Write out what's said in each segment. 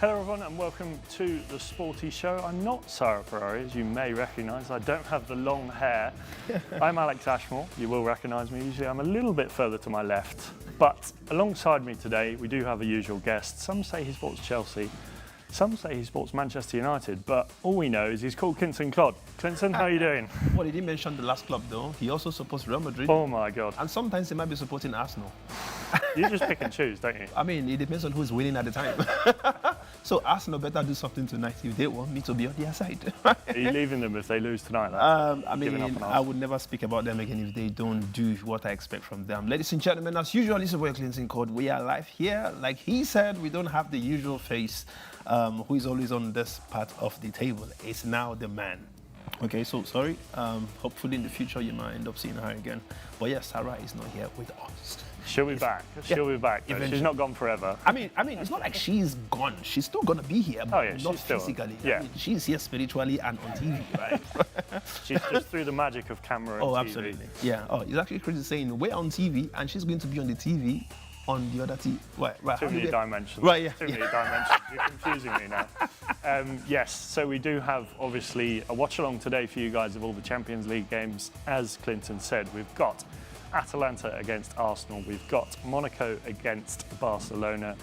Hello everyone and welcome to the Sporty Show. I'm not Sara, as you may recognise. I don't have the long hair. I'm Alex Ashmore. You will recognise me. Usually I'm a little bit further to my left. But alongside me today, we do have a usual guest. Some say he supports Chelsea. Some say he supports Manchester United, but all we know is he's called Klinton. Klinton, how are you doing? Well, he didn't mention the last club though. He also supports Real Madrid. Oh my God. And sometimes he might be supporting Arsenal. You just pick and choose, don't you? I mean, it depends on who's winning at the time. So Arsenal better do something tonight if they want me to be on their side. Are you leaving them if they lose tonight? I mean, I would never speak about them again if they don't do what I expect from them. Ladies and gentlemen, as usual, this is where Klinton. We are live here. Like he said, we don't have the usual face who is always on this part of the table. It's now the man. Okay, so sorry. Hopefully in the future you might end up seeing her again. But yes, Sara is not here with us. She'll be back. She'll be back. She's not gone forever. I mean, it's not like she's gone. She's still gonna be here, but not physically. Yeah. I mean, she's here spiritually and on TV, right? She's just through the magic of camera and TV. Absolutely. Yeah. Oh, it's actually crazy saying we're on TV and she's going to be on the TV on the other TV. Right. Too many dimensions. Right, yeah. Too many dimensions. You're confusing me now. Yes, so we do have, obviously, a watch-along today for you guys of all the Champions League games. As Klinton said, we've got Atalanta against Arsenal. We've got Monaco against Barcelona,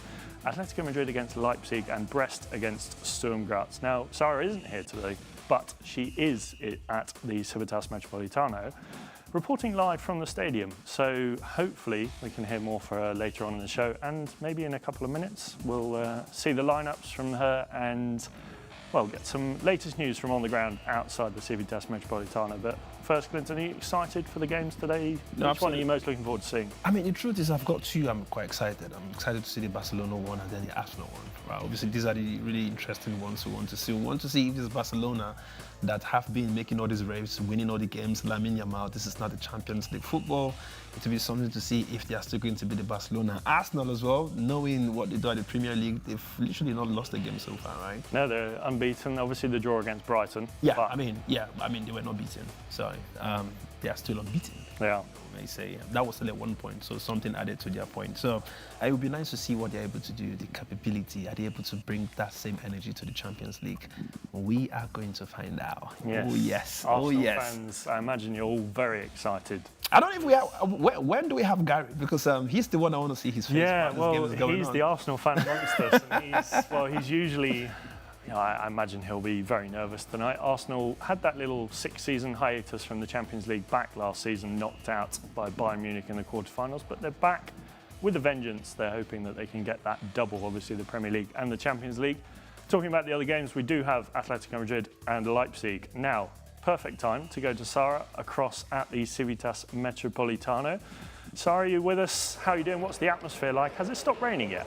Atlético Madrid against Leipzig, and Brest against Sturm Graz. Now, Sara isn't here today, but she is at the Civitas Metropolitano, reporting live from the stadium. So hopefully we can hear more for her later on in the show, and maybe in a couple of minutes we'll see the lineups from her and, well, get some latest news from on the ground outside the Civitas Metropolitano. But first, Klinton, are you excited for the games today? No, Which one are you most looking forward to seeing? I mean, the truth is I've got two I'm quite excited. I'm excited to see the Barcelona one and then the Arsenal one. Right? Obviously, these are the really interesting ones we want to see. We want to see if this Barcelona that have been making all these raves, winning all the games, Lamine Yamal, this is not the Champions League football. It will be something to see if they are still going to be the Barcelona. Arsenal as well, knowing what they do at the Premier League, they've literally not lost a game so far, right? No, they're unbeaten. Obviously, the draw against Brighton. Yeah, I mean, they were not beaten. So they are still unbeaten. They are. May say that was still at 1 point, so something added to their point. So it would be nice to see what they're able to do, the capability. Are they able to bring that same energy to the Champions League? We are going to find out. Yes. Oh yes. Arsenal fans, I imagine you're all very excited. I don't know if we have. When do we have Gary? Because he's the one I want to see his face. Yeah, well, he's the Arsenal fan amongst us, and he's usually. I imagine he'll be very nervous tonight. Arsenal had that little 6-season hiatus from the Champions League back last season, knocked out by Bayern Munich in the quarterfinals, but they're back with a vengeance. They're hoping that they can get that double, obviously the Premier League and the Champions League. Talking about the other games, we do have Atlético Madrid and Leipzig. Now, perfect time to go to Sara across at the Civitas Metropolitano. Sara, are you with us? How are you doing? What's the atmosphere like? Has it stopped raining yet?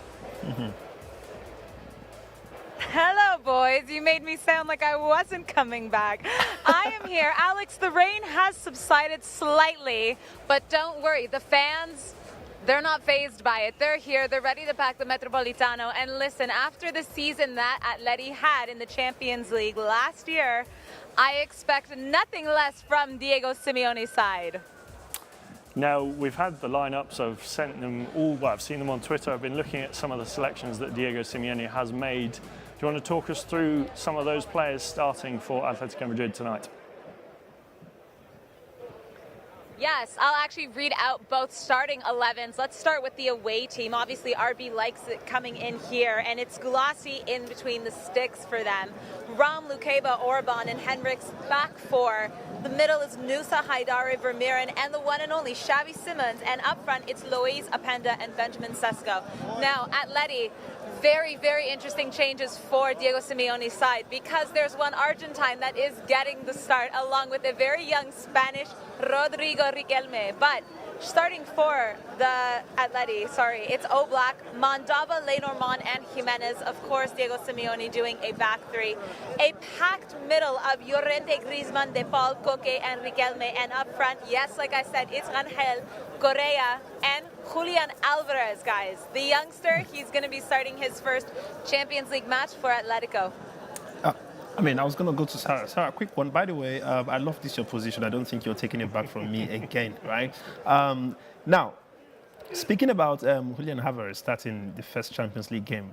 Hello, boys. You made me sound like I wasn't coming back. I am here. Alex, the rain has subsided slightly, but don't worry. The fans, they're not fazed by it. They're here. They're ready to pack the Metropolitano. And listen, after the season that Atleti had in the Champions League last year, I expect nothing less from Diego Simeone's side. Now, we've had the lineups, I've sent them all, well, I've seen them on Twitter, I've been looking at some of the selections that Diego Simeone has made. Do you want to talk us through some of those players starting for Atlético Madrid tonight? Yes, I'll actually read out both starting 11s. Let's start with the away team. Obviously, RB likes it coming in here, and it's glossy in between the sticks for them. Ram, Lukeba, Orban, and Henriks back four. The middle is Nusa, Haidari, Vermeeren, and the one and only Xavi Simons. And up front, it's Luis Apenda and Benjamin Sesko. Now, Atleti, very, very interesting changes for Diego Simeone's side because there's one Argentine that is getting the start along with a very young Spanish Rodrigo Riquelme. But starting for the Atleti, it's Oblak, Mandava, Lenormand, and Jimenez. Of course, Diego Simeone doing a back three. A packed middle of Llorente, Griezmann, De Paul, Koke, and Riquelme. And up front, yes, like I said, it's Angel, Correa, and Julian Alvarez, guys. The youngster, he's going to be starting his first Champions League match for Atletico. I mean, I was going to go to Sara. Sara, quick one. By the way, I love this, your position. I don't think you're taking it back from me again, right? Now, Speaking about Julian Alvarez starting the first Champions League game,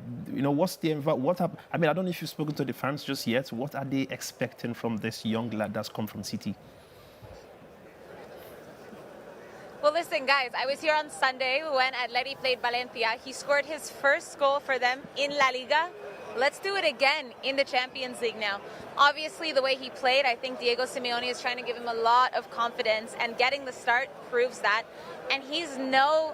what's the I mean, I don't know if you've spoken to the fans just yet. What are they expecting from this young lad that's come from City? Well, listen, guys, I was here on Sunday when Atleti played Valencia. He scored his first goal for them in La Liga. Let's do it again in the Champions League now. Obviously, the way he played, I think Diego Simeone is trying to give him a lot of confidence, and getting the start proves that. And he's no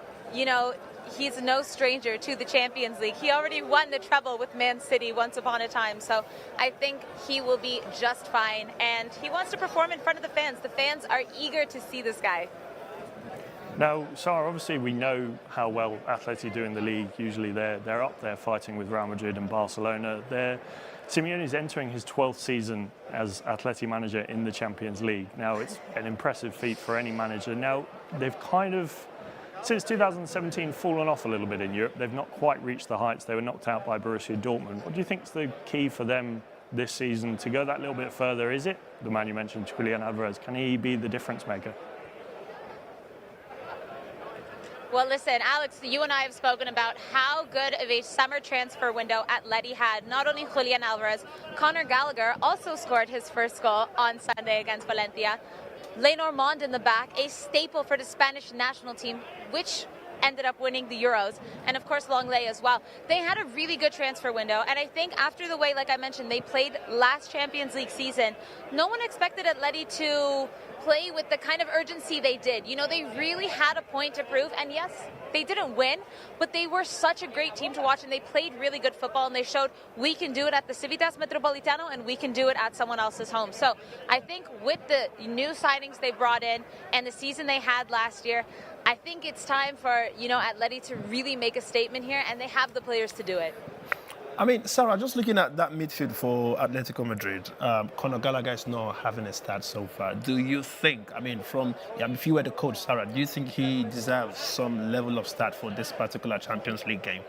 stranger to the Champions League. He already won the treble with Man City once upon a time. So I think he will be just fine. And he wants to perform in front of the fans. The fans are eager to see this guy. Now, Sara, obviously we know how well Atleti do in the league. Usually they're up there fighting with Real Madrid and Barcelona. Simeone is entering his 12th season as Atleti manager in the Champions League. Now, it's an impressive feat for any manager. Now, they've kind of, since 2017, fallen off a little bit in Europe. They've not quite reached the heights. They were knocked out by Borussia Dortmund. What do you think is the key for them this season to go that little bit further? Is it the man you mentioned, Julian Alvarez? Can he be the difference maker? Well, listen, Alex, you and I have spoken about how good of a summer transfer window Atleti had. Not only Julian Alvarez, Conor Gallagher also scored his first goal on Sunday against Valencia. Lenormand in the back, a staple for the Spanish national team, which ended up winning the Euros, and of course Longley as well. They had a really good transfer window, and I think after the way, like I mentioned, they played last Champions League season, no one expected Atleti to play with the kind of urgency they did. They really had a point to prove, and yes, they didn't win, but they were such a great team to watch, and they played really good football, and they showed we can do it at the Civitas Metropolitano, and we can do it at someone else's home. So I think with the new signings they brought in and the season they had last year, I think it's time for, Atleti to really make a statement here, and they have the players to do it. I mean, Sara, just looking at that midfield for Atletico Madrid, Conor Gallagher is not having a start so far. Do you think, if you were the coach, Sara, do you think he deserves some level of start for this particular Champions League game?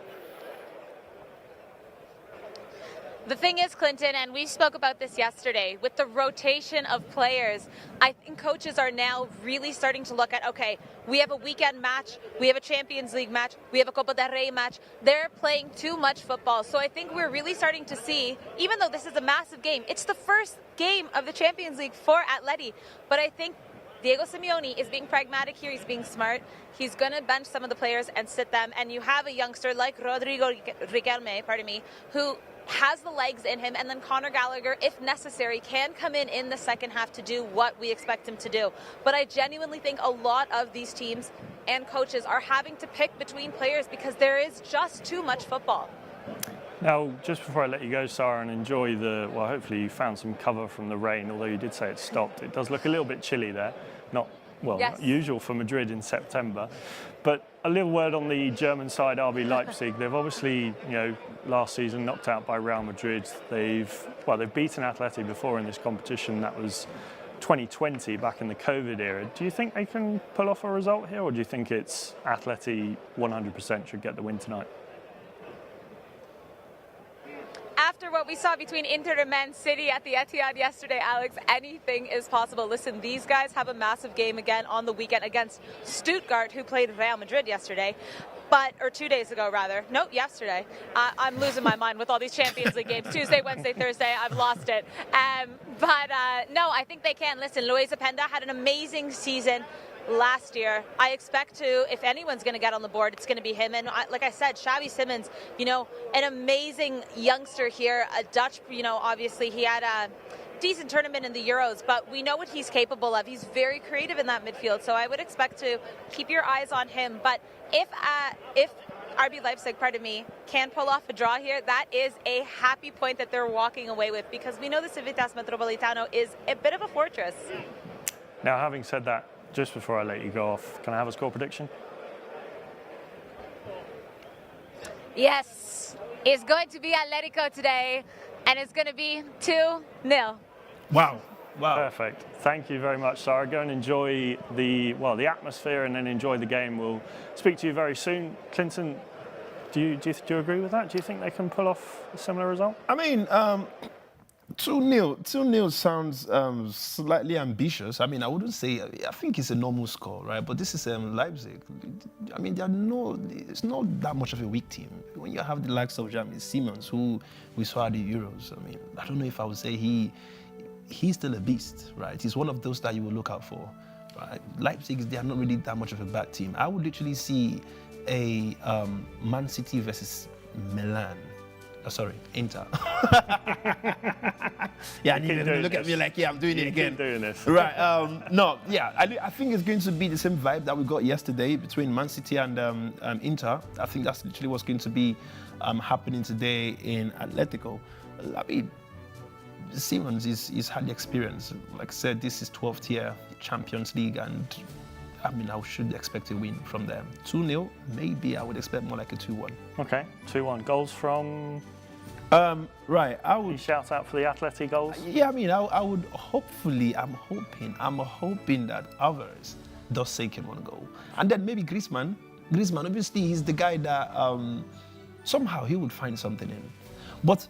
The thing is, Klinton, and we spoke about this yesterday, with the rotation of players, I think coaches are now really starting to look at, okay, we have a weekend match, we have a Champions League match, we have a Copa del Rey match. They're playing too much football. So I think we're really starting to see, even though this is a massive game, it's the first game of the Champions League for Atleti. But I think Diego Simeone is being pragmatic here. He's being smart. He's going to bench some of the players and sit them. And you have a youngster like Rodrigo Riquelme, who has the legs in him, and then Conor Gallagher, if necessary, can come in the second half to do what we expect him to do. But I genuinely think a lot of these teams and coaches are having to pick between players because there is just too much football. Now, just before I let you go, Sara, and enjoy hopefully you found some cover from the rain, although you did say it stopped. It does look a little bit chilly there. Not usual for Madrid in September. But a little word on the German side, RB Leipzig. They've obviously, last season knocked out by Real Madrid. They've beaten Atleti before in this competition. That was 2020, back in the COVID era. Do you think they can pull off a result here, or do you think it's Atleti 100% should get the win tonight? After what we saw between Inter and Man City at the Etihad yesterday, Alex, anything is possible. Listen, these guys have a massive game again on the weekend against Stuttgart, who played Real Madrid yesterday. Or 2 days ago, rather. Nope, yesterday. I'm losing my mind with all these Champions League games. Tuesday, Wednesday, Thursday, I've lost it. No, I think they can. Listen, Luis Openda had an amazing season last year. I expect if anyone's going to get on the board, it's going to be him. And like I said, Xavi Simons, an amazing youngster here, a Dutch, obviously he had a decent tournament in the Euros, but we know what he's capable of. He's very creative in that midfield, so I would expect to keep your eyes on him. But if RB Leipzig, can pull off a draw here, that is a happy point that they're walking away with, because we know the Civitas Metropolitano is a bit of a fortress. Now, having said that, just before I let you go off, can I have a score prediction? Yes, it's going to be Atlético today, and it's going to be 2-0. Wow. Perfect. Thank you very much, Sara. Go and enjoy the atmosphere, and then enjoy the game. We'll speak to you very soon. Klinton, do you agree with that? Do you think they can pull off a similar result? 2-0. 2-0 sounds slightly ambitious. I mean, I wouldn't say, I think it's a normal score, right? But this is Leipzig. I mean, it's not that much of a weak team. When you have the likes of Jamie Simons, who we saw at the Euros, I mean, I don't know if I would say he's still a beast, right? He's one of those that you will look out for. Right? Leipzig, they are not really that much of a bad team. I would literally see a Man City versus Milan. Oh, sorry, Inter. Yeah, and you're going to look at me like, yeah, I'm doing it again. Keep doing this. Right. No, yeah, I think it's going to be the same vibe that we got yesterday between Man City and Inter. I think that's literally what's going to be happening today in Atlético. I mean, Simons is had the experience. Like I said, this is 12th year Champions League, and I mean, I should expect a win from them. 2-0, maybe I would expect more like a 2-1. Okay, 2-1. Goals from... Right, I would... You shout out for the Atleti goals? Yeah, I mean, I would hopefully, I'm hoping that Alvarez does second one goal. And then maybe Griezmann, obviously, he's the guy that somehow he would find something in. But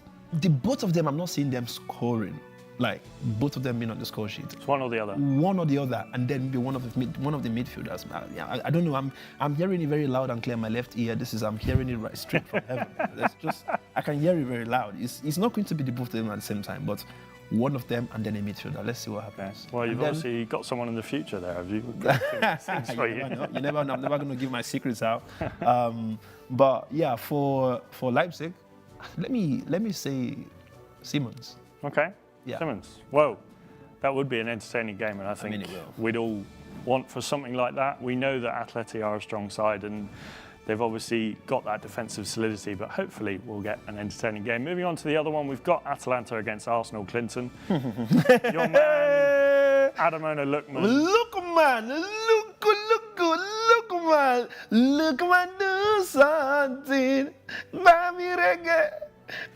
both of them, I'm not seeing them scoring. Like, both of them being on the score sheet. It's one or the other. One or the other, and then be one of the midfielders. I don't know. I'm hearing it very loud and clear in my left ear. I'm hearing it right straight from heaven. I can hear it very loud. It's not going to be the both of them at the same time, but one of them and then a midfielder. Let's see what happens. Okay. Well, you've obviously got someone in the future there, have you? You never know. I'm never going to give my secrets out. But yeah, for Leipzig, let me say Simons. Okay. Yeah. Simons. Whoa, that would be an entertaining game, and I think we'd all want for something like that. We know that Atleti are a strong side, and they've obviously got that defensive solidity, but hopefully we'll get an entertaining game. Moving on to the other one, we've got Atalanta against Arsenal. Klinton. Your man, Adamono Lookman. Look, man, do something. Baby reggae.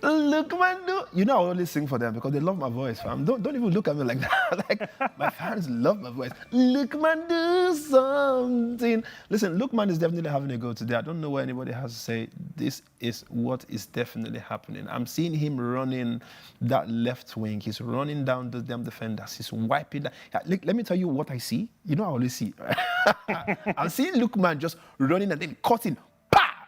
Look, man, do. You know, I always sing for them because they love my voice, fam. Don't even look at me like that. Like, my fans love my voice. Look, man, do something. Listen, Look, man is definitely having a go today. I don't know what anybody has to say. This is what is definitely happening. I'm seeing him running that left wing. He's running down the damn defenders. He's wiping that. Let me tell you what I see. You know, I always see. I'm seeing Look, man just running and then cutting.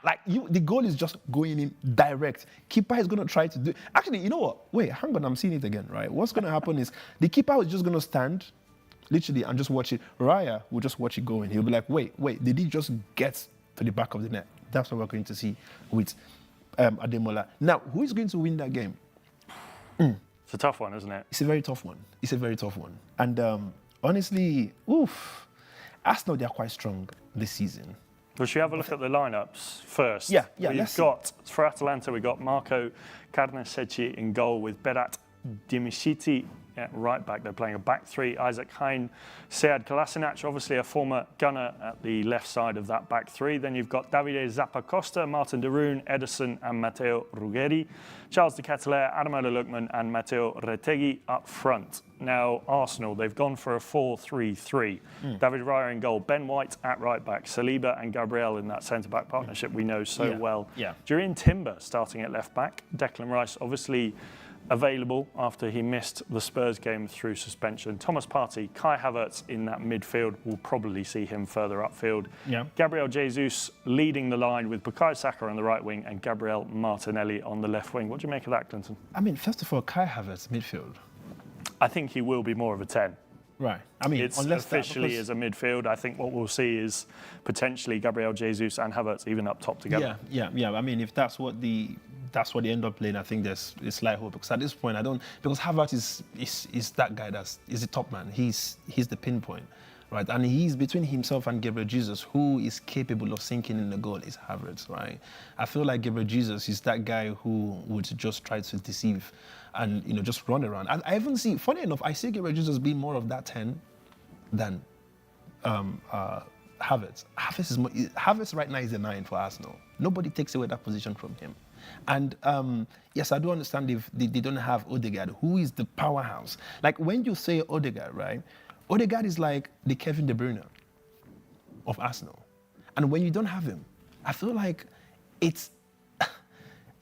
Like, the goal is just going in direct. Keeper is going to try to do... Actually, you know what? Wait, hang on, I'm seeing it again, right? What's going to happen is the keeper is just going to stand, literally, and just watch it. Raya will just watch it going. He'll be like, wait, did he just get to the back of the net? That's what we're going to see with Ademola. Now, who is going to win that game? It's a tough one, isn't it? It's a very tough one. And honestly, Arsenal, they're quite strong this season. Well, should we have a look at the lineups first? Yeah. We've got, for Atalanta, we've got Marco Carnesecchi in goal with Berat Dimishiti at right back. They're playing a back three. Isaac Hein, Sead Kolasinac, obviously a former gunner at the left side of that back three. Then you've got Davide Zappacosta, Martin de Roon, Ederson and Matteo Ruggeri. Charles de Ketelaere, Adamola Lookman and Matteo Retegui up front. Now, Arsenal, they've gone for a 4-3-3. David Raya in goal, Ben White at right back, Saliba and Gabriel in that centre-back partnership we know so well. Yeah. Jurrien Timber starting at left back. Declan Rice obviously available after he missed the Spurs game through suspension. Thomas Partey, Kai Havertz in that midfield. We'll probably see him further upfield. Yeah. Gabriel Jesus leading the line with Bukayo Saka on the right wing and Gabriel Martinelli on the left wing. What do you make of that, Klinton? I mean, first of all, Kai Havertz, midfield. I think he will be more of a 10. Right. I mean, it's officially as a midfield. I think what we'll see is potentially Gabriel Jesus and Havertz even up top together. Yeah. I mean, if that's what they end up playing, I think there's slight hope. Because at this point, because Havertz is that guy is the top man. He's the pinpoint, right? And he's between himself and Gabriel Jesus, who is capable of sinking in the goal, is Havertz, right? I feel like Gabriel Jesus is that guy who would just try to deceive and, just run around. I even see, funny enough, I see Gabriel Jesus being more of that 10 than Havertz. Havertz right now is a 9 for Arsenal. Nobody takes away that position from him. And yes, I do understand if they don't have Odegaard, who is the powerhouse. Like, when you say Odegaard, right? Odegaard is like the Kevin De Bruyne of Arsenal. And when you don't have him, I feel like it's...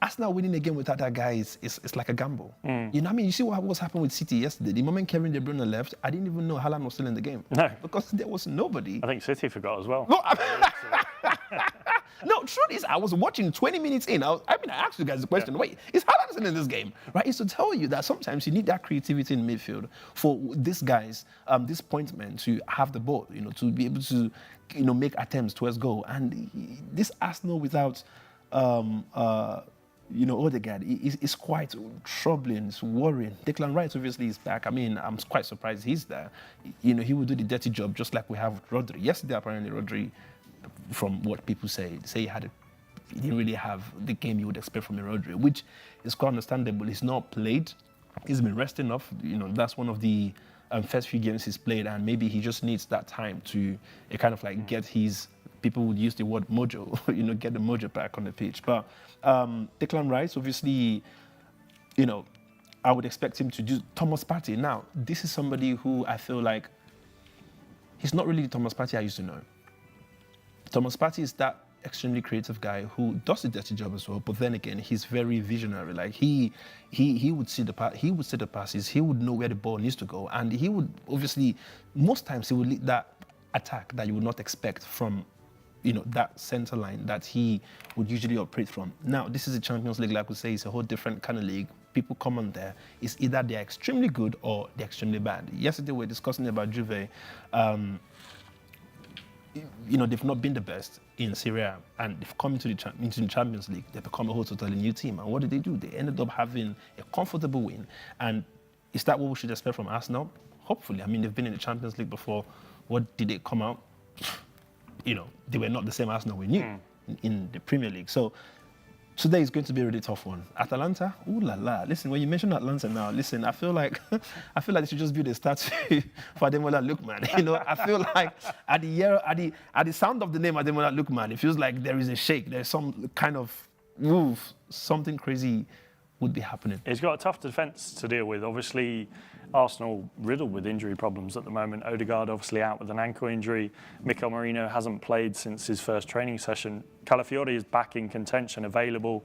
Arsenal winning a game without that guy is like a gamble. You know what I mean? You see what's happened with City yesterday. The moment Kevin De Bruyne left, I didn't even know Haaland was still in the game. No. Because there was nobody. I think City forgot as well. No, no, truth is, I was watching 20 minutes in. I asked you guys the question, wait, is Haaland still in this game? Right? It's to tell you that sometimes you need that creativity in midfield for these guys, these point men to have the ball, to be able to, make attempts towards goal. And this Arsenal without, Odegaard is quite troubling, it's worrying. Declan Rice obviously is back. I mean, I'm quite surprised he's there. He will do the dirty job just like we have with Rodri. Yesterday, apparently, Rodri, from what people say he didn't really have the game you would expect from a Rodri, which is quite understandable. He's not played. He's been resting off. That's one of the first few games he's played, and maybe he just needs that time to kind of like get his, people would use the word mojo, get the mojo back on the pitch. But Declan Rice, obviously, I would expect him to do Thomas Partey. Now, this is somebody who I feel like he's not really the Thomas Partey I used to know. Thomas Partey is that extremely creative guy who does the dirty job as well, but then again, he's very visionary. Like he would see the passes, he would know where the ball needs to go, and he would obviously, most times he would lead that attack that you would not expect from that center line that he would usually operate from. Now, this is a Champions League, like we say, it's a whole different kind of league. People come on there, it's either they're extremely good or they're extremely bad. Yesterday we were discussing about Juve. They've not been the best in Serie A, and they've come into the Champions League. They've become a whole totally new team. And what did they do? They ended up having a comfortable win. And is that what we should expect from Arsenal? Hopefully. I mean, they've been in the Champions League before. What did they come out? They were not the same Arsenal we knew in the Premier League. So today is going to be a really tough one. Atalanta, ooh la la. Listen, when you mention Atalanta now, listen, I feel like they should just build a statue for Ademola Lookman. I feel like at the sound of the name Ademola Lookman, it feels like there is a shake. There's some kind of move, something crazy would be happening. He's got a tough defence to deal with. Obviously, Arsenal riddled with injury problems at the moment. Odegaard obviously out with an ankle injury. Mikel Merino hasn't played since his first training session. Calafiori is back in contention, available.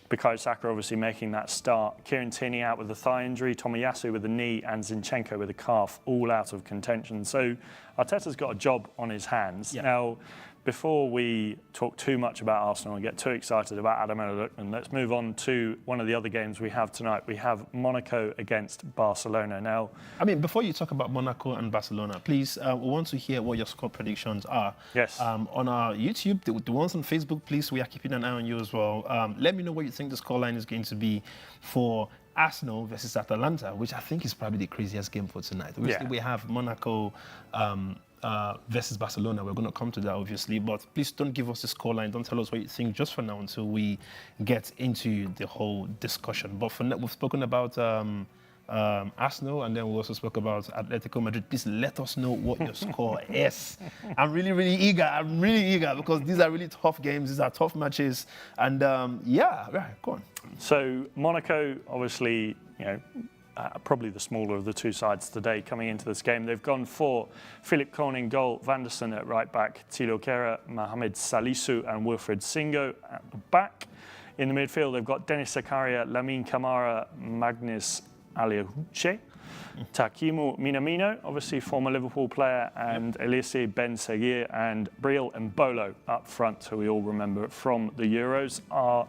Bukayo Saka obviously making that start. Kieran Tierney out with a thigh injury. Tomiyasu with a knee, and Zinchenko with a calf, all out of contention. So Arteta's got a job on his hands. Yeah. Now, before we talk too much about Arsenal and get too excited about Ademola Lookman, let's move on to one of the other games we have tonight. We have Monaco against Barcelona. Now, I mean, before you talk about Monaco and Barcelona, please, we want to hear what your score predictions are. Yes. On our YouTube, the ones on Facebook, please, we are keeping an eye on you as well. Let me know what you think the scoreline is going to be for Arsenal versus Atalanta, which I think is probably the craziest game for tonight. Obviously, we have Monaco versus Barcelona. We're going to come to that, obviously, but please don't give us the scoreline. Don't tell us what you think just for now until we get into the whole discussion. But for now, we've spoken about Arsenal, and then we also spoke about Atletico Madrid. Please let us know what your score is. I'm really, really eager. I'm really eager because these are really tough games. These are tough matches. And right, go on. So Monaco, obviously, probably the smaller of the two sides today coming into this game. They've gone for Philip Cohn in goal, Vanderson at right back, Thilo Kehrer, Mohamed Salisu and Wilfried Singo at the back. In the midfield, they've got Denis Zakaria, Lamine Camara, Magnus Aliahuche, Takimu Minamino, obviously former Liverpool player, and Elise Ben Seguir and Briel Mbolo up front, who we all remember from the Euros. Our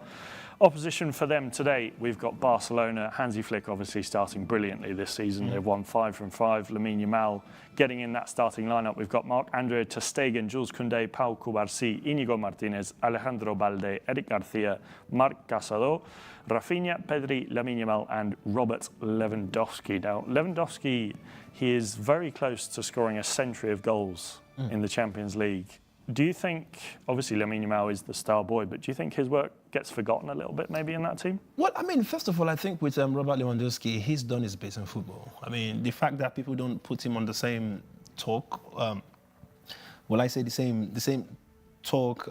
opposition for them today, we've got Barcelona. Hansi Flick obviously starting brilliantly this season. They've won 5 from 5. Lamine Yamal getting in that starting lineup. We've got Marc-Andre ter Stegen, Jules Koundé, Pau Cubarsí, Íñigo Martínez, Alejandro Balde, Eric Garcia, Marc Casado, Rafinha, Pedri, Lamine Yamal and Robert Lewandowski. Now, Lewandowski, he is very close to scoring a century of goals in the Champions League. Do you think, obviously Lamine Yamal is the star boy, but do you think his work gets forgotten a little bit maybe in that team? Well, I mean, first of all, I think with Robert Lewandowski, he's done his best in football. I mean, the fact that people don't put him on the same talk, I say the same talk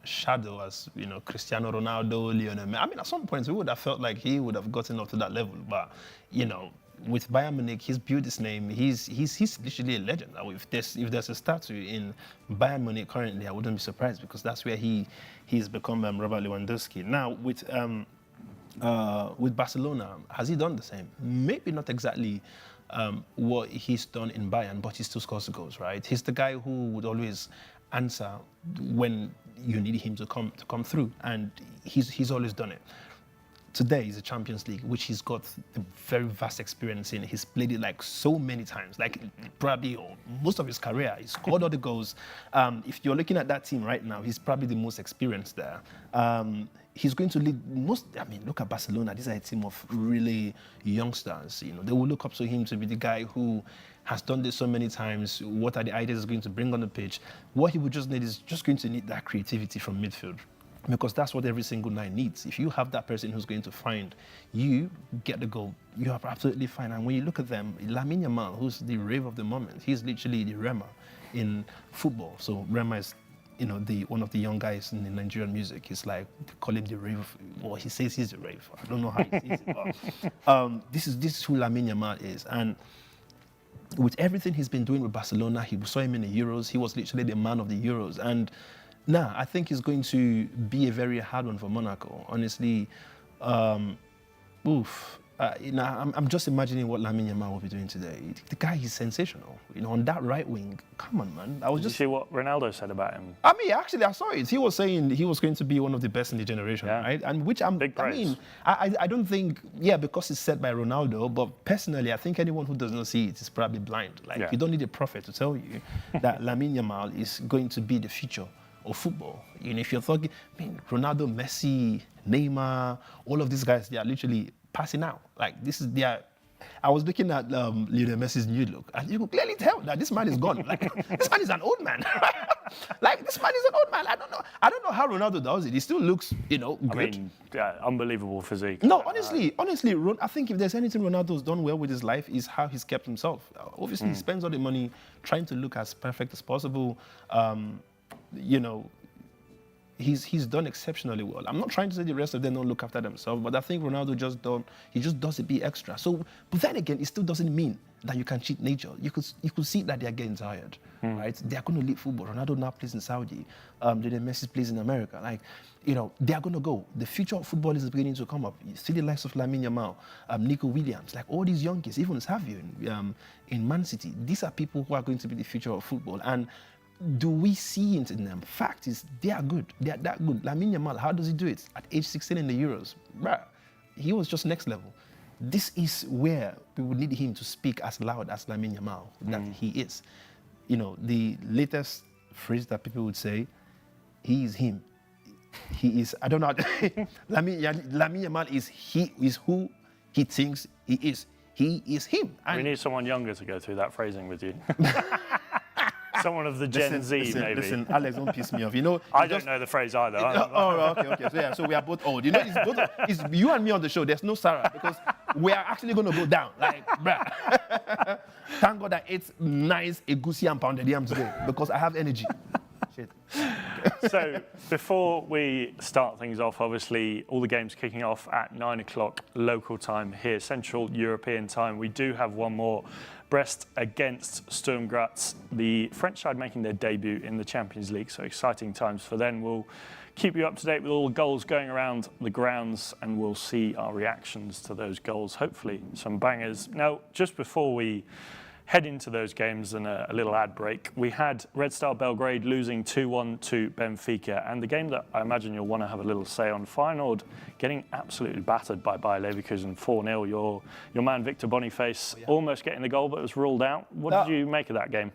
shadow as, Cristiano Ronaldo, Lionel Messi. I mean, at some points we would have felt like he would have gotten up to that level, but, with Bayern Munich, he's built his name. He's literally a legend. If there's a statue in Bayern Munich currently, I wouldn't be surprised because that's where he's become Robert Lewandowski. Now with Barcelona, has he done the same? Maybe not exactly what he's done in Bayern, but he still scores the goals, right? He's the guy who would always answer when you need him to come through, and he's always done it. Today is the Champions League, which he's got a very vast experience in. He's played it like so many times, like probably most of his career. He scored all the goals. If you're looking at that team right now, he's probably the most experienced there. He's going to lead look at Barcelona. These are a team of really youngsters. You know, they will look up to him to be the guy who has done this so many times. What are the ideas he's going to bring on the pitch? What he would just need is just going to need that creativity from midfield. Because that's what every single nine needs. If you have that person who's going to find you, get the goal, you are absolutely fine. And when you look at them, Lamine Yamal, who's the rave of the moment, he's literally the Rema in football. So Rema is, one of the young guys in the Nigerian music. He's like, they call him the rave. Well, he says he's the rave. I don't know how he sees it. But this is who Lamine Yamal is. And with everything he's been doing with Barcelona, we saw him in the Euros. He was literally the man of the Euros. And now, I think it's going to be a very hard one for Monaco. Honestly, I'm just imagining what Lamine Yamal will be doing today. The guy is sensational. On that right wing, come on, man. Did you see what Ronaldo said about him? Actually, I saw it. He was saying he was going to be one of the best in the generation, right? And Big praise. I don't think, because it's said by Ronaldo, but personally, I think anyone who does not see it is probably blind. You don't need a prophet to tell you that Lamine Yamal is going to be the future of football. If you're talking, Ronaldo, Messi, Neymar, all of these guys, they are literally passing out. I was looking at Lionel Messi's new look, and you could clearly tell that this man is gone. This man is an old man. This man is an old man. I don't know how Ronaldo does it. He still looks, good. Unbelievable physique. No, honestly, I think if there's anything Ronaldo's done well with his life is how he's kept himself. Obviously, he spends all the money trying to look as perfect as possible. He's done exceptionally well. I'm not trying to say the rest of them don't look after themselves, but I think Ronaldo just does a bit extra. So, but then again, it still doesn't mean that you can cheat nature. You could see that they are getting tired, right? They are going to leave football. Ronaldo now plays in Saudi. Messi plays in America. They are going to go. The future of football is beginning to come up. You see the likes of Lamine Yamal, Nico Williams, all these young kids, even Savio in Man City. These are people who are going to be the future of football. And do we see it in them? Fact is, they are good. They are that good. Lamine Yamal, how does he do it? At age 16 in the Euros, he was just next level. This is where we would need him to speak as loud as Lamine Yamal that he is. The latest phrase that people would say, he is him. He is, I don't know. Lamine Yamal is who he thinks he is. He is him. And we need someone younger to go through that phrasing with you. Someone of the Gen Z, maybe. Listen, Alex, don't piss me off. I don't know the phrase either. Okay. So we are both old. It's you and me on the show. There's no Sara because we are actually going to go down. Thank God I ate nice egusi and pounded yam today because I have energy. Shit. So before we start things off, obviously all the games kicking off at 9 o'clock local time here, Central European time. We do have one more. Brest against Sturm Graz, the French side making their debut in the Champions League, so exciting times for them. We'll keep you up to date with all the goals going around the grounds, and we'll see our reactions to those goals, hopefully some bangers. Now, just before we head into those games and a little ad break, we had Red Star Belgrade losing 2-1 to Benfica, and the game that I imagine you'll want to have a little say on, Feyenoord getting absolutely battered by Bayer Leverkusen 4-0. Your man Victor Boniface almost getting the goal, but it was ruled out. What did you make of that game?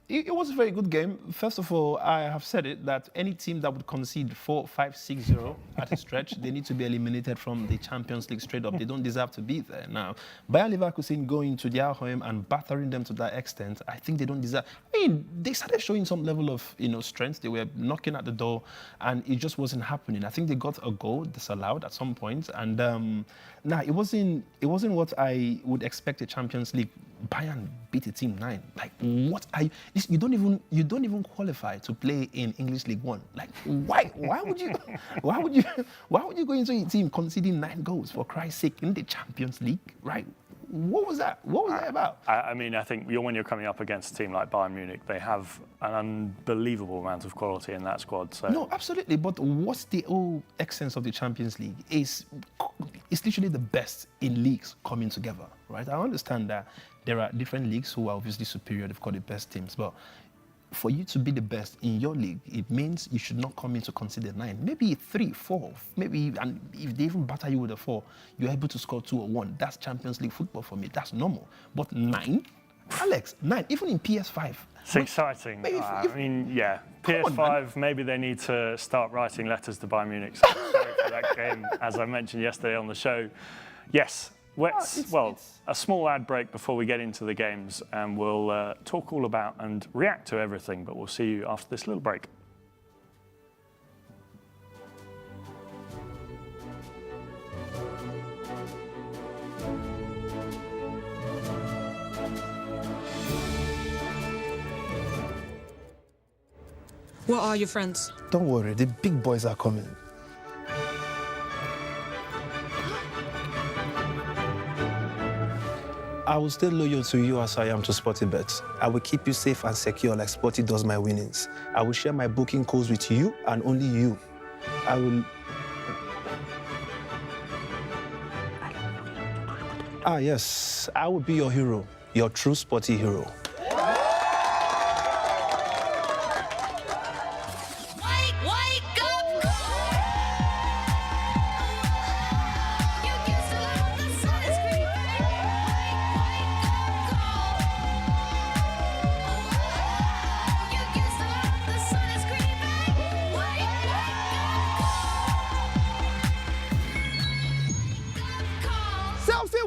It was a very good game. First of all, I have said it, that any team that would concede 4-5-6-0 at a stretch, they need to be eliminated from the Champions League straight up. They don't deserve to be there. Now, Bayer Leverkusen going to their home and battering them to that extent, I think they don't deserve. They started showing some level of strength. They were knocking at the door, and it just wasn't happening. I think they got a goal disallowed at some point, and it wasn't what I would expect a Champions League. Bayern beat a team 9. What are you? You don't even qualify to play in English League One. Why would you go into a team conceding 9 goals, for Christ's sake, in the Champions League? Right? what was that? What was that about? I mean, I think when you're coming up against a team like Bayern Munich, they have an unbelievable amount of quality in that squad. So. No, absolutely. But what's the whole essence of the Champions League? It's literally the best in leagues coming together, right? I understand that there are different leagues who are obviously superior. They've got the best teams, but for you to be the best in your league, it means you should not come in to concede 9. Maybe 3, 4, maybe, and if they even batter you with a 4, you're able to score 2 or 1. That's Champions League football for me. That's normal. But 9? Alex, 9, even in PS5. It's exciting. I mean, yeah. PS5, maybe they need to start writing letters to Bayern Munich. So sorry for that game, as I mentioned yesterday on the show. Yes. A small ad break before we get into the games, and we'll talk all about and react to everything, but we'll see you after this little break. What are your friends? Don't worry, the big boys are coming. I will stay loyal to you as I am to SportyBet. I will keep you safe and secure like Sporty does my winnings. I will share my booking codes with you and only you. I will... yes, I will be your hero, your true Sporty hero.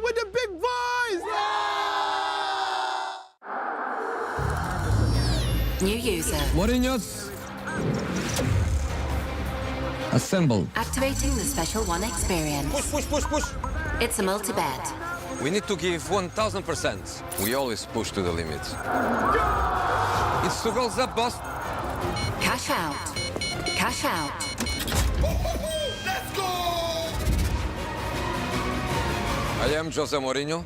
With the big boys! New user. Mourinho's assembled. Activating the Special One experience. Push. It's a multi-bet. We need to give 1000%. We always push to the limit. It's 2 goals up, boss. Cash out. Cash out. Let's go! I am Jose Mourinho.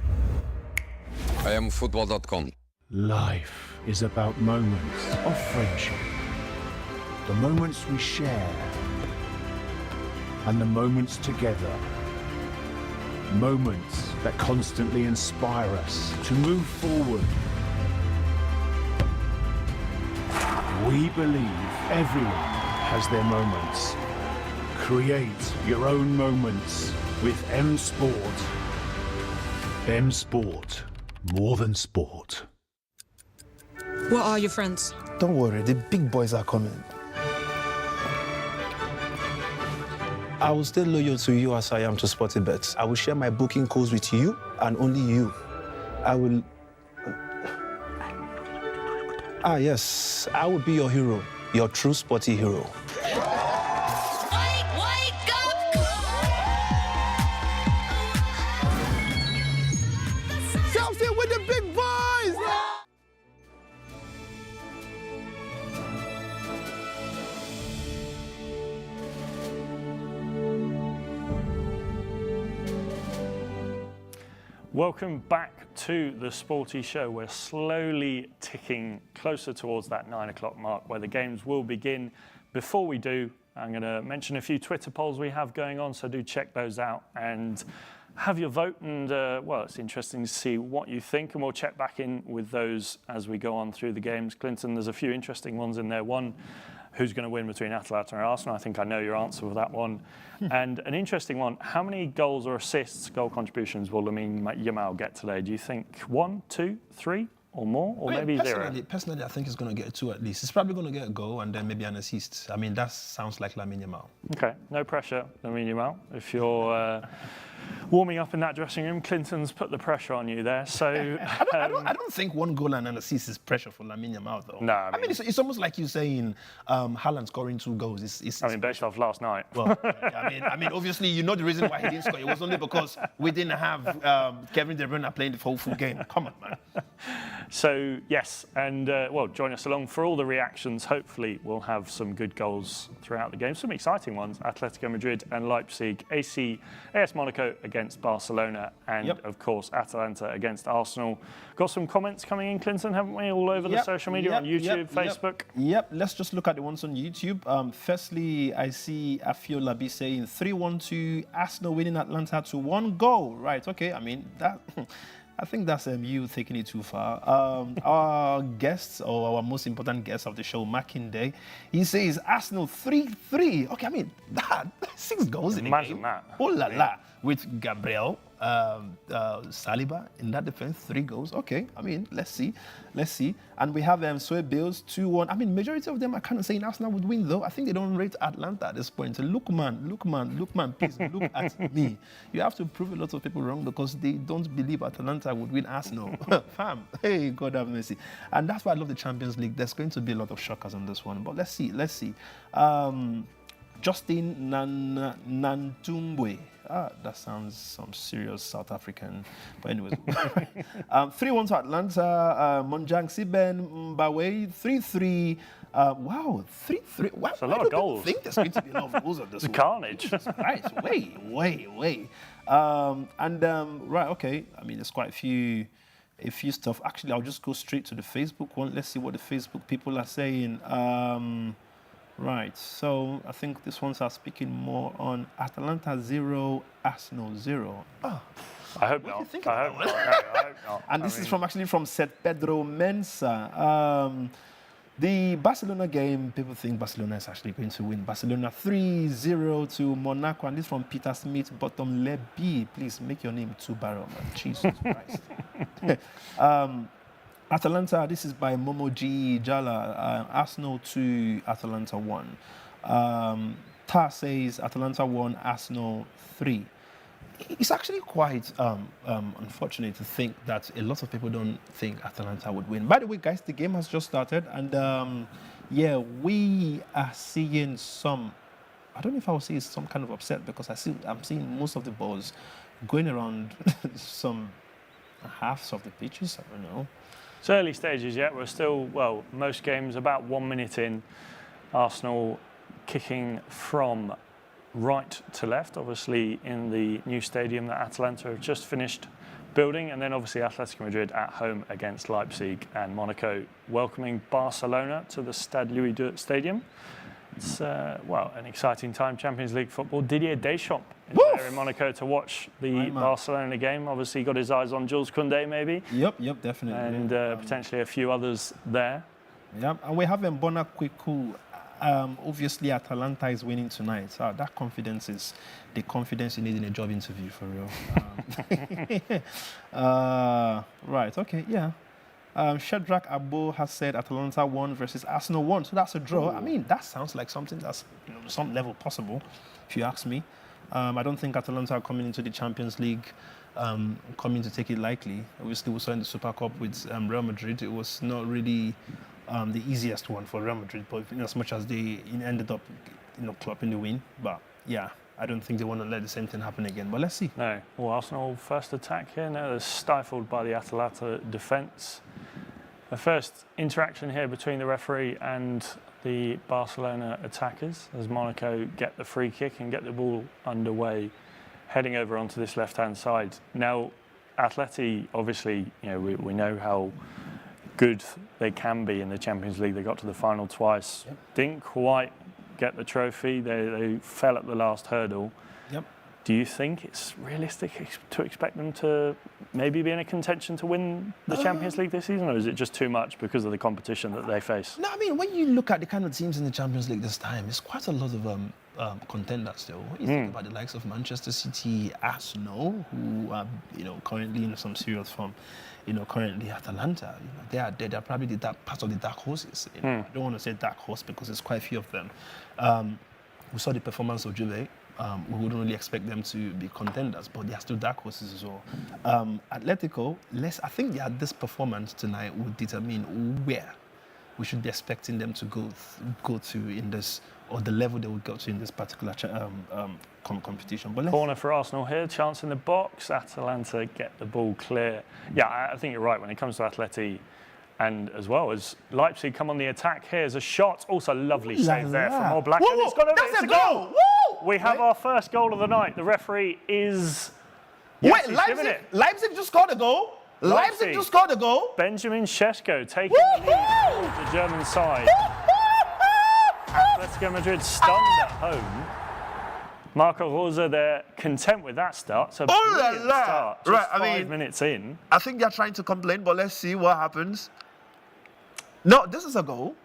I am football.com. Life is about moments of friendship. The moments we share. And the moments together. Moments that constantly inspire us to move forward. We believe everyone has their moments. Create your own moments with M Sport. M Sport, more than sport. What are your friends? Don't worry, the big boys are coming. I will stay loyal to you as I am to SportyBet. I will share my booking codes with you and only you. I will... yes, I will be your hero, your true Sporty hero. With the big boys! Welcome back to the Sporty Show. We're slowly ticking closer towards that 9 o'clock mark where the games will begin. Before we do, I'm going to mention a few Twitter polls we have going on, so do check those out and have your vote. And, it's interesting to see what you think, and we'll check back in with those as we go on through the games. Klinton, there's a few interesting ones in there. One, who's going to win between Atalanta and Arsenal? I think I know your answer for that one. And an interesting one, how many goals or assists, goal contributions will Lamine Yamal get today? Do you think 1, 2, 3 or more, or maybe zero? Personally, I think he's going to get 2 at least. He's probably going to get a goal and then maybe an assist. I mean, that sounds like Lamine Yamal. Okay, no pressure, Lamine Yamal. If you're warming up in that dressing room, Klinton's put the pressure on you there. So I don't think 1 goal and an assist is pressure for Lamine Yamal, though. No, I mean it's almost like you saying Haaland scoring 2 goals. Based off last night. Well, I mean, obviously, you know the reason why he didn't score. It was only because we didn't have Kevin De Bruyne playing the whole full game. Come on, man. So, yes, and well, join us along for all the reactions. Hopefully, we'll have some good goals throughout the game. Some exciting ones. Atletico Madrid and Leipzig. AS Monaco against Barcelona. And, of course, Atalanta against Arsenal. Got some comments coming in, Klinton, haven't we? All over the social media, on YouTube, Facebook. Yep, let's just look at the ones on YouTube. Firstly, I see Afio Labi saying 3-1 to Arsenal winning Atlanta to 1 goal. Right, okay, I mean, that... I think that's you taking it too far. Our guests, or our most important guest of the show, Makinde, he says Arsenal 3-3. Okay, I mean, that 6 goals in a game. Imagine that. Oh la la. With Gabriel, Saliba in that defense, 3 goals. Okay, I mean, let's see. And we have Soy Bills 2-1. I mean, majority of them are kind of saying Arsenal would win, though. I think they don't rate Atlanta at this point. So look, man, please look at me. You have to prove a lot of people wrong because they don't believe Atalanta would win Arsenal. Fam, hey, God have mercy. And that's why I love the Champions League. There's going to be a lot of shockers on this one, but let's see. Justin Nantumbwe. That sounds some serious South African. But anyways, 3-1 to Atlanta. Monjang Siben Mbawe 3-3. Wow, 3-3. Wow, it's a lot of goals. I think there's going to be a lot of goals on this one. Carnage. Right, way. Right, okay. I mean, there's quite a few stuff. Actually, I'll just go straight to the Facebook one. Let's see what the Facebook people are saying. Right, so I think this one's are speaking more on Atalanta 0, Arsenal 0. Oh, I hope not. I hope not. And this is from Seth Pedro Mensa. The Barcelona game, people think Barcelona is actually going to win. Barcelona 3-0 to Monaco, and this from Peter Smith, bottom left B. Please make your name 2 barrel, man. Jesus Christ. Atalanta, this is by Momo G. Jala. Arsenal 2, Atalanta 1. Ta says Atalanta 1, Arsenal 3. It's actually quite unfortunate to think that a lot of people don't think Atalanta would win. By the way, guys, the game has just started, and yeah, we are seeing some. I don't know if I would say it's some kind of upset because I'm seeing most of the balls going around some halves of the pitches. I don't know. It's early stages yet. We're still, well, most games about 1 minute in. Arsenal kicking from right to left, obviously in the new stadium that Atalanta have just finished building, and then obviously Atletico Madrid at home against Leipzig, and Monaco welcoming Barcelona to the Stade Louis II Stadium. It's, well, an exciting time, Champions League football. Didier Deschamps is there in Monaco to watch the Barcelona game. Obviously got his eyes on Jules Koundé maybe. Yep, definitely. And potentially a few others there. Yep, and we have Mbona Kwiku. Obviously, Atalanta is winning tonight. So that confidence is the confidence you need in a job interview, for real. Right, okay, yeah. Shadrach Abo has said Atalanta 1 versus Arsenal 1. So that's a draw. Ooh. I mean, that sounds like something that's some level possible, if you ask me. I don't think Atalanta are coming into the Champions League coming to take it lightly. Obviously, we saw in the Super Cup with Real Madrid, it was not really the easiest one for Real Madrid, but in as much as they ended up clopping the win. But yeah, I don't think they want to let the same thing happen again. But let's see. No. Well, Arsenal first attack here. No, they're stifled by the Atalanta defence. The first interaction here between the referee and the Barcelona attackers as Monaco get the free kick and get the ball underway, heading over onto this left-hand side. Now, Atleti, obviously, we know how good they can be in the Champions League. They got to the final twice. Yep. Didn't quite get the trophy. They fell at the last hurdle. Yep. Do you think it's realistic to expect them to maybe be in a contention to win the Champions League this season, or is it just too much because of the competition that they face? No, I mean, when you look at the kind of teams in the Champions League this time, it's quite a lot of contenders still. When you think about the likes of Manchester City, Arsenal, who are currently in some serious form, currently Atalanta, they are probably part of the dark horses. I don't want to say dark horse because there's quite a few of them. We saw the performance of Juve. We wouldn't really expect them to be contenders, but they are still dark horses as well. Atletico, I think this performance tonight will determine where we should be expecting them to go to in this, or the level they would go to in this particular competition. But Corner for Arsenal here, chance in the box. Atalanta get the ball clear. Yeah, I think you're right when it comes to Atleti, and as well as Leipzig come on the attack. Here's a shot, also lovely save there from Oblak. Whoa, And whoa, it's got that's a goal! Woo! We have our first goal of the night. The referee is... Wait, Leipzig just scored a goal? Leipzig just scored a goal? Benjamin Šeško taking the lead towards the German side. Atletico Madrid stunned at home. Marco Rosa there, content with that start. So brilliant start, just 5 minutes in. I think they're trying to complain, but let's see what happens. No, this is a goal.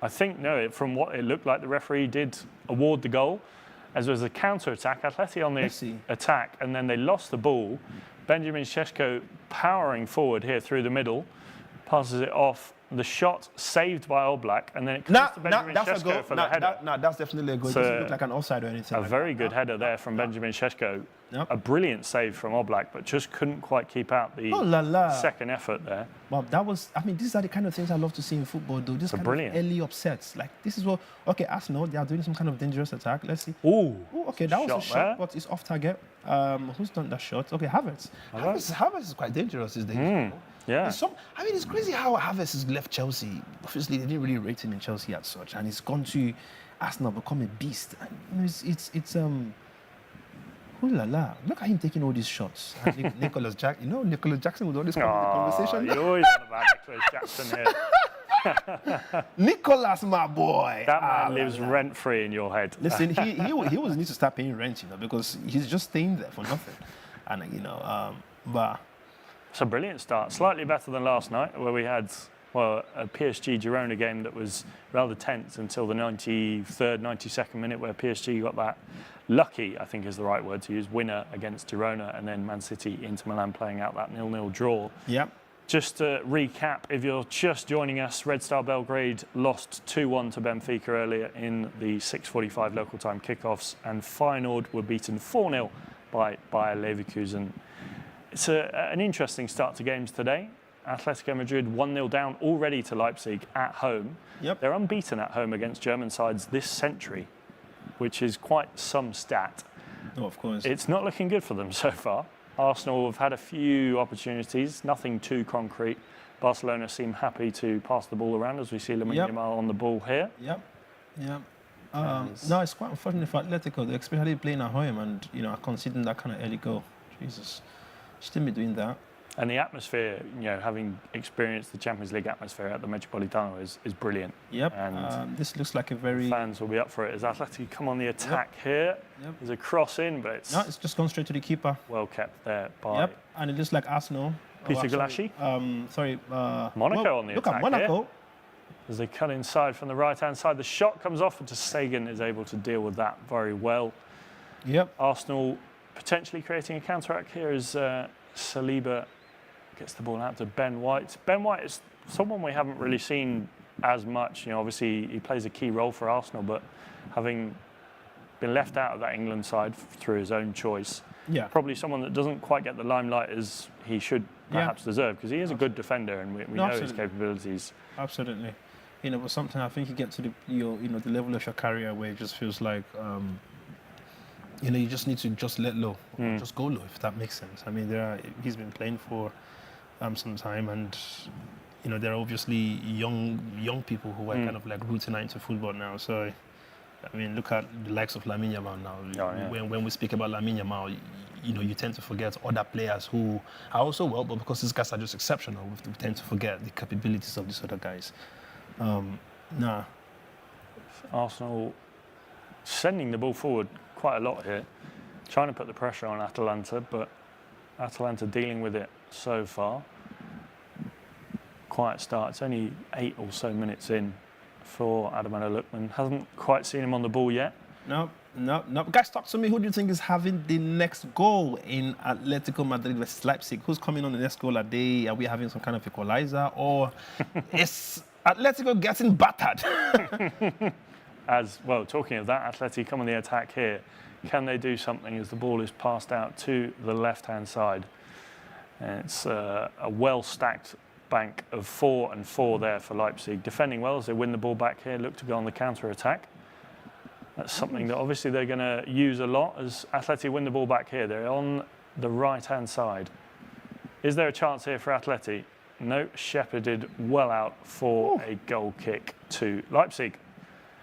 I think, no, from what it looked like, the referee did award the goal. As was a counter-attack, Atleti on the attack, and then they lost the ball. Benjamin Šeško powering forward here through the middle, passes it off. The shot saved by Oblak, and then it comes to Benjamin Šeško for the header. That's definitely a goal. It doesn't look like an offside or anything. A very good header there from Benjamin Šeško. A brilliant save from Oblak, but just couldn't quite keep out the second effort there. Well, that was, I mean, these are the kind of things I love to see in football, though. This kind of early upsets. Like, this is what, okay, Arsenal, they are doing some kind of dangerous attack. Let's see. Ooh, okay, that was a shot, but it's off target. Who's done that shot? Okay, Havertz. Havertz is quite dangerous these days. Yeah. I mean, it's crazy how Havertz has left Chelsea. Obviously, they didn't really rate him in Chelsea as such, and he's gone to Arsenal, become a beast. And, you know, it's ooh la la! Look at him taking all these shots. Nicholas Jackson would always come in the conversation. You're always on about Nicholas Jackson here. Nicholas, my boy. That man lives rent-free in your head. Listen, he will need to start paying rent, you know, because he's just staying there for nothing. And you know, but it's a brilliant start. Slightly better than last night, where we had a PSG Girona game that was rather tense until the 93rd, 92nd minute, where PSG got that lucky, I think is the right word to use, winner against Girona, and then Man City, Inter Milan playing out that 0-0 draw. Yep. Just to recap, if you're just joining us, Red Star Belgrade lost 2-1 to Benfica earlier in the 6:45 local time kickoffs, and Feyenoord were beaten 4-0 by Bayer Leverkusen. It's an interesting start to games today. Atletico Madrid 1-0 down already to Leipzig at home. Yep. They're unbeaten at home against German sides this century, which is quite some stat. Oh, of course. It's not looking good for them so far. Arsenal have had a few opportunities, nothing too concrete. Barcelona seem happy to pass the ball around, as we see Lamine Yamal on the ball here. Yep. No, it's quite unfortunate for Atletico. They're especially playing at home and, you know, conceding that kind of early goal. Jesus. Shouldn't be doing that. And the atmosphere, you know, having experienced the Champions League atmosphere at the Metropolitano is brilliant. Yep. And this looks like a very... fans will be up for it as Atletico come on the attack here. Yep. There's a cross in, but it's... No, it's just gone straight to the keeper. Well kept there by... Yep, and it looks like Arsenal. Peter Galassi. Monaco on the look attack at Monaco. here. As they cut inside from the right-hand side, the shot comes off, and Sagan is able to deal with that very well. Yep. Arsenal potentially creating a counter-attack here as Saliba gets the ball out to Ben White. Ben White is someone we haven't really seen as much. You know, obviously he plays a key role for Arsenal, but having been left out of that England side through his own choice, probably someone that doesn't quite get the limelight as he should perhaps deserve, because he is a good defender and we know his capabilities. Absolutely. You know, but sometimes I think you get to the level of your career where it just feels like you know, you just need to just let low, or just go low, if that makes sense. I mean, he's been playing for some time, and you know, there are obviously young people who are kind of like rooting into football now. So, I mean, look at the likes of Lamine Yamal now. When we speak about Lamine Yamal, you know, you tend to forget other players who are also well, but because these guys are just exceptional, we tend to forget the capabilities of these other guys. Arsenal sending the ball forward quite a lot here, trying to put the pressure on Atalanta, but Atalanta dealing with it so far. Quiet start. It's only 8 or so minutes in for Adamano Lukman. Hasn't quite seen him on the ball yet. No. Guys, talk to me. Who do you think is having the next goal in Atletico Madrid versus Leipzig? Who's coming on the next goal? Are we having some kind of equalizer, or is Atletico getting battered? As well, talking of that, Atleti come on the attack here. Can they do something as the ball is passed out to the left-hand side? And it's a well-stacked bank of 4 and 4 there for Leipzig. Defending well as they win the ball back here, look to go on the counter-attack. That's something that obviously they're going to use a lot as Atleti win the ball back here. They're on the right-hand side. Is there a chance here for Atleti? No, shepherded well out for a goal kick to Leipzig.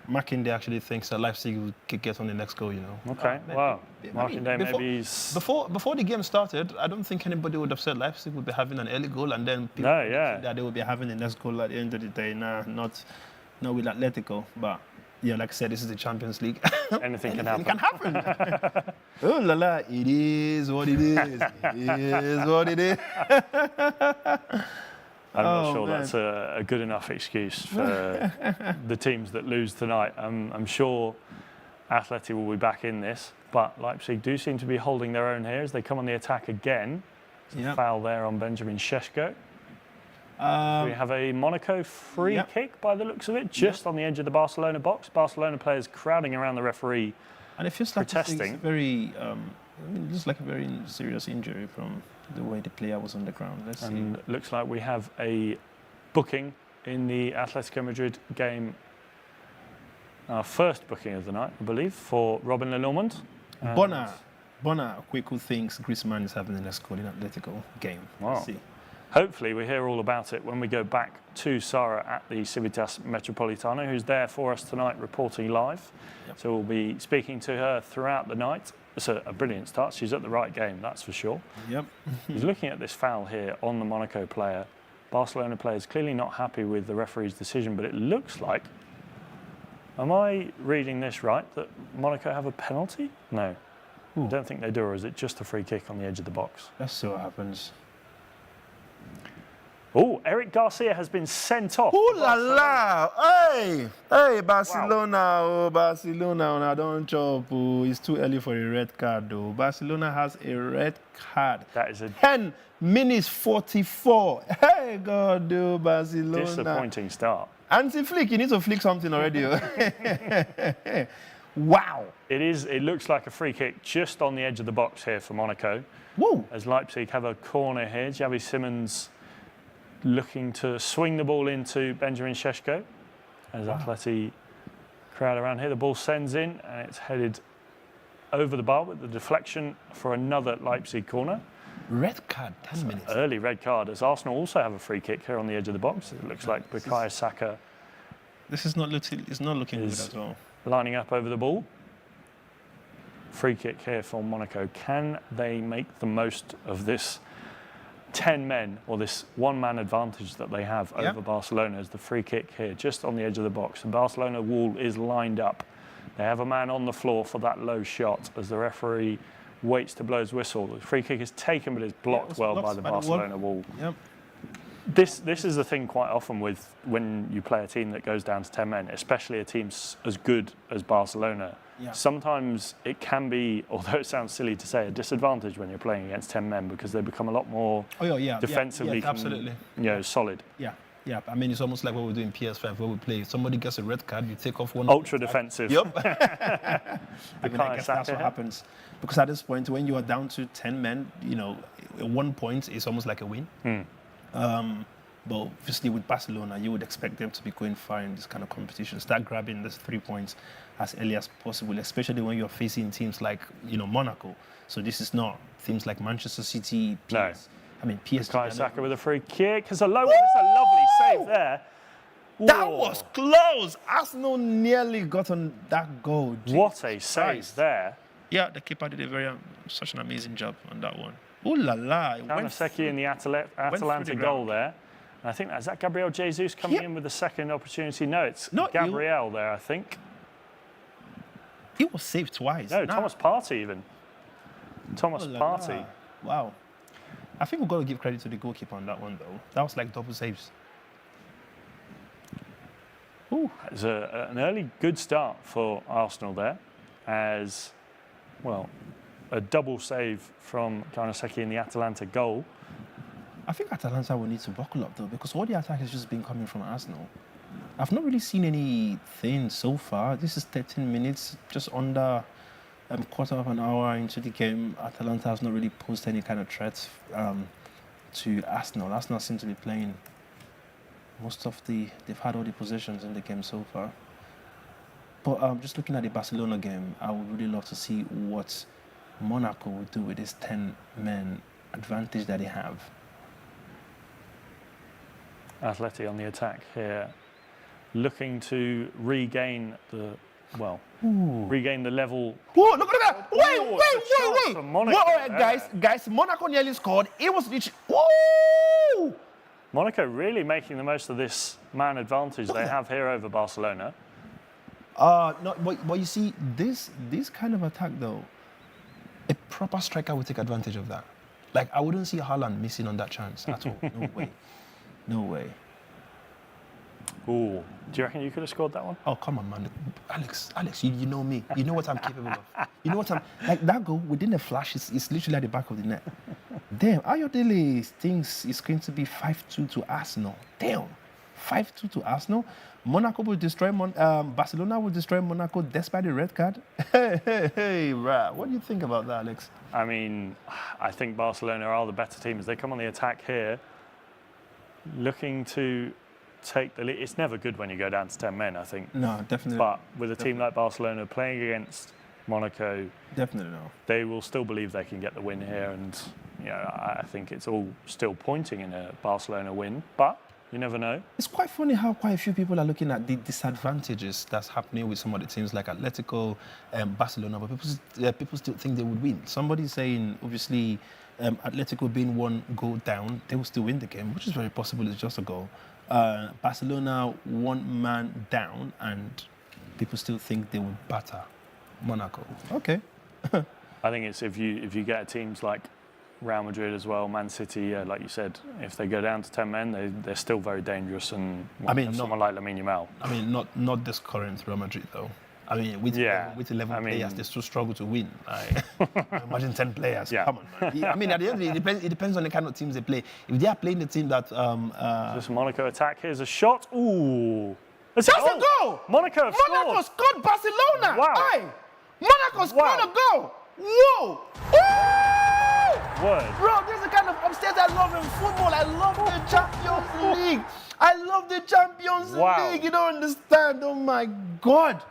Markinde actually thinks that Leipzig could get on the next goal, you know. Okay, wow. Markinde maybe before the game started, I don't think anybody would have said Leipzig would be having an early goal and then people would think that they would be having the next goal at the end of the day. Nah, not with Atlético. But yeah, like I said, this is the Champions League. Anything can happen. Oh la la, it is what it is. It is what it is. I'm not sure that's a good enough excuse for the teams that lose tonight. I'm sure Atleti will be back in this, but Leipzig do seem to be holding their own here as they come on the attack again. There's a foul there on Benjamin Šeško. We have a Monaco free kick by the looks of it, just on the edge of the Barcelona box. Barcelona players crowding around the referee, and it feels like protesting. It's very, it looks like a very serious injury from the way the player was on the ground. Let's see. And it looks like we have a booking in the Atletico Madrid game. Our first booking of the night, I believe, for Robin Lenormand. Bona Quick thinks Griezmann is having the next goal in Atletico game. Wow. Let's see. Hopefully we hear all about it when we go back to Sara at the Civitas Metropolitano, who's there for us tonight reporting live. Yep. So we'll be speaking to her throughout the night. It's a brilliant start. She's at the right game, that's for sure. Yep. He's looking at this foul here on the Monaco player. Barcelona players clearly not happy with the referee's decision, but it looks like, am I reading this right, that Monaco have a penalty? No. I don't think they do, or is it just a free kick on the edge of the box? Let's see what happens. Oh, Eric Garcia has been sent off. Ooh la la! Hey, Barcelona! Wow. Oh, Barcelona! Now don't chop. Oh, it's too early for a red card, though. Barcelona has a red card. That is a 10 minutes 44. Hey, God, do Barcelona! Disappointing start. Anti-flick, you need to flick something already. Wow! It looks like a free kick just on the edge of the box here for Monaco. Whoa! As Leipzig have a corner here, Xavi Simons looking to swing the ball into Benjamin Šeško as Atleti crowd around here. The ball sends in and it's headed over the bar with the deflection for another Leipzig corner. Red card, 10 minutes. Early red card as Arsenal also have a free kick here on the edge of the box. It looks like Bukayo Saka. This is not looking good at all. Lining up over the ball. Free kick here for Monaco. Can they make the most of this 10 men or this one-man advantage that they have over Barcelona as the free kick here just on the edge of the box? The Barcelona wall is lined up. They have a man on the floor for that low shot as the referee waits to blow his whistle. The free kick is taken but is blocked well by the Barcelona wall. Yep. This is the thing quite often with when you play a team that goes down to 10 men, especially a team as good as Barcelona. Yeah. Sometimes it can be, although it sounds silly to say, a disadvantage when you're playing against 10 men because they become a lot more defensively absolutely. Solid. Yeah. I mean, it's almost like what we do in PS5 where we play. If somebody gets a red card, you take off one. Ultra defensive. Yep. I guess that's what happens. Because at this point, when you are down to 10 men, 1 point is almost like a win. But obviously with Barcelona, you would expect them to be going far in this kind of competition. Start grabbing these 3 points as early as possible, especially when you're facing teams like, Monaco. So this is not teams like Manchester City, PS. No. I mean, PSG. Bukayo Saka with a free kick. It's a low one. It's a lovely save there. That was close. Arsenal nearly got on that goal. What a save there. Yeah, the keeper did such an amazing job on that one. Ooh la la. Kanoseki in the Atalanta goal there. And I think, is that Gabriel Jesus coming in with the second opportunity? No, it's Gabriel there, I think. He was saved twice. No, Thomas Partey even. Thomas Partey. Wow. I think we've got to give credit to the goalkeeper on that one, though. That was like double saves. Ooh, it's an early good start for Arsenal there, as well, a double save from Kanoseki in the Atalanta goal. I think Atalanta will need to buckle up, though, because all the attack has just been coming from Arsenal. I've not really seen anything so far. This is 13 minutes, just under a quarter of an hour into the game. Atalanta has not really posed any kind of threats to Arsenal. Arsenal seem to be playing They've had all the possessions in the game so far. But just looking at the Barcelona game, I would really love to see what Monaco will do with this 10-man advantage that they have. Atleti on the attack here, looking to regain the level. Whoa, look at that! Ooh, Wait! from Monaco Whoa, guys, Monaco nearly scored. It was literally. Whoa! Monaco really making the most of this man advantage they have here over Barcelona. No, but you see, this kind of attack though, a proper striker would take advantage of that. Like, I wouldn't see Haaland missing on that chance at all. No way. No way. Ooh, do you reckon you could have scored that one? Oh, come on, man. Alex, you know me. You know what I'm capable of. You know what I'm... Like, that goal, within a flash, it's literally at the back of the net. Damn, Ayodele thinks it's going to be 5-2 to Arsenal. Damn, 5-2 to Arsenal. Monaco will destroy... Barcelona will destroy Monaco despite the red card. Hey, right. What do you think about that, Alex? I mean, I think Barcelona are the better team as they come on the attack here, looking to take the lead. It's never good when you go down to 10 men, I think. No, definitely. But with a team like Barcelona playing against Monaco, definitely no. They will still believe they can get the win here, and I think it's all still pointing in a Barcelona win, but you never know. It's quite funny how quite a few people are looking at the disadvantages that's happening with some of the teams like Atletico and Barcelona, but people still think they would win. Somebody's saying, obviously, Atletico being one goal down, they will still win the game, which is very possible. It's just a goal. Barcelona one man down, and people still think they would batter Monaco. Okay. I think it's if you get teams like Real Madrid as well, Man City, like you said, if they go down to 10 men, they're still very dangerous. And someone like Lamine Yamal. I mean, not this current Real Madrid though. I mean, with 11 players, they still struggle to win. Imagine 10 players. Yeah. Come on, man. I mean, at the end of the day, it depends on the kind of teams they play. If they are playing the team that... this Monaco attack, here's a shot. Ooh. That's a goal! Monaco scored Barcelona! Wow. Aye. Monaco scored a goal! Whoa! Ooh! Word. Bro, this is the kind of upstairs I love in football. I love the Champions League. I love the Champions League. You don't understand. Oh, my God.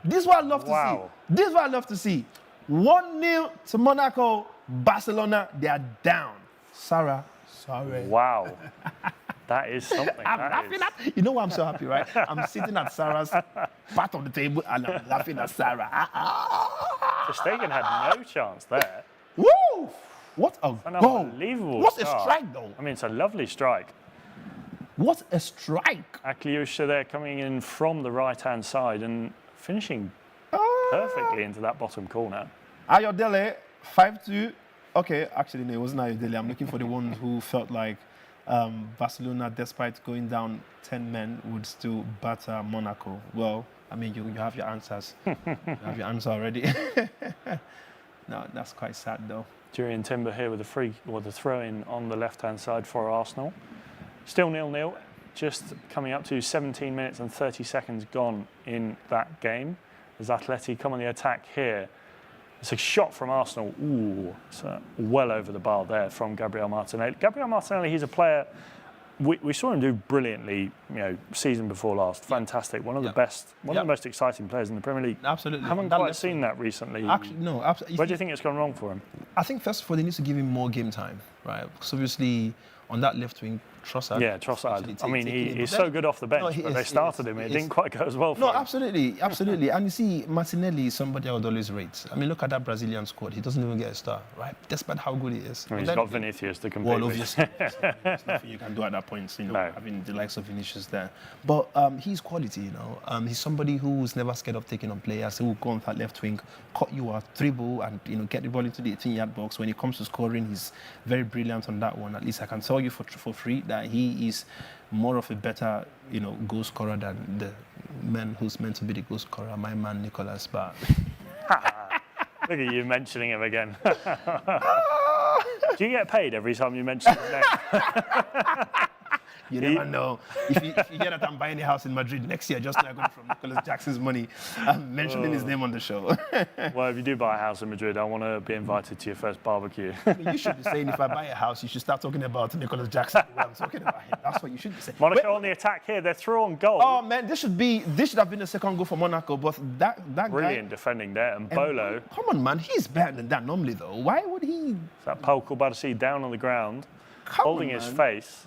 This is what I love to see. This is what I love to see. 1-0 to Monaco. Barcelona, they are down. Sara, sorry. Wow. That is something. I'm laughing at... You know why I'm so happy, right? I'm sitting at Sara's part of the table and I'm laughing at Sara. Ter Stegen had no chance there. Woo! What a goal. Unbelievable. What a strike, though. I mean, it's a lovely strike. What a strike. Akliusha there coming in from the right-hand side and finishing perfectly into that bottom corner. Ayodele, 5-2. Okay, actually, no, it wasn't Ayodele. I'm looking for the ones who felt like Barcelona, despite going down 10 men, would still batter Monaco. Well, I mean, you have your answers. You have your answer already. No, that's quite sad, though. Jurriën Timber here with the throw-in on the left-hand side for Arsenal. Still 0-0. Just coming up to 17 minutes and 30 seconds gone in that game. As Atleti come on the attack here. It's a shot from Arsenal. Ooh, it's well over the bar there from Gabriel Martinelli. Gabriel Martinelli, he's a player, we saw him do brilliantly, season before last. Fantastic. One of the best, one of the most exciting players in the Premier League. Absolutely. Haven't quite seen that recently. Actually, no. Absolutely. Where do you think it's gone wrong for him? I think, first of all, they need to give him more game time, right? Because obviously, on that left wing, Trossard. Yeah, Trossard. I mean, he's so good off the bench, but they started him. It didn't quite go as well for him. No, absolutely. And you see, Martinelli is somebody I would always rate. I mean, look at that Brazilian squad. He doesn't even get a star, right? Despite how good he is. I mean, he's got Vinicius to compete with. Obviously. There's nothing you can do at that point, having the likes of Vinicius there. But he's quality, He's somebody who's never scared of taking on players, who will go on that left wing, cut you a dribble, and get the ball into the 18-yard box. When it comes to scoring, he's very brilliant on that one. At least I can tell you for free that he is more of a better, goal scorer than the man who's meant to be the goal scorer, my man Nicolas. But look at you mentioning him again. Do you get paid every time you mention his name? You never know. If you hear that I'm buying a house in Madrid next year, just like going from Nicholas Jackson's money, I'm mentioning his name on the show. Well, if you do buy a house in Madrid, I want to be invited to your first barbecue. You should be saying, if I buy a house, you should start talking about Nicholas Jackson. Well, I'm talking about him. That's what you should be saying. Monaco on the attack here. They're through on goal. Oh man, this should have been the second goal for Monaco, but that Brilliant guy, defending there. And Bolo. Come on, man, he's better than that normally, though. Why would he? That Paul Kubarsi down on the ground, holding his face.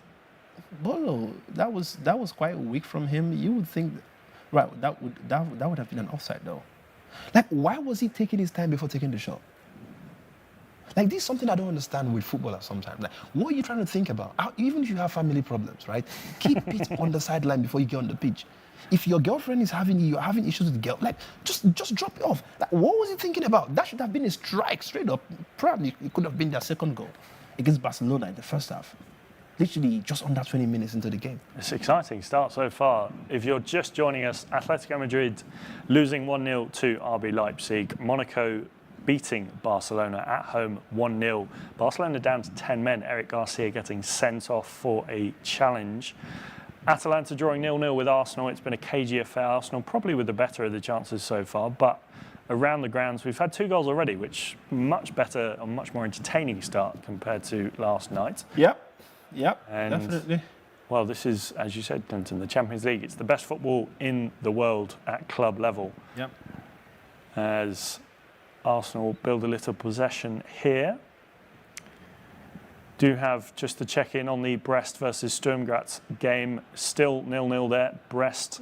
Bolo, that was quite weak from him. You would think, right? That would have been an offside, though. Like, why was he taking his time before taking the shot? Like, this is something I don't understand with footballers sometimes. Like, what are you trying to think about? Even if you have family problems, right? Keep it on the sideline before you get on the pitch. If your girlfriend is you're having issues with the girl, like, just drop it off. Like, what was he thinking about? That should have been a strike straight up. Probably it could have been their second goal against Barcelona in the first half. Literally just under 20 minutes into the game. It's an exciting start so far. If you're just joining us, Atletico Madrid losing 1-0 to RB Leipzig. Monaco beating Barcelona at home 1-0. Barcelona down to 10 men. Eric Garcia getting sent off for a challenge. Atalanta drawing 0-0 with Arsenal. It's been a cagey affair. Arsenal probably with the better of the chances so far, but around the grounds we've had 2 goals already, which much better and much more entertaining start compared to last night. Yep, and definitely. Well, this is, as you said, Klinton, the Champions League. It's the best football in the world at club level. Yep. As Arsenal build a little possession here. Do have just to check in on the Brest versus Sturm Graz game. Still 0-0 there. Brest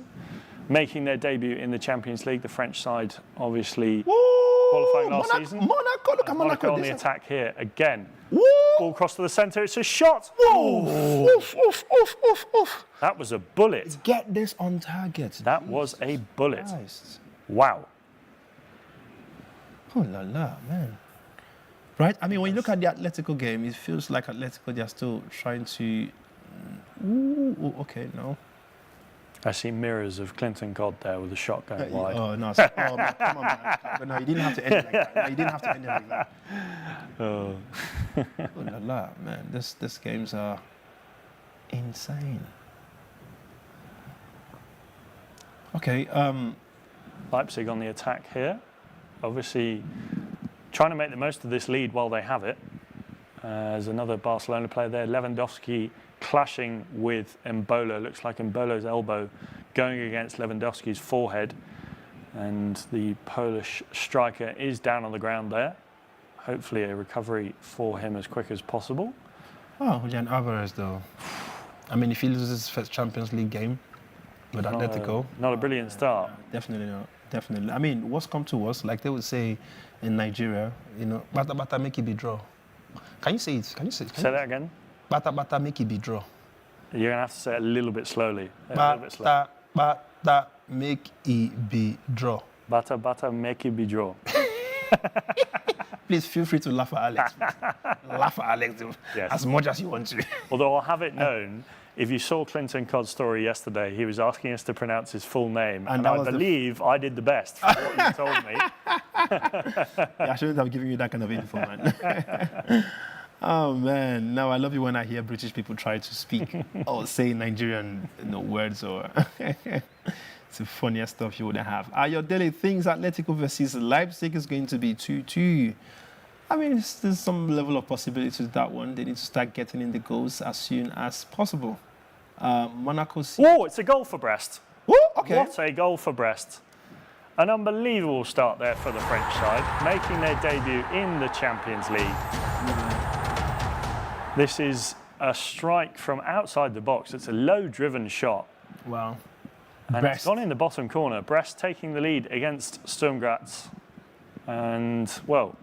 making their debut in the Champions League. The French side obviously qualifying last season. Monaco, look at Monaco on the attack here again. Woo! Ball across to the centre. It's a shot. Whoa! Oof. That was a bullet. Get this on target. That was a bullet. Christ. Wow. Oh la la, man. Right? I mean, when you look at the Atletico game, it feels like Atletico, they're still trying to... okay, no. I see mirrors of Klinton God there with a shot going wide. Oh, no. Oh, man, come on, man. But no, you didn't have to end it like that. No, you didn't have to end it like that. Oh. Oh la la, man. These games are insane. Okay. Leipzig on the attack here. Obviously trying to make the most of this lead while they have it. There's another Barcelona player there, Lewandowski, clashing with Mbolo. Looks like Mbolo's elbow going against Lewandowski's forehead. And the Polish striker is down on the ground there. Hopefully a recovery for him as quick as possible. Oh, Julian Alvarez, though. I mean, if he loses his first Champions League game with Atletico... Not a brilliant start. Definitely not. Definitely. I mean, what's come to us, like they would say in Nigeria, you know, bata make it be draw. Can you say it? Say that again? Bata make it be draw. You're going to have to say it a little bit slowly. Bata make it be draw. Bata make it be draw. Please feel free to laugh at Alex. Laugh at Alex as much as you want to. Although I'll have it known, if you saw Klinton Codd's story yesterday, he was asking us to pronounce his full name. And I believe I did the best from what you told me. Yeah, I shouldn't have given you that kind of info, man. Oh, man. Now, I love it when I hear British people try to speak or say Nigerian words. Or it's the funniest stuff you would have. Your daily things, Atletico versus Leipzig is going to be 2-2. I mean, there's some level of possibility to that one. They need to start getting in the goals as soon as possible. Monaco... Oh, it's a goal for Brest. Oh, okay. What a goal for Brest. An unbelievable start there for the French side, making their debut in the Champions League. This is a strike from outside the box. It's a low-driven shot. Wow. And it's gone in the bottom corner. Brest taking the lead against Sturm Graz. And, well,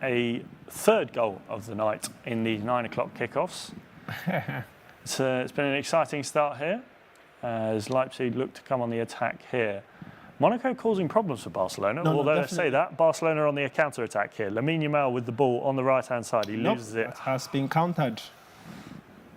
a third goal of the night in the 9 o'clock kickoffs. It's been an exciting start here as Leipzig look to come on the attack here. Monaco causing problems for Barcelona, although I say that, Barcelona on the counter-attack here. Lamine Yamal with the ball on the right-hand side. He loses it. It has been countered.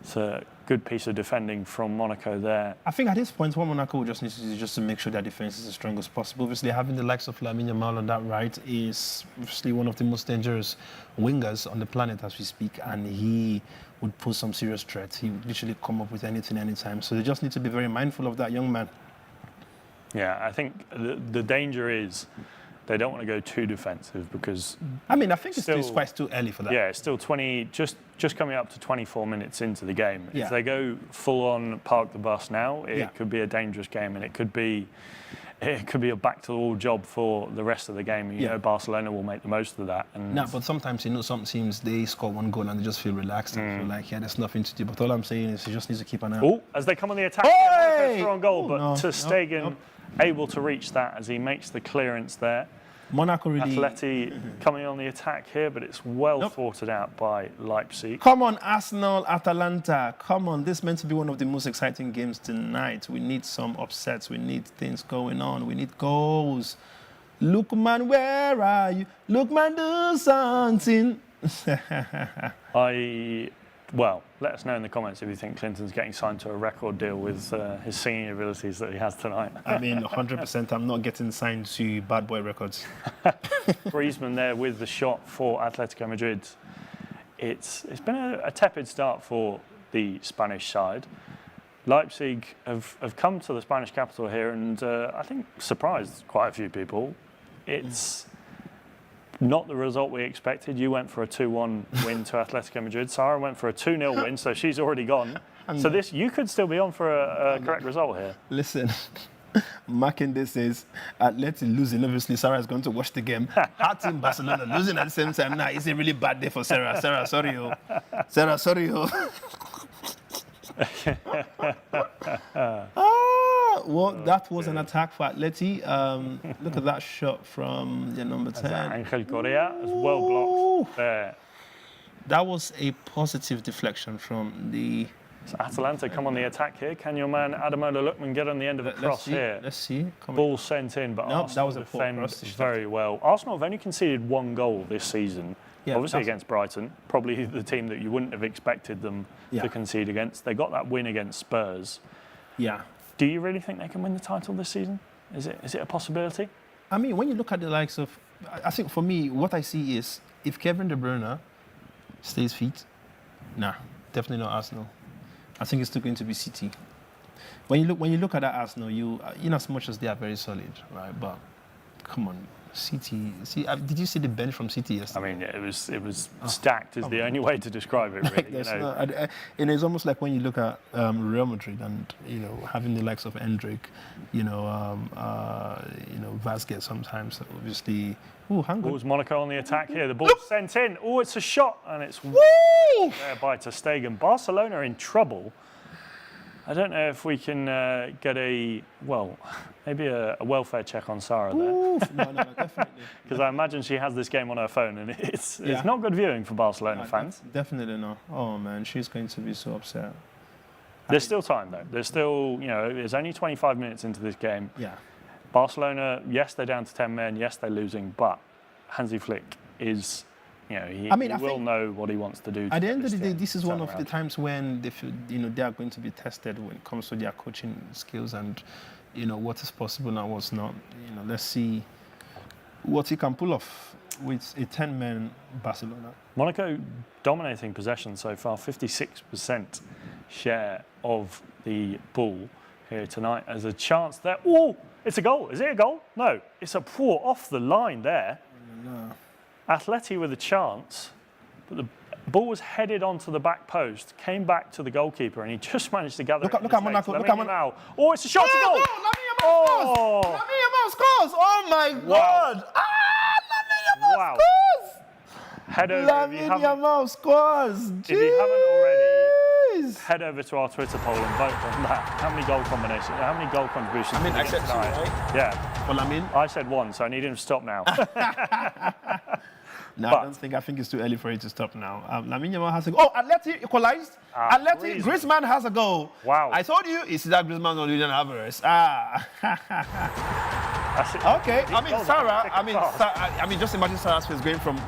It's a good piece of defending from Monaco there. I think at this point, what Monaco just needs to do is just to make sure their defense is as strong as possible. Obviously, having the likes of Lamine Yamal on that right is obviously one of the most dangerous wingers on the planet as we speak, and he would pose some serious threats. He would literally come up with anything, anytime. So they just need to be very mindful of that young man. Yeah, I think the danger is they don't want to go too defensive because... I mean, I think it's quite too early for that. Yeah, it's still 20, just coming up to 24 minutes into the game. Yeah. If they go full-on park the bus now, it Yeah. could be a dangerous game, and it could be a back-to-the-wall job for the rest of the game. You know, Barcelona will make the most of that. And No, but sometimes, you know, some teams, they score one goal and they just feel relaxed and feel like, yeah, there's nothing to do. But all I'm saying is you just need to keep an eye. Oh, as they come on the attack, Hey! through on goal, but No, Ter Stegen no. able to reach that as he makes the clearance there. Monaco really... Atleti coming on the attack here, but it's well thwarted out by Leipzig. Come on, Arsenal, Atalanta. Come on, this is meant to be one of the most exciting games tonight. We need some upsets. We need things going on. We need goals. Look, man, where are you? Look, man, do something. Well, let us know in the comments if you think Klinton's getting signed to a record deal with his singing abilities that he has tonight. I mean, 100%, I'm not getting signed to Bad Boy Records. Griezmann there with the shot for Atletico Madrid. It's been a tepid start for the Spanish side. Leipzig have come to the Spanish capital here and I think surprised quite a few people. It's not the result we expected. You went for a 2-1 win to Atletico Madrid. Sara went for a 2-0 win, so she's already gone. So you could still be on for a correct result here. Listen, Makinde says, Atleti losing. Obviously, Sarah is going to watch the game. Her team, Barcelona, losing at the same time. Nah, it's a really bad day for Sarah. Sarah, sorry, yo. Sarah, sorry, yo. Well, that was an attack for Atleti. Look at that shot from the number 10. Angel Correa is well blocked there. That was a positive deflection from the... So Atalanta come on the attack here. Can your man Ademola Lookman get on the end of a cross here? Let's see. Ball sent in, but No, Arsenal that was a poor defend cross. very well. Arsenal have only conceded one goal this season, obviously against Brighton, probably the team that you wouldn't have expected them to concede against. They got that win against Spurs. Yeah. Do you really think they can win the title this season? Is it a possibility? I mean, when you look at the likes of... I think for me, what I see is if Kevin De Bruyne stays fit, nah, definitely not Arsenal. I think it's still going to be City. When you look at that Arsenal, you know, as much as they are very solid, right? But come on, City. See, did you see the bench from City yesterday? I mean, it was stacked is the only way to describe it, really. And it's almost like when you look at Real Madrid and, you know, having the likes of Endrick, Vasquez sometimes, obviously. Ooh, hang on. Was Monaco on the attack here? The ball sent in. Oh, it's a shot, and it's there by Ter Stegen. Barcelona in trouble. I don't know if we can get maybe a welfare check on Sara there. No, definitely. Because I imagine she has this game on her phone, and it's not good viewing for Barcelona fans. Definitely not. Oh man, she's going to be so upset. There's still time though. There's still, there's only 25 minutes into this game. Yeah. Barcelona, yes, they're down to 10 men. Yes, they're losing, but Hansi Flick is. He will know what he wants to do. At the end of the day, this is one of the times when they feel, they are going to be tested when it comes to their coaching skills and, what is possible and what's not. Let's see what he can pull off with a 10-man Barcelona. Monaco dominating possession so far, 56% share of the ball here tonight. As a chance there. Oh, it's a goal. Is it a goal? No, it's a poor off the line there. No. Atleti with a chance, but the ball was headed onto the back post, came back to the goalkeeper, and he just managed to gather it. Look at Monaco. Look at Monaco. Oh, it's a shot to goal. Lamine Yamal scores. Oh my God. Lamine Yamal scores. Head over Lamine Yamal scores. If you haven't already, head over to our Twitter poll and vote on that. How many goal combinations? How many goal contributions? I mean, I said 2, right? Yeah. For Lamine? I said 1, so I need him to stop now. No, I think it's too early for it to stop now. Lamine Yamal has a goal. Oh, Atleti equalized. Atleti, Griezmann has a goal. Wow. I told you, it's that Griezmann or Julian Alvarez. Okay. I mean, Sara. I mean, just imagine Sara's face going from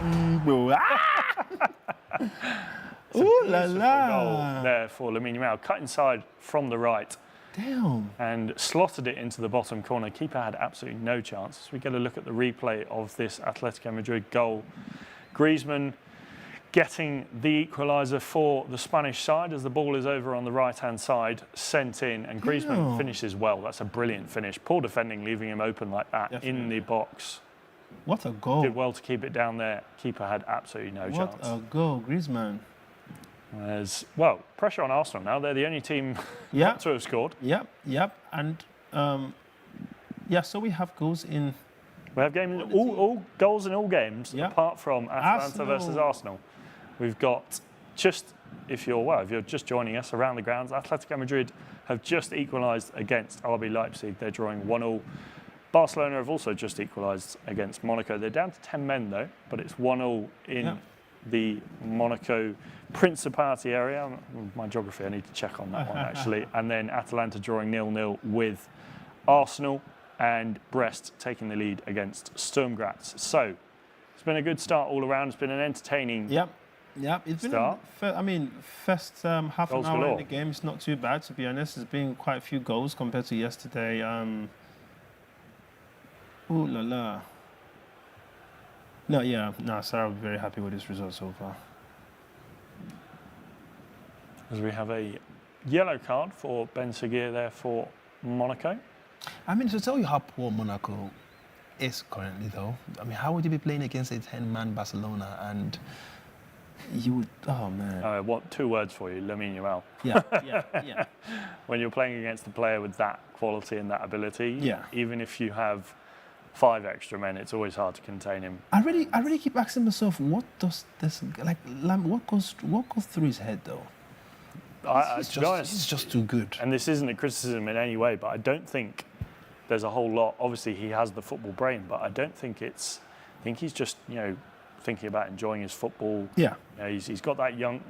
It's a Ooh la beautiful la. goal there for Lamine Yamal. Cut inside from the right Damn. and slotted it into the bottom corner. Keeper had absolutely no chance. As we get a look at the replay of this Atletico Madrid goal, Griezmann getting the equaliser for the Spanish side as the ball is over on the right-hand side, sent in, and Griezmann finishes well. That's a brilliant finish. Poor defending, leaving him open like that in the box. What a goal. Did well to keep it down there. Keeper had absolutely no chance. What a goal, Griezmann. There's, well, pressure on Arsenal now. They're the only team not to have scored. Yep. And, so we have goals in... We have games, all goals in all games, apart from Atalanta versus Arsenal. We've got if you're just joining us around the grounds, Atletico Madrid have just equalised against RB Leipzig. They're drawing 1-1. Barcelona have also just equalised against Monaco. They're down to 10 men though, but it's 1-1 in the Monaco Principality area. My geography, I need to check on that one actually. And then Atalanta drawing 0-0 with Arsenal, and Brest taking the lead against Sturm Graz. So it's been a good start all around. It's been an entertaining It's start. Been, first half Goals an hour galore. in the game is not too bad, to be honest. There's been quite a few goals compared to yesterday. Ooh la la. Sara will be very happy with this result so far. As we have a yellow card for Ben Seguir there for Monaco. I mean, to tell you how poor Monaco is currently, though, I mean, how would you be playing against a 10-man Barcelona and you would, oh man. I want 2 words for you, Lamine Yamal. Yeah. When you're playing against a player with that quality and that ability, Yeah. even if you have 5 extra men, it's always hard to contain him. I really keep asking myself, what does this, what goes through his head, though? To be honest, he's just too good. And this isn't a criticism in any way, but I don't think there's a whole lot. Obviously, he has the football brain, but I don't think I think he's just, thinking about enjoying his football. Yeah. He's got that young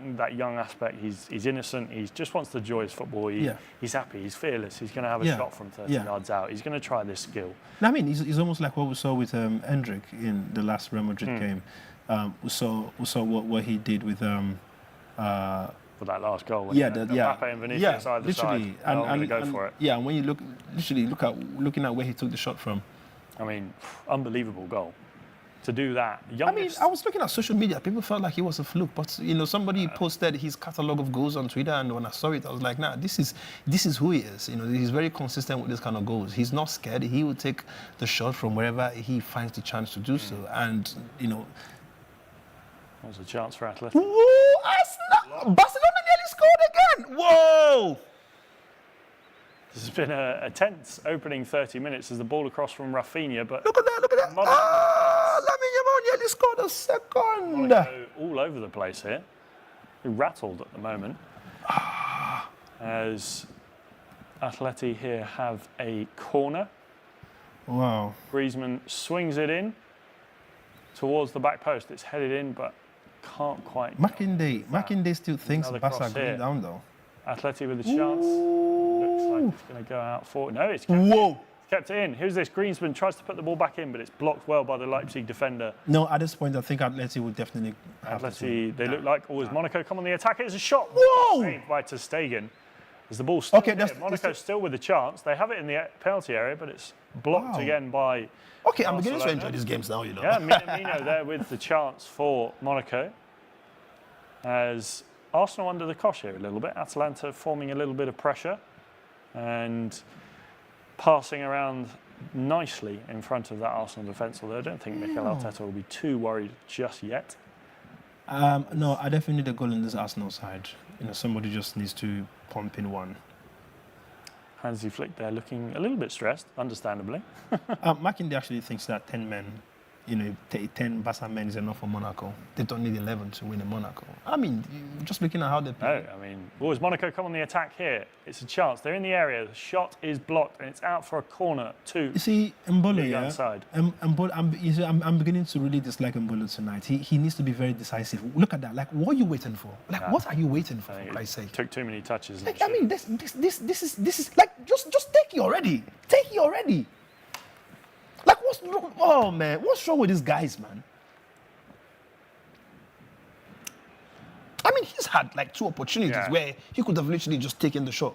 aspect. He's innocent. He just wants to enjoy his football. He's happy. He's fearless. He's going to have a shot from 30 yards out. He's going to try this skill. I mean, he's almost like what we saw with Endrick in the last Real Madrid game. We saw what he did with for that last goal. Mbappe and Vinicius either side. I'm going to go for it. Yeah, and when you looking at where he took the shot from. I mean, unbelievable goal. To do that, I mean, I was looking at social media. People felt like he was a fluke, but somebody posted his catalogue of goals on Twitter, and when I saw it, I was like, nah, this is who he is. He's very consistent with this kind of goals. He's not scared. He will take the shot from wherever he finds the chance to do so, and That was a chance for Atletico. Whoa! Barcelona nearly scored again! Whoa! This has been a tense opening 30 minutes as the ball across from Rafinha, but Look at that! Lamine Yamal nearly scored a second! Monaco all over the place here. Rattled at the moment. As Atleti here have a corner. Wow. Griezmann swings it in towards the back post. It's headed in, but can't quite. Makinde still thinks Another Barca cross going here. down though. Atleti with a chance. Looks like it's going to go out for. No, it's kept it in. Who's this? Griezmann tries to put the ball back in, but it's blocked well by the Leipzig defender. No, at this point, I think Atleti would definitely have Atleti, they look like always Monaco come on the attack. It's a shot. Whoa! Saved by ter Stegen. As the ball still Okay, Monaco's still with a chance. They have it in the penalty area, but it's blocked again by Okay, I'm beginning to Barcelona. enjoy these games now, Yeah, Minamino there with the chance for Monaco. As Arsenal under the cosh here a little bit. Atalanta forming a little bit of pressure and passing around nicely in front of that Arsenal defence, although I don't think Mikel Arteta will be too worried just yet. No, I definitely need a goal in this Arsenal side. Somebody just needs to pump in one. Hansi Flick there looking a little bit stressed, understandably. Makinde actually thinks that 10 men, 10 Barca men is enough for Monaco. They don't need 11 to win in Monaco. I mean, just looking at how they play. No, I mean, as Monaco come on the attack here, it's a chance. They're in the area. The shot is blocked, and it's out for a corner too. You see, Mbolo, yeah? Outside. I'm beginning to really dislike Mbolo tonight. He needs to be very decisive. Look at that. Like, what are you waiting for? Like, what are you waiting for Christ's sake? Took too many touches. Like, I mean, this is like, just take it already. Take it already. Like, what's wrong? Oh, man. What's wrong with these guys, man? I mean, he's had like 2 opportunities Yeah. where he could have literally just taken the shot.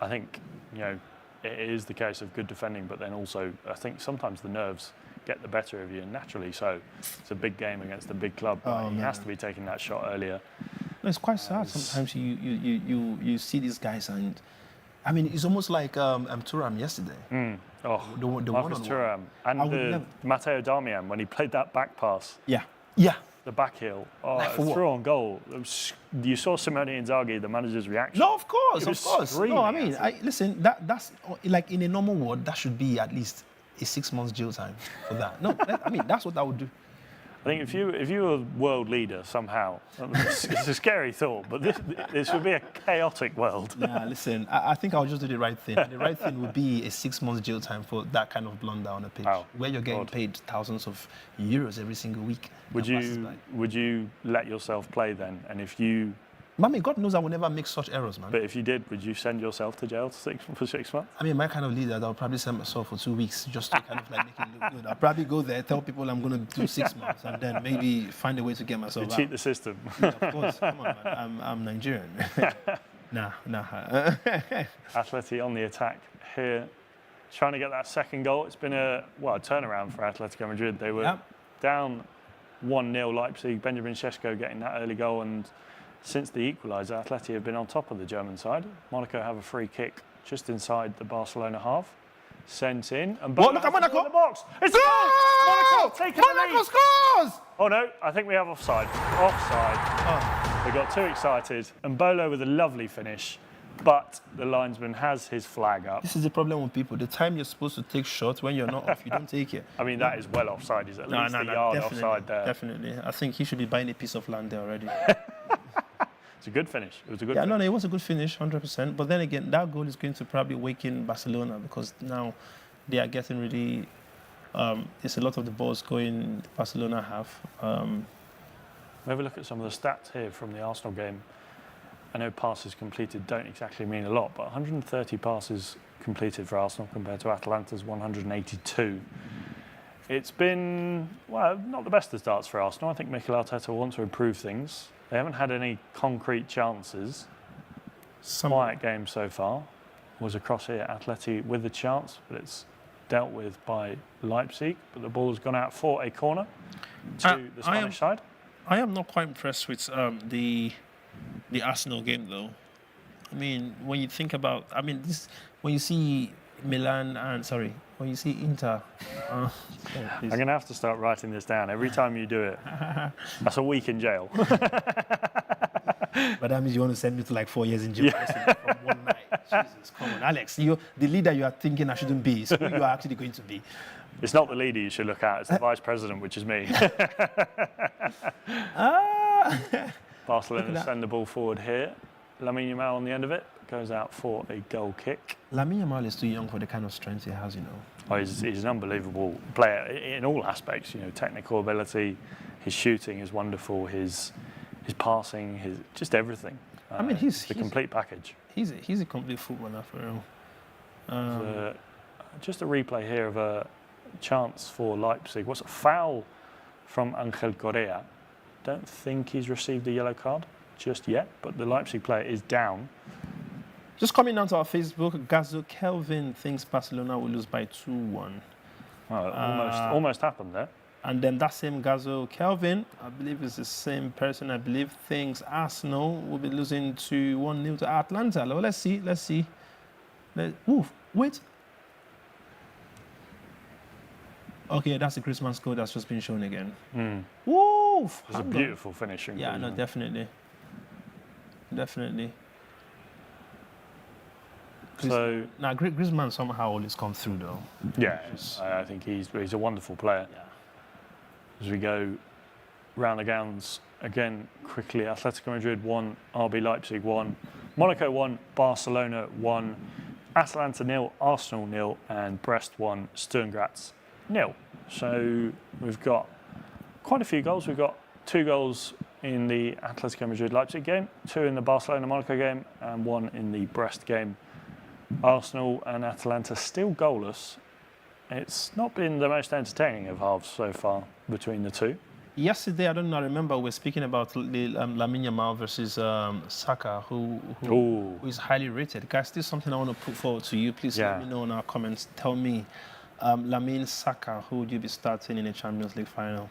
I think, it is the case of good defending, but then also I think sometimes the nerves get the better of you, and naturally so. It's a big game against a big club. He has to be taking that shot earlier. No, it's quite sad. Sometimes you see these guys, and I mean, it's almost like Thuram yesterday. Oh, The Marcus one-on-one. Thuram and Matteo Darmian when he played that back pass, Yeah. the back heel, for what? through on goal. You saw Simone Inzaghi, the manager's reaction. No, of course, He was of course. screaming No, I at mean, him. listen, that's like in a normal world, that should be at least a 6 months jail time for that. No, I mean, that's what I would do. I think if you were a world leader somehow, it's a scary thought, but this would be a chaotic world. Nah, listen, I think I'll just do the right thing. The right thing would be a 6 months jail time for that kind of blunder on a pitch, Oh, where you're getting God. paid thousands of euros every single week. Would you let yourself play then? And if you, Mommy, God knows I will never make such errors, man. but if you did, would you send yourself to jail for 6 months? I mean, my kind of leader, I'll probably send myself for 2 weeks just to kind of like make it look good. I'll probably go there, tell people I'm going to do 6 months, and then maybe find a way to get myself You out. cheat the system. Yeah, of course, come on, man. I'm Nigerian. Nah. Atleti on the attack here, trying to get that second goal. It's been a turnaround for Atletico Madrid. They were down 1-0 Leipzig. Benjamin Šeško getting that early goal, and since the equaliser, Atleti have been on top of the German side. Monaco have a free kick just inside the Barcelona half. Sent in. And What? Look at Monaco. In the box. It's a goal! Monaco taking the Monaco lead. scores! Oh no, I think we have offside. Offside. They got too excited. And Bolo with a lovely finish, but the linesman has his flag up. This is the problem with people. The time you're supposed to take shots, when you're not off, you don't take it. I mean, that is well offside. He's at least a yard definitely, offside there. Definitely. I think he should be buying a piece of land there already. It's a good finish. It was a good Yeah, finish. no, it was a good finish, 100%. But then again, that goal is going to probably waken Barcelona because now they are getting really. It's a lot of the balls going Barcelona half. We have a look at some of the stats here from the Arsenal game. I know passes completed don't exactly mean a lot, but 130 passes completed for Arsenal compared to Atalanta's 182. It's been, not the best of starts for Arsenal. I think Mikel Arteta wants to improve things. They haven't had any concrete chances. Quiet game so far. Was across here, Atleti with a chance, but it's dealt with by Leipzig. But the ball has gone out for a corner to the Spanish side. I am not quite impressed with the Arsenal game, though. I mean, when you think about, when you see when you see Inter. I'm going to have to start writing this down every time you do it. That's a week in jail. But that means you want to send me to like 4 years in jail from one night. Jesus, come on, Alex. The leader you are thinking I shouldn't be is who you are actually going to be. It's not the leader you should look at, it's the vice president, which is me. Barcelona send the ball forward here. Lamine Yamal on the end of it goes out for a goal kick. Lamine Yamal is too young for the kind of strength he has, you know. Oh, he's an unbelievable player in all aspects. Technical ability, his shooting is wonderful, his passing, just everything. He's the complete package. He's a complete footballer for real. Just a replay here of a chance for Leipzig. What's a foul from Angel Correa? Don't think he's received a yellow card just yet, but the Leipzig player is down. Just coming down to our Facebook, Gazo Kelvin thinks Barcelona will lose by 2-1. Well, almost happened there. And then that same Gazo Kelvin, I believe is the same person, I believe, thinks Arsenal will be losing 1-0 to Atlanta. Well, let's see. Wait. Okay, that's the Christmas code that's just been shown again. Woof! It's a beautiful finish. Yeah, no, definitely. So now, Griezmann somehow always comes through, though. Yeah, I think he's a wonderful player. Yeah. As we go round the gowns again quickly, Atletico Madrid 1, RB Leipzig 1, Monaco 1, Barcelona 1, Atalanta 0, Arsenal 0, and Brest 1, Sturm Graz 0. So we've got quite a few goals. We've got 2 goals in the Atletico Madrid-Leipzig game, 2 in the Barcelona-Monaco game, and 1 in the Brest game. Arsenal and Atalanta still goalless. It's not been the most entertaining of halves so far between the two. Yesterday, I don't know, I remember we were speaking about Lamine Yamal versus Saka, who is highly rated. Guys, this is something I want to put forward to you. Please let me know in our comments. Tell me, Lamine Saka, who would you be starting in a Champions League final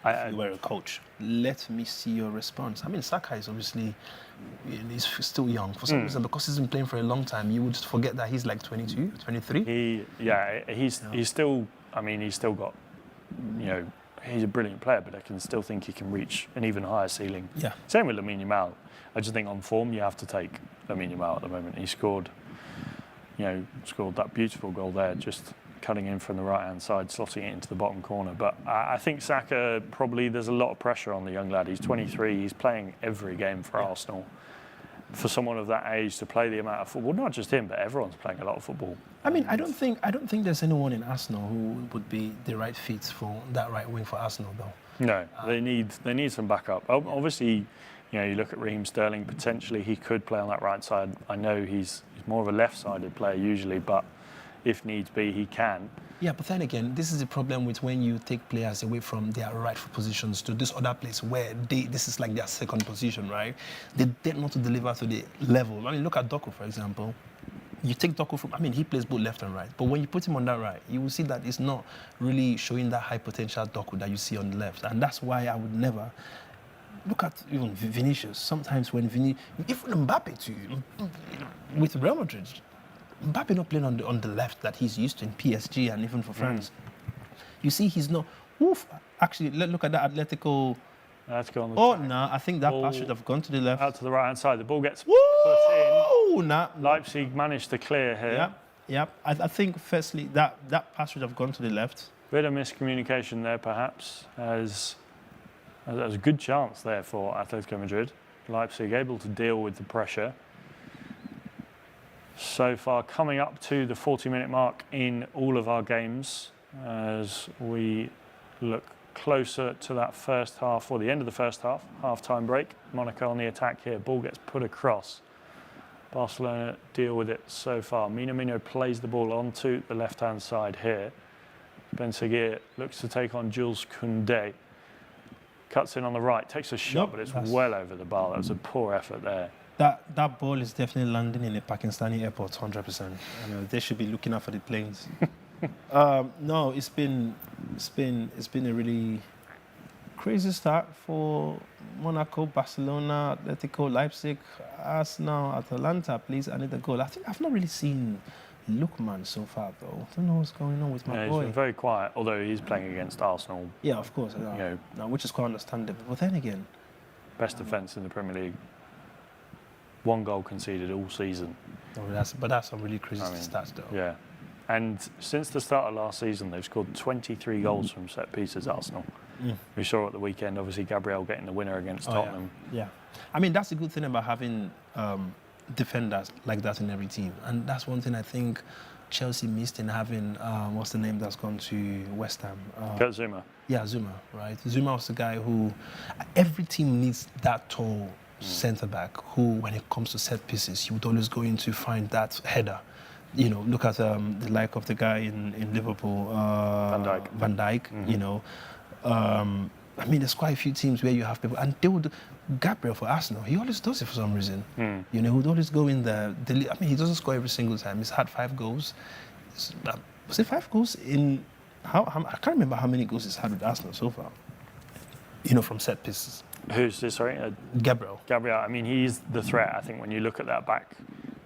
if you were a coach? Let me see your response. I mean, Saka is obviously he's still young. For some reason, because he's been playing for a long time, you would forget that he's like 22, 23. He's still, I mean, he's still got, you know, he's a brilliant player, but I can still think he can reach an even higher ceiling. Yeah. Same with Lamine Yamal. I just think on form, you have to take Lamine Yamal at the moment. He scored that beautiful goal there, just cutting in from the right-hand side, slotting it into the bottom corner. But I think Saka, probably there's a lot of pressure on the young lad. He's 23, he's playing every game for Arsenal. For someone of that age to play the amount of football, not just him, but everyone's playing a lot of football. I mean, I don't think there's anyone in Arsenal who would be the right fit for that right wing for Arsenal, though. No, they need some backup. Obviously, you know, you look at Raheem Sterling, potentially he could play on that right side. I know he's more of a left-sided player usually, but if needs be, he can. Yeah, but then again, this is the problem with when you take players away from their rightful positions to this other place where this is like their second position, right? They dare not to deliver to the level. I mean, look at Doku, for example. You take Doku from, I mean, he plays both left and right, but when you put him on that right, you will see that it's not really showing that high potential Doku that you see on the left. And that's why I would never look at even Vinicius. Sometimes when even Mbappe too, with Real Madrid, Mbappe not playing on the left that he's used to in PSG and even for France. You see, he's not. Actually, look at that Atlético. That's gone. No, I think that pass should have gone to the left. Out to the right-hand side. The ball gets put in. Nah. Leipzig managed to clear here. Yeah. I think, firstly, that pass should have gone to the left. Bit of miscommunication there, perhaps, as a good chance there for Atletico Madrid. Leipzig able to deal with the pressure. So far, coming up to the 40-minute mark in all of our games, as we look closer to that first half, or the end of the first half, half-time break. Monaco on the attack here. Ball gets put across. Barcelona deal with it so far. Minamino plays the ball onto the left-hand side here. Ben Seguir looks to take on Jules Koundé. Cuts in on the right, takes a shot, but it's well over the bar. That was a poor effort there. That ball is definitely landing in a Pakistani airport, 100%. I know they should be looking out for the planes. No, it's been a really crazy start for Monaco, Barcelona, Atlético, Leipzig, Arsenal, Atalanta. Please, I need a goal. I think I've not really seen Lookman so far, though. I don't know what's going on with my boy. He's been very quiet, although he's playing against Arsenal. Yeah, of course. Which is quite understandable. But then again, best defence in the Premier League. 1 goal conceded all season. But that's some really crazy stats, though. Yeah. And since the start of last season, they've scored 23 goals from set pieces, Arsenal. We saw at the weekend, obviously, Gabriel getting the winner against Tottenham. Yeah. I mean, that's the good thing about having defenders like that in every team. And that's one thing I think Chelsea missed in having, what's the name that's gone to West Ham? Kurt Zouma. Yeah, Zouma, right? Zouma was the guy who, every team needs that tall centre-back who, when it comes to set pieces, you would always go in to find that header. You know, look at the like of the guy in Liverpool, Van Dijk, you know. I mean, there's quite a few teams where you have people, and they would, Gabriel for Arsenal, he always does it for some reason. You know, he would always go in there. I mean, he doesn't score every single time. He's had 5 goals. Was it 5 goals in, I can't remember how many goals he's had with Arsenal so far. You know, from set pieces. Who's this, sorry? Gabriel. I mean, he's the threat. I think when you look at that back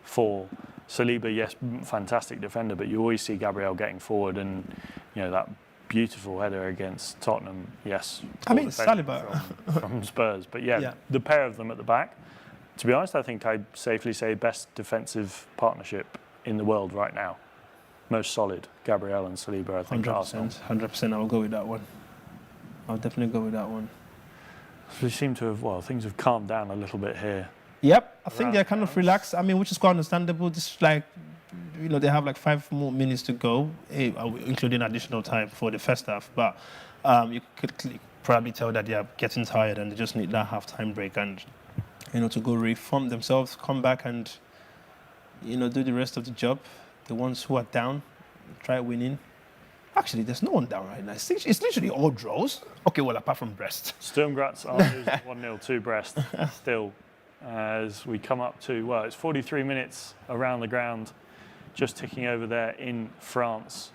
four, Saliba, yes, fantastic defender, but you always see Gabriel getting forward, and you know that beautiful header against Tottenham. Yes, I mean Saliba from Spurs, but yeah, the pair of them at the back. To be honest, I think I'd safely say best defensive partnership in the world right now. Most solid, Gabriel and Saliba. I think 100%. I'll go with that one. I'll definitely go with that one. We seem to have, things have calmed down a little bit here. Yep, I think they're kind of relaxed. I mean, which is quite understandable. Just like, you know, they have like 5 more minutes to go, including additional time for the first half. But you could probably tell that they are getting tired and they just need that half-time break and, you know, to go reform themselves, come back and, you know, do the rest of the job. The ones who are down, try winning. Actually, there's no one down right now. It's literally all draws. Okay, well, apart from Brest. Sturm Graz are losing 1-0 to Brest still as we come up to, well, it's 43 minutes around the ground, just ticking over there in France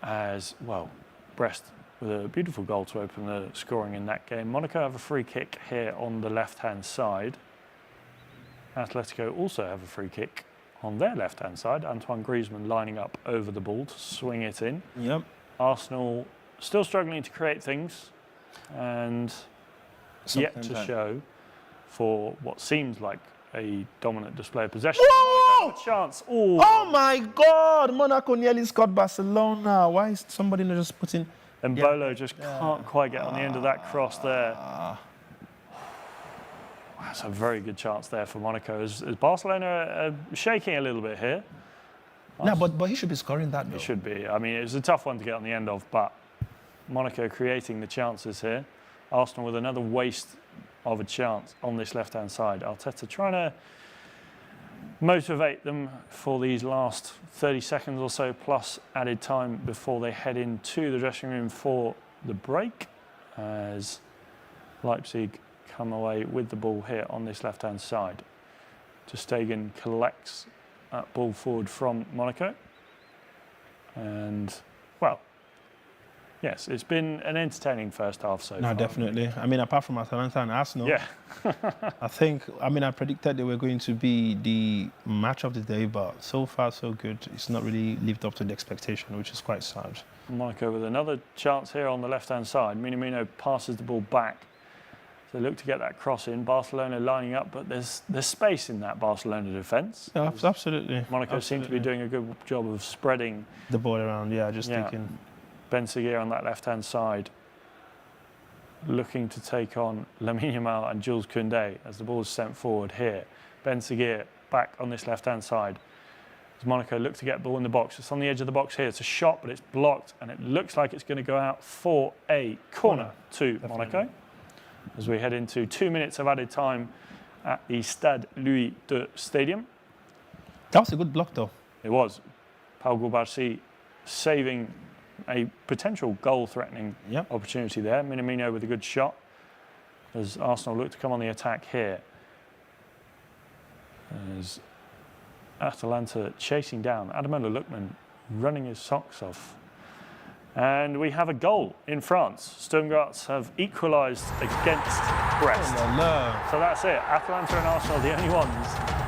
as, well, Brest with a beautiful goal to open the scoring in that game. Monaco have a free kick here on the left-hand side. Atletico also have a free kick on their left-hand side. Antoine Griezmann lining up over the ball to swing it in. Yep. Arsenal still struggling to create things and yet to show for what seems like a dominant display of possession. Whoa! Monaco have a chance. Ooh. Oh my God! Monaco nearly scored Barcelona. Why is somebody not just putting... And Bolo just can't quite get on the end of that cross there. That's a very good chance there for Monaco. As Barcelona are shaking a little bit here. No, but he should be scoring that though. It should be. I mean, it was a tough one to get on the end of, but Monaco creating the chances here. Arsenal with another waste of a chance on this left-hand side. Arteta trying to motivate them for these last 30 seconds or so plus added time before they head into the dressing room for the break as Leipzig come away with the ball here on this left-hand side. Ter Stegen collects that ball forward from Monaco. And, well, yes, it's been an entertaining first half so far. No, definitely. I mean, apart from Atalanta and Arsenal, Yeah. I predicted they were going to be the match of the day, but so far so good. It's not really lived up to the expectation, which is quite sad. Monaco with another chance here on the left-hand side. Minamino passes the ball back. So they look to get that cross in. Barcelona lining up, but there's space in that Barcelona defence. Yeah, absolutely. Monaco seem to be doing a good job of spreading the ball around. Yeah, just thinking. Ben Seguir on that left-hand side, looking to take on Lamine Yamal and Jules Koundé as the ball is sent forward here. Ben Seguir back on this left-hand side. As Monaco look to get the ball in the box. It's on the edge of the box here. It's a shot, but it's blocked, and it looks like it's going to go out for a corner to Monaco. As we head into 2 minutes of added time at the Stade Louis II Stadium. That was a good block, though. It was. Paul Goubarsi saving a potential goal-threatening opportunity there. Minamino with a good shot as Arsenal look to come on the attack here. As Atalanta chasing down. Ademola Lookman running his socks off. And we have a goal in France. Sturm Graz have equalised against Brest. So that's it. Atalanta and Arsenal are the only ones.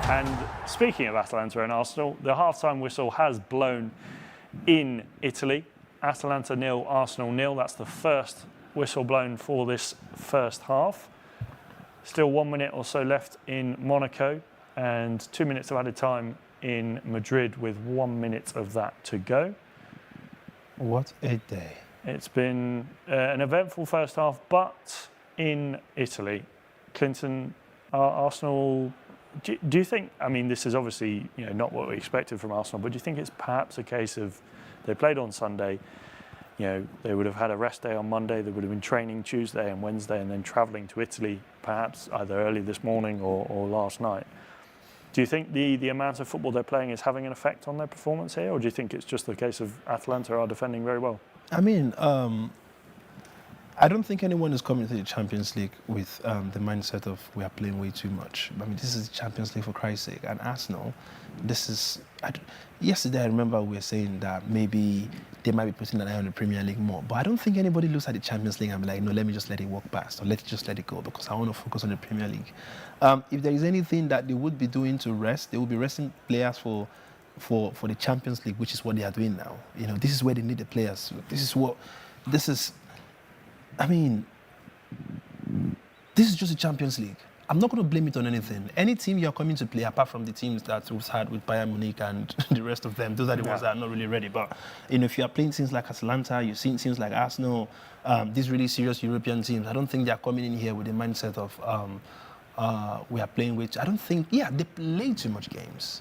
And speaking of Atalanta and Arsenal, the half-time whistle has blown in Italy. Atalanta 0, Arsenal 0. That's the first whistle blown for this first half. Still 1 minute or so left in Monaco and 2 minutes of added time in Madrid with 1 minute of that to go. What a day. It's been an eventful first half, but in Italy, Klinton, Arsenal, do you think, I mean, this is obviously not what we expected from Arsenal, but do you think it's perhaps a case of they played on Sunday, they would have had a rest day on Monday, they would have been training Tuesday and Wednesday and then travelling to Italy perhaps either early this morning or last night. Do you think the amount of football they're playing is having an effect on their performance here, or do you think it's just the case of Atalanta are defending very well? I mean, I don't think anyone is coming to the Champions League with the mindset of we are playing way too much. I mean, this is the Champions League for Christ's sake. And Arsenal, this is... yesterday, I remember we were saying that maybe they might be putting an eye on the Premier League more. But I don't think anybody looks at the Champions League and be like, no, let me just let it walk past, or let's just let it go, because I want to focus on the Premier League. If there is anything that they would be doing to rest, they will be resting players for the Champions League, which is what they are doing now. This is where they need the players. This is just the Champions League. I'm not going to blame it on anything. Any team you're coming to play, apart from the teams that we've had with Bayern Munich and the rest of them, those are the ones that are not really ready. But, if you are playing teams like Atalanta, you've seen teams like Arsenal, these really serious European teams, I don't think they're coming in here with the mindset of we are playing which I don't think, they play too much games.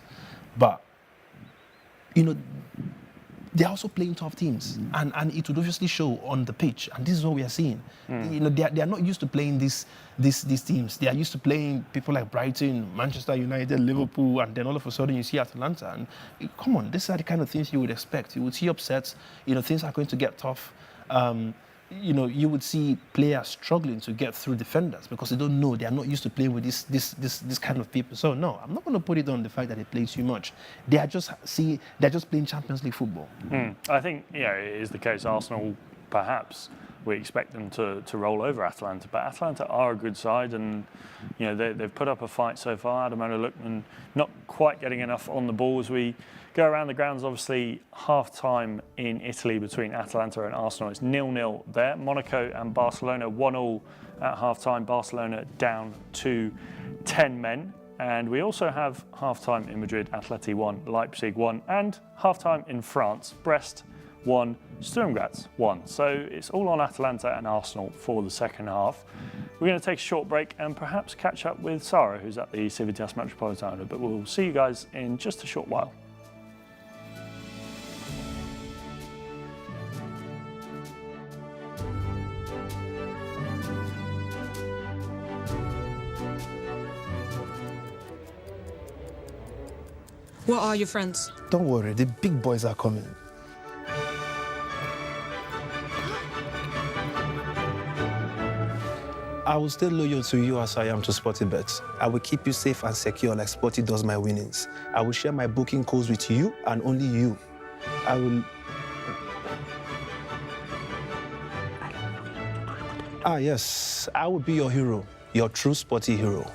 But, they're also playing tough teams, and it would obviously show on the pitch. And this is what we are seeing. You know, they are not used to playing these teams. They are used to playing people like Brighton, Manchester United, Liverpool, and then all of a sudden you see Atalanta. And come on, these are the kind of things you would expect. You would see upsets. You know, things are going to get tough. You know, you would see players struggling to get through defenders because they don't know, they are not used to playing with this kind of people. So no, I'm not going to put it on the fact that they play too much. They're just playing Champions League football. I think, yeah, it is the case. Arsenal, perhaps, we expect them to roll over Atalanta, but Atalanta are a good side, and you know they've put up a fight so far. Ademola Lookman not quite getting enough on the ball as we go around the grounds. Obviously, half-time in Italy between Atalanta and Arsenal. It's 0-0 there. Monaco and Barcelona 1-1 at half-time. Barcelona down to 10 men. And we also have half-time in Madrid. Atleti 1, Leipzig 1, and half-time in France. Brest 1, Sturm Graz 1. So it's all on Atalanta and Arsenal for the second half. We're going to take a short break and perhaps catch up with Sara, who's at the Civitas Metropolitano. But we'll see you guys in just a short while. What are your friends? Don't worry, the big boys are coming. I will stay loyal to you as I am to SportyBet. I will keep you safe and secure like Sporty does my winnings. I will share my booking codes with you and only you. I will... yes, I will be your hero, your true Sporty hero.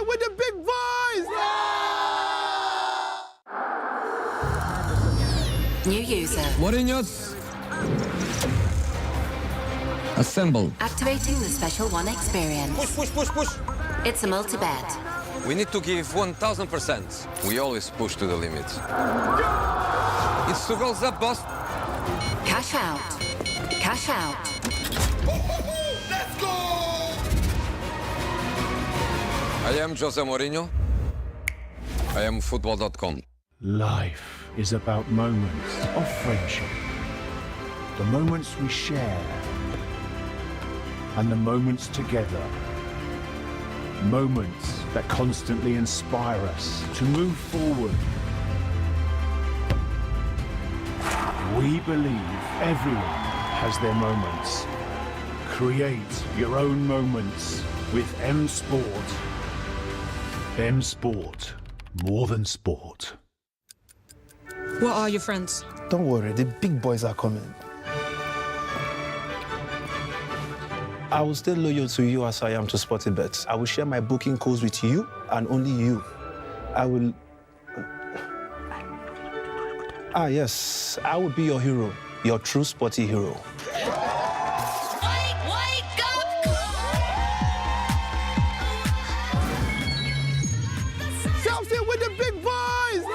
With the big boys! New user. Mourinho's. Assemble. Activating the Special One experience. Push. It's a multi-bet. We need to give 1000%. We always push to the limit. It's 2 goals up, boss. Cash out. Cash out. Let's go! I am Jose Mourinho. I am football.com. Life is about moments of friendship. The moments we share and the moments together. Moments that constantly inspire us to move forward. We believe everyone has their moments. Create your own moments with M Sport. M Sport, more than sport. What are your friends? Don't worry, the big boys are coming. I will stay loyal to you as I am to SportyBet. I will share my booking codes with you and only you. I will... yes, I will be your hero, your true Sporty hero. With the big boys!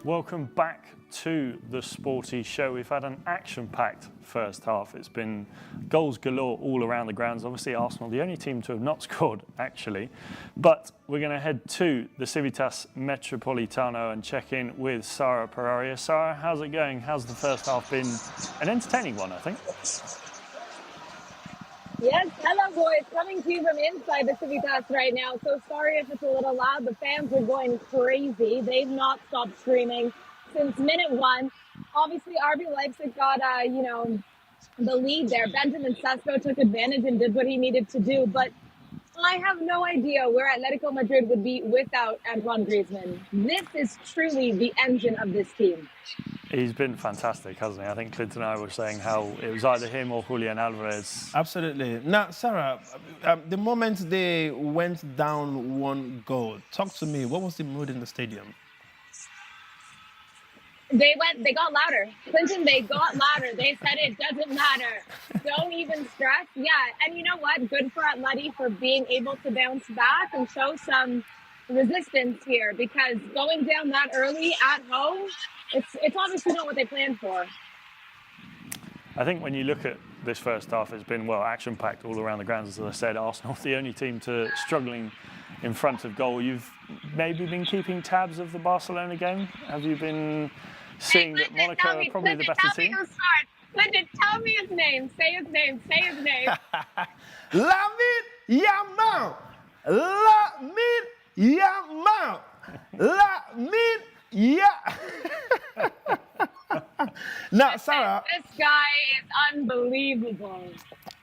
Welcome back to the Sporty Show. We've had an action-packed first half. It's been goals galore all around the grounds. Obviously, Arsenal, the only team to have not scored, actually. But we're going to head to the Civitas Metropolitano and check in with Sara Pereira. Sara, how's it going? How's the first half been? An entertaining one, I think. Yes, hello boys, coming to you from inside the Civitas right now. So sorry if it's a little loud. The fans are going crazy. They've not stopped screaming since minute one. Obviously, RB Leipzig got, the lead there. Benjamin Sesko took advantage and did what he needed to do. But I have no idea where Atletico Madrid would be without Antoine Griezmann. This is truly the engine of this team. He's been fantastic, hasn't he? I think Klinton and I were saying how it was either him or Julian Alvarez. Absolutely. Now, Sarah, the moment they went down 1 goal, talk to me. What was the mood in the stadium? They got louder. Klinton, they got louder. They said it doesn't matter. Don't even stress. Yeah, and you know what? Good for Atleti for being able to bounce back and show some resistance here, because going down that early at home, it's obviously not what they planned for. I think when you look at this first half, it's been, well, action-packed all around the grounds. As I said, Arsenal the only team struggling in front of goal. You've maybe been keeping tabs of the Barcelona game. Have you been seeing that Monaco are probably the better team? Klinton, tell me his name. Say his name. Say his name. Lamine Yamal. Lamine Yamal. Lamine Yamal. Now, Sarah. This guy is unbelievable.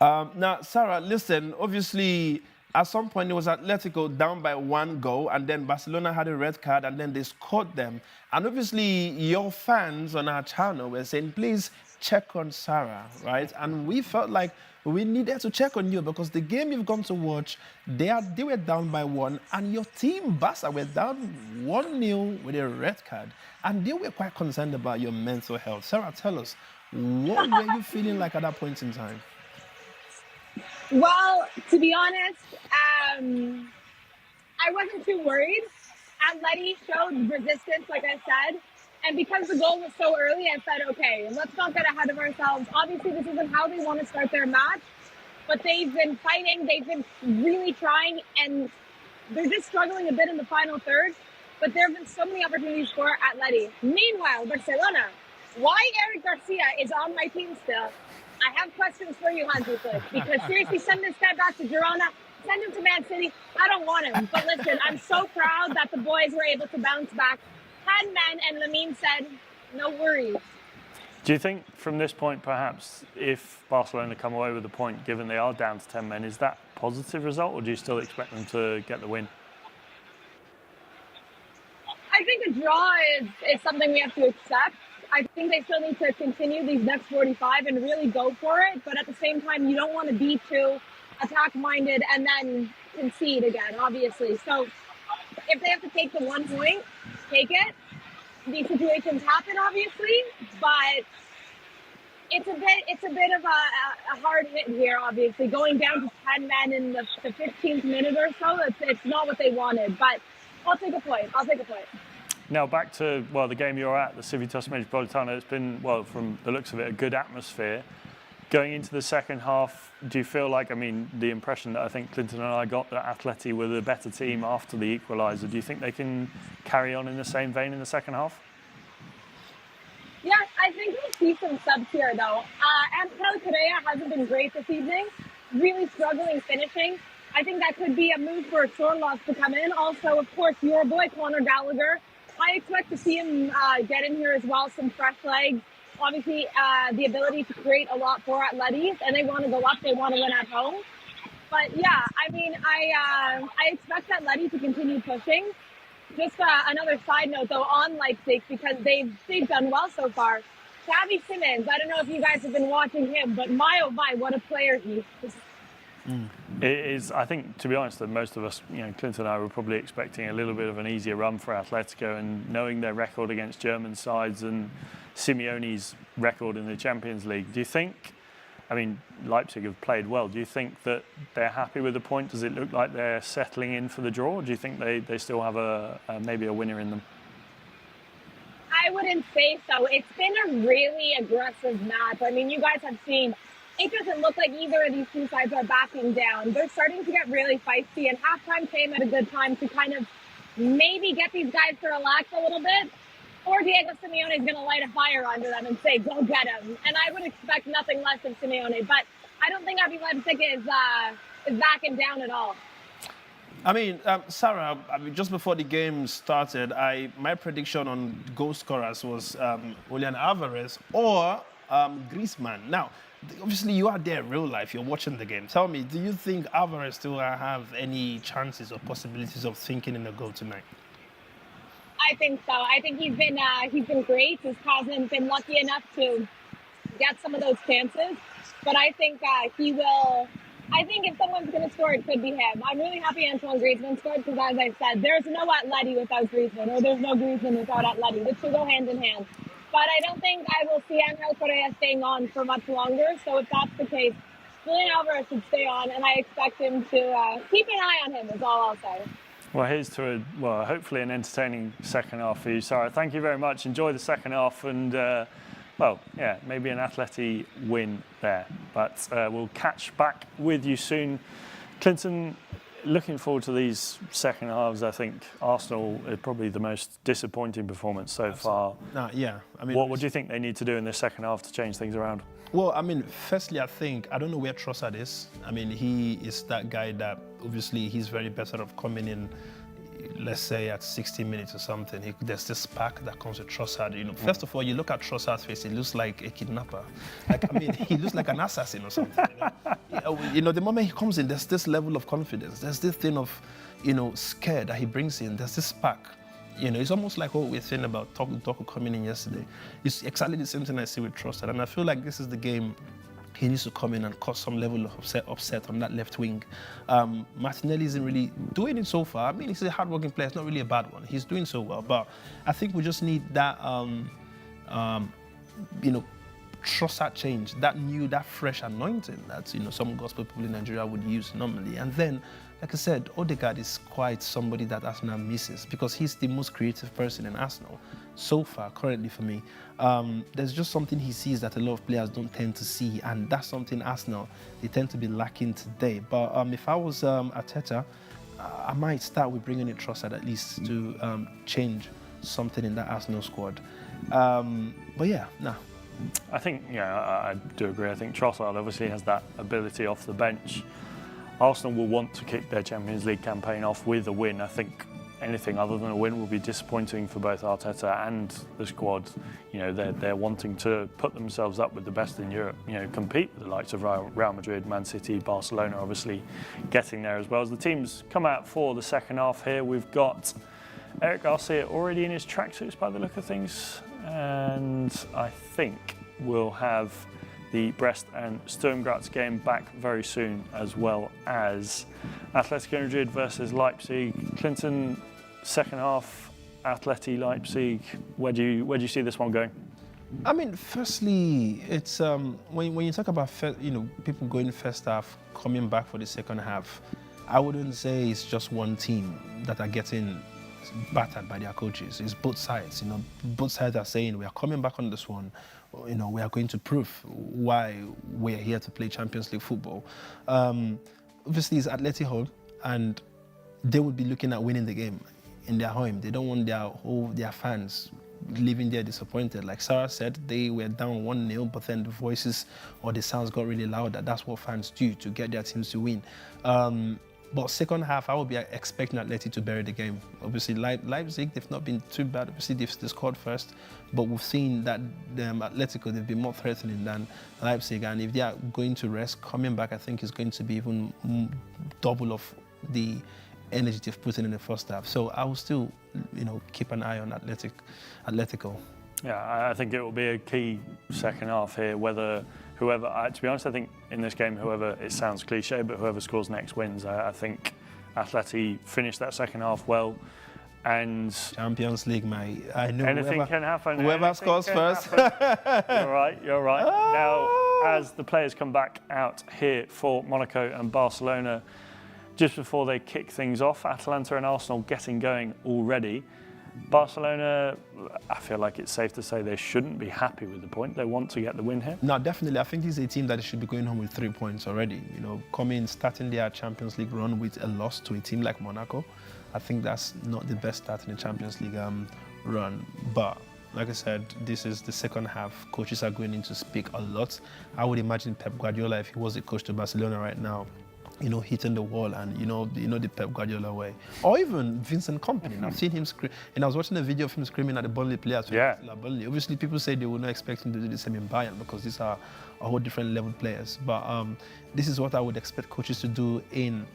Now, Sarah, listen, obviously, at some point it was Atlético down by 1 goal, and then Barcelona had a red card, and then they scored them. And obviously, your fans on our channel were saying, please check on Sara, right? And we felt like we needed to check on you, because the game you've gone to watch, they were down by 1, and your team, Barca, were down 1-0 with a red card. And they were quite concerned about your mental health. Sara, tell us, what were you feeling like at that point in time? Well, to be honest, I wasn't too worried. Atleti showed resistance, like I said. And because the goal was so early, I said, okay, let's not get ahead of ourselves. Obviously, this isn't how they want to start their match, but they've been fighting. They've been really trying, and they're just struggling a bit in the final third. But there have been so many opportunities for Atleti. Meanwhile, Barcelona, why Eric Garcia is on my team still, I have questions for you, Hansi Flick, because seriously, send this guy back to Girona, send him to Man City. I don't want him. But listen, I'm so proud that the boys were able to bounce back. 10 men, and Lamine said, no worries. Do you think from this point, perhaps, if Barcelona come away with a point, given they are down to 10 men, is that a positive result, or do you still expect them to get the win? I think a draw is something we have to accept. I think they still need to continue these next 45 and really go for it. But at the same time, you don't want to be too attack-minded and then concede again, obviously. So if they have to take the 1 point, take it. These situations happen, obviously, but it's a bit of a hard hit here, obviously. Going down to 10 men in the 15th minute or so, it's not what they wanted. But I'll take a point. Now back to, well, the game you're at, the Civitas Metropolitano. It's been, well, from the looks of it, a good atmosphere. Going into the second half, do you feel like, I mean, the impression that I think Klinton and I got that Atleti were the better team after the equalizer, do you think they can carry on in the same vein in the second half? Yeah, I think we'll see some subs here, though. Angel Correa hasn't been great this evening, really struggling finishing. I think that could be a move for Sorloth to come in. Also, of course, your boy, Conor Gallagher. I expect to see him get in here as well, some fresh legs. Obviously, the ability to create a lot for Atleti, and they want to go up, they want to win at home. But yeah, I mean, I expect Atleti to continue pushing. Just another side note, though, on Leipzig, because they've done well so far. Xavi Simons, I don't know if you guys have been watching him, but my oh my, what a player he is. It is, I think, to be honest, that most of us, you know, Klinton and I were probably expecting a little bit of an easier run for Atletico, and knowing their record against German sides and Simeone's record in the Champions League, do you think, I mean, Leipzig have played well, do you think that they're happy with the point? Does it look like they're settling in for the draw, or do you think they still have maybe a winner in them? I wouldn't say so. It's been a really aggressive match. I mean, you guys have seen, it doesn't look like either of these two sides are backing down. They're starting to get really feisty, and halftime came at a good time to kind of maybe get these guys to relax a little bit. Or Diego Simeone is going to light a fire under them and say, go get him. And I would expect nothing less of Simeone. But I don't think RB Leipzig is backing down at all. I mean, Sara, just before the game started, my prediction on goal scorers was Julian Alvarez or Griezmann. Now, obviously, you are there in real life. You're watching the game. Tell me, do you think Alvarez still have any chances or possibilities of thinking in a goal tonight? I think so. I think he's been great. His cousin's been lucky enough to get some of those chances, but I think he will. I think if someone's going to score, it could be him. I'm really happy Antoine Griezmann scored because, as I said, there's no Atleti without Griezmann, or there's no Griezmann without Atleti. This should go hand in hand. But I don't think I will see Angel Correa staying on for much longer. So if that's the case, Julian Alvarez should stay on, and I expect him to keep an eye on him, is all I'll say. Well, here's to hopefully an entertaining second half for you, Sarah. Thank you very much. Enjoy the second half, and maybe an Atleti win there. But we'll catch back with you soon. Klinton, looking forward to these second halves. I think Arsenal is probably the most disappointing performance so far. I mean, what do you think they need to do in the second half to change things around? Well, I mean, firstly, I don't know where Trossard is. I mean, he is that guy that obviously he's very better off coming in, let's say at 60 minutes or something. There's this spark that comes with Trossard. First of all, you look at Trossard's face, he looks like a kidnapper. He looks like an assassin or something. The moment he comes in, there's this level of confidence. There's this thing of, scare that he brings in. There's this spark. It's almost like what we were saying about Doku coming in yesterday. It's exactly the same thing I see with Trossard. And I feel like this is the game he needs to come in and cause some level of upset on that left wing. Martinelli isn't really doing it so far. I mean, he's a hard-working player. It's not really a bad one. He's doing so well. But I think we just need that, Trossard change, that fresh anointing that, some gospel people in Nigeria would use normally. And then, like I said, Odegaard is quite somebody that Arsenal misses because he's the most creative person in Arsenal so far, currently for me. There's just something he sees that a lot of players don't tend to see, and that's something Arsenal, they tend to be lacking today. But if I was Arteta, I might start with bringing in Trossard at least to change something in that Arsenal squad. I think, I do agree. I think Trossard obviously has that ability off the bench. Arsenal will want to kick their Champions League campaign off with a win. I think anything other than a win will be disappointing for both Arteta and the squad. They're wanting to put themselves up with the best in Europe, compete with the likes of Real Madrid, Man City, Barcelona, obviously getting there as well. As the teams come out for the second half here, we've got Eric Garcia already in his tracksuits by the look of things. And I think we'll have the Brest and Sturm Graz game back very soon, as well as Atletico Madrid versus Leipzig. Klinton, second half, Atleti, Leipzig. Where do you see this one going? I mean, firstly, it's when you talk about people going first half, coming back for the second half, I wouldn't say it's just one team that are getting battered by their coaches. It's both sides. Both sides are saying we are coming back on this one. We are going to prove why we are here to play Champions League football. Obviously, it's Atletico, and they would be looking at winning the game in their home. They don't want their fans leaving there disappointed. Like Sara said, they were down 1-0, but then the voices or the sounds got really loud. That's what fans do to get their teams to win. But second half, I would be expecting Atleti to bury the game. Obviously, Leipzig, they've not been too bad. Obviously, they scored first. But we've seen that Atletico, they've been more threatening than Leipzig. And if they are going to rest, coming back, I think is going to be even double of the energy they've put in the first half. So I will still, keep an eye on Atletico. Yeah, I think it will be a key second half here, whoever, to be honest, I think in this game, it sounds cliche, but whoever scores next wins. I think Atleti finished that second half well. And Champions League, mate. I know anything can happen. Whoever scores first. You're right. Now, as the players come back out here for Monaco and Barcelona, just before they kick things off, Atalanta and Arsenal getting going already. Barcelona, I feel like it's safe to say they shouldn't be happy with the point. They want to get the win here. No, definitely. I think this is a team that should be going home with 3 points already. Starting their Champions League run with a loss to a team like Monaco. I think that's not the best start in the Champions League run. But like I said, this is the second half. Coaches are going in to speak a lot. I would imagine Pep Guardiola, if he was the coach to Barcelona right now, hitting the wall and, the Pep Guardiola way. Or even Vincent Kompany. I've seen him scream, and I was watching a video of him screaming at the Burnley players. Yeah. Obviously, people say they will not expect him to do the same in Bayern because these are a whole different level players. But this is what I would expect coaches to do in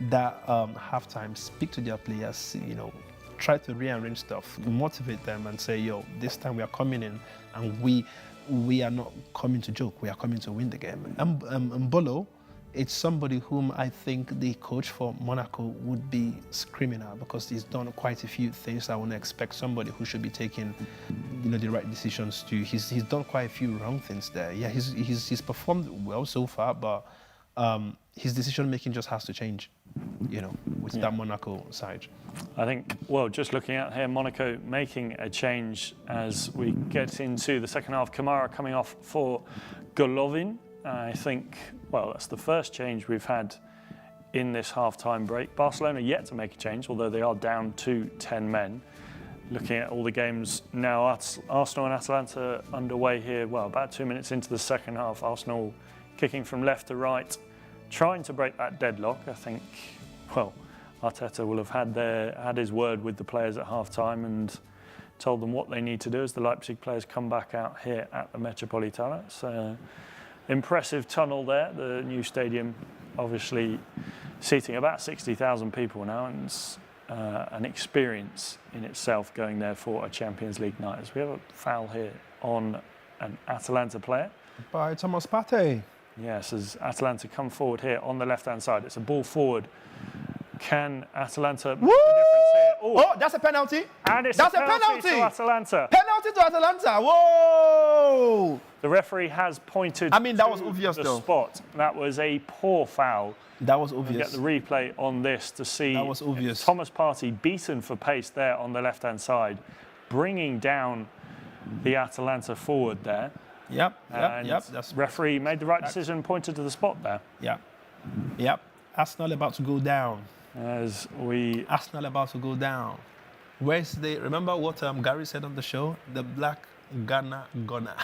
that halftime. Speak to their players, try to rearrange stuff, motivate them and say, yo, this time we are coming in and we are not coming to joke, we are coming to win the game. Mbolo, it's somebody whom I think the coach for Monaco would be screaming at because he's done quite a few things I want to expect somebody who should be taking, the right decisions to. He's done quite a few wrong things there. Yeah, he's performed well so far, but his decision making just has to change, with that Monaco side. I think, well, just looking at here, Monaco making a change as we get into the second half. Kamara coming off for Golovin. I think, well, that's the first change we've had in this half-time break. Barcelona yet to make a change, although they are down to 10 men. Looking at all the games now, Arsenal and Atalanta underway here. Well, about 2 minutes into the second half, Arsenal kicking from left to right, trying to break that deadlock. I think, well, Arteta will have had his word with the players at half-time and told them what they need to do as the Leipzig players come back out here at the Metropolitano. So, impressive tunnel there, the new stadium, obviously seating about 60,000 people now, and an experience in itself going there for a Champions League night. As we have a foul here on an Atalanta player. By Thomas Partey. Yes, as Atalanta come forward here on the left-hand side. It's a ball forward. Can Atalanta make the difference here? Oh, that's a penalty. And it's that's a penalty to Atalanta. Penalty to Atalanta. Whoa! The referee has pointed that was obvious, the though. spot. That was a poor foul. That was We'll obvious. get the replay on this to see That was obvious. Thomas Partey beaten for pace there on the left-hand side, bringing down the Atalanta forward there. Yep. That's referee made the right decision and pointed to the spot there. Yep. Arsenal about to go down. Arsenal about to go down. Where's remember what Gary said on the show? The black Ghana Ghana.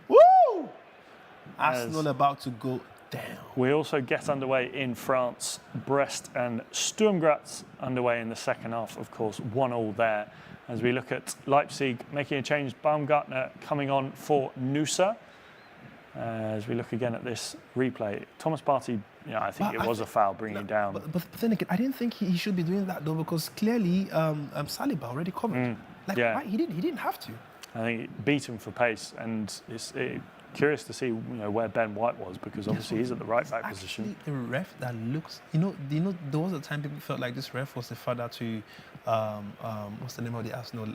Woo! Arsenal about to go down. We also get underway in France. Brest and Sturm Graz underway in the second half, of course, 1-1 there. As we look at Leipzig making a change, Baumgartner coming on for Nusa. As we look again at this replay, Thomas Partey, I think it was a foul bringing down. But then again, I didn't think he should be doing that though, because clearly Saliba already covered. Why? He didn't have to. I think it beat him for pace, and it's curious to see where Ben White was, because obviously he's at the right back position. The ref that looks, there was a time people felt like this ref was the father to, what's the name of the Arsenal,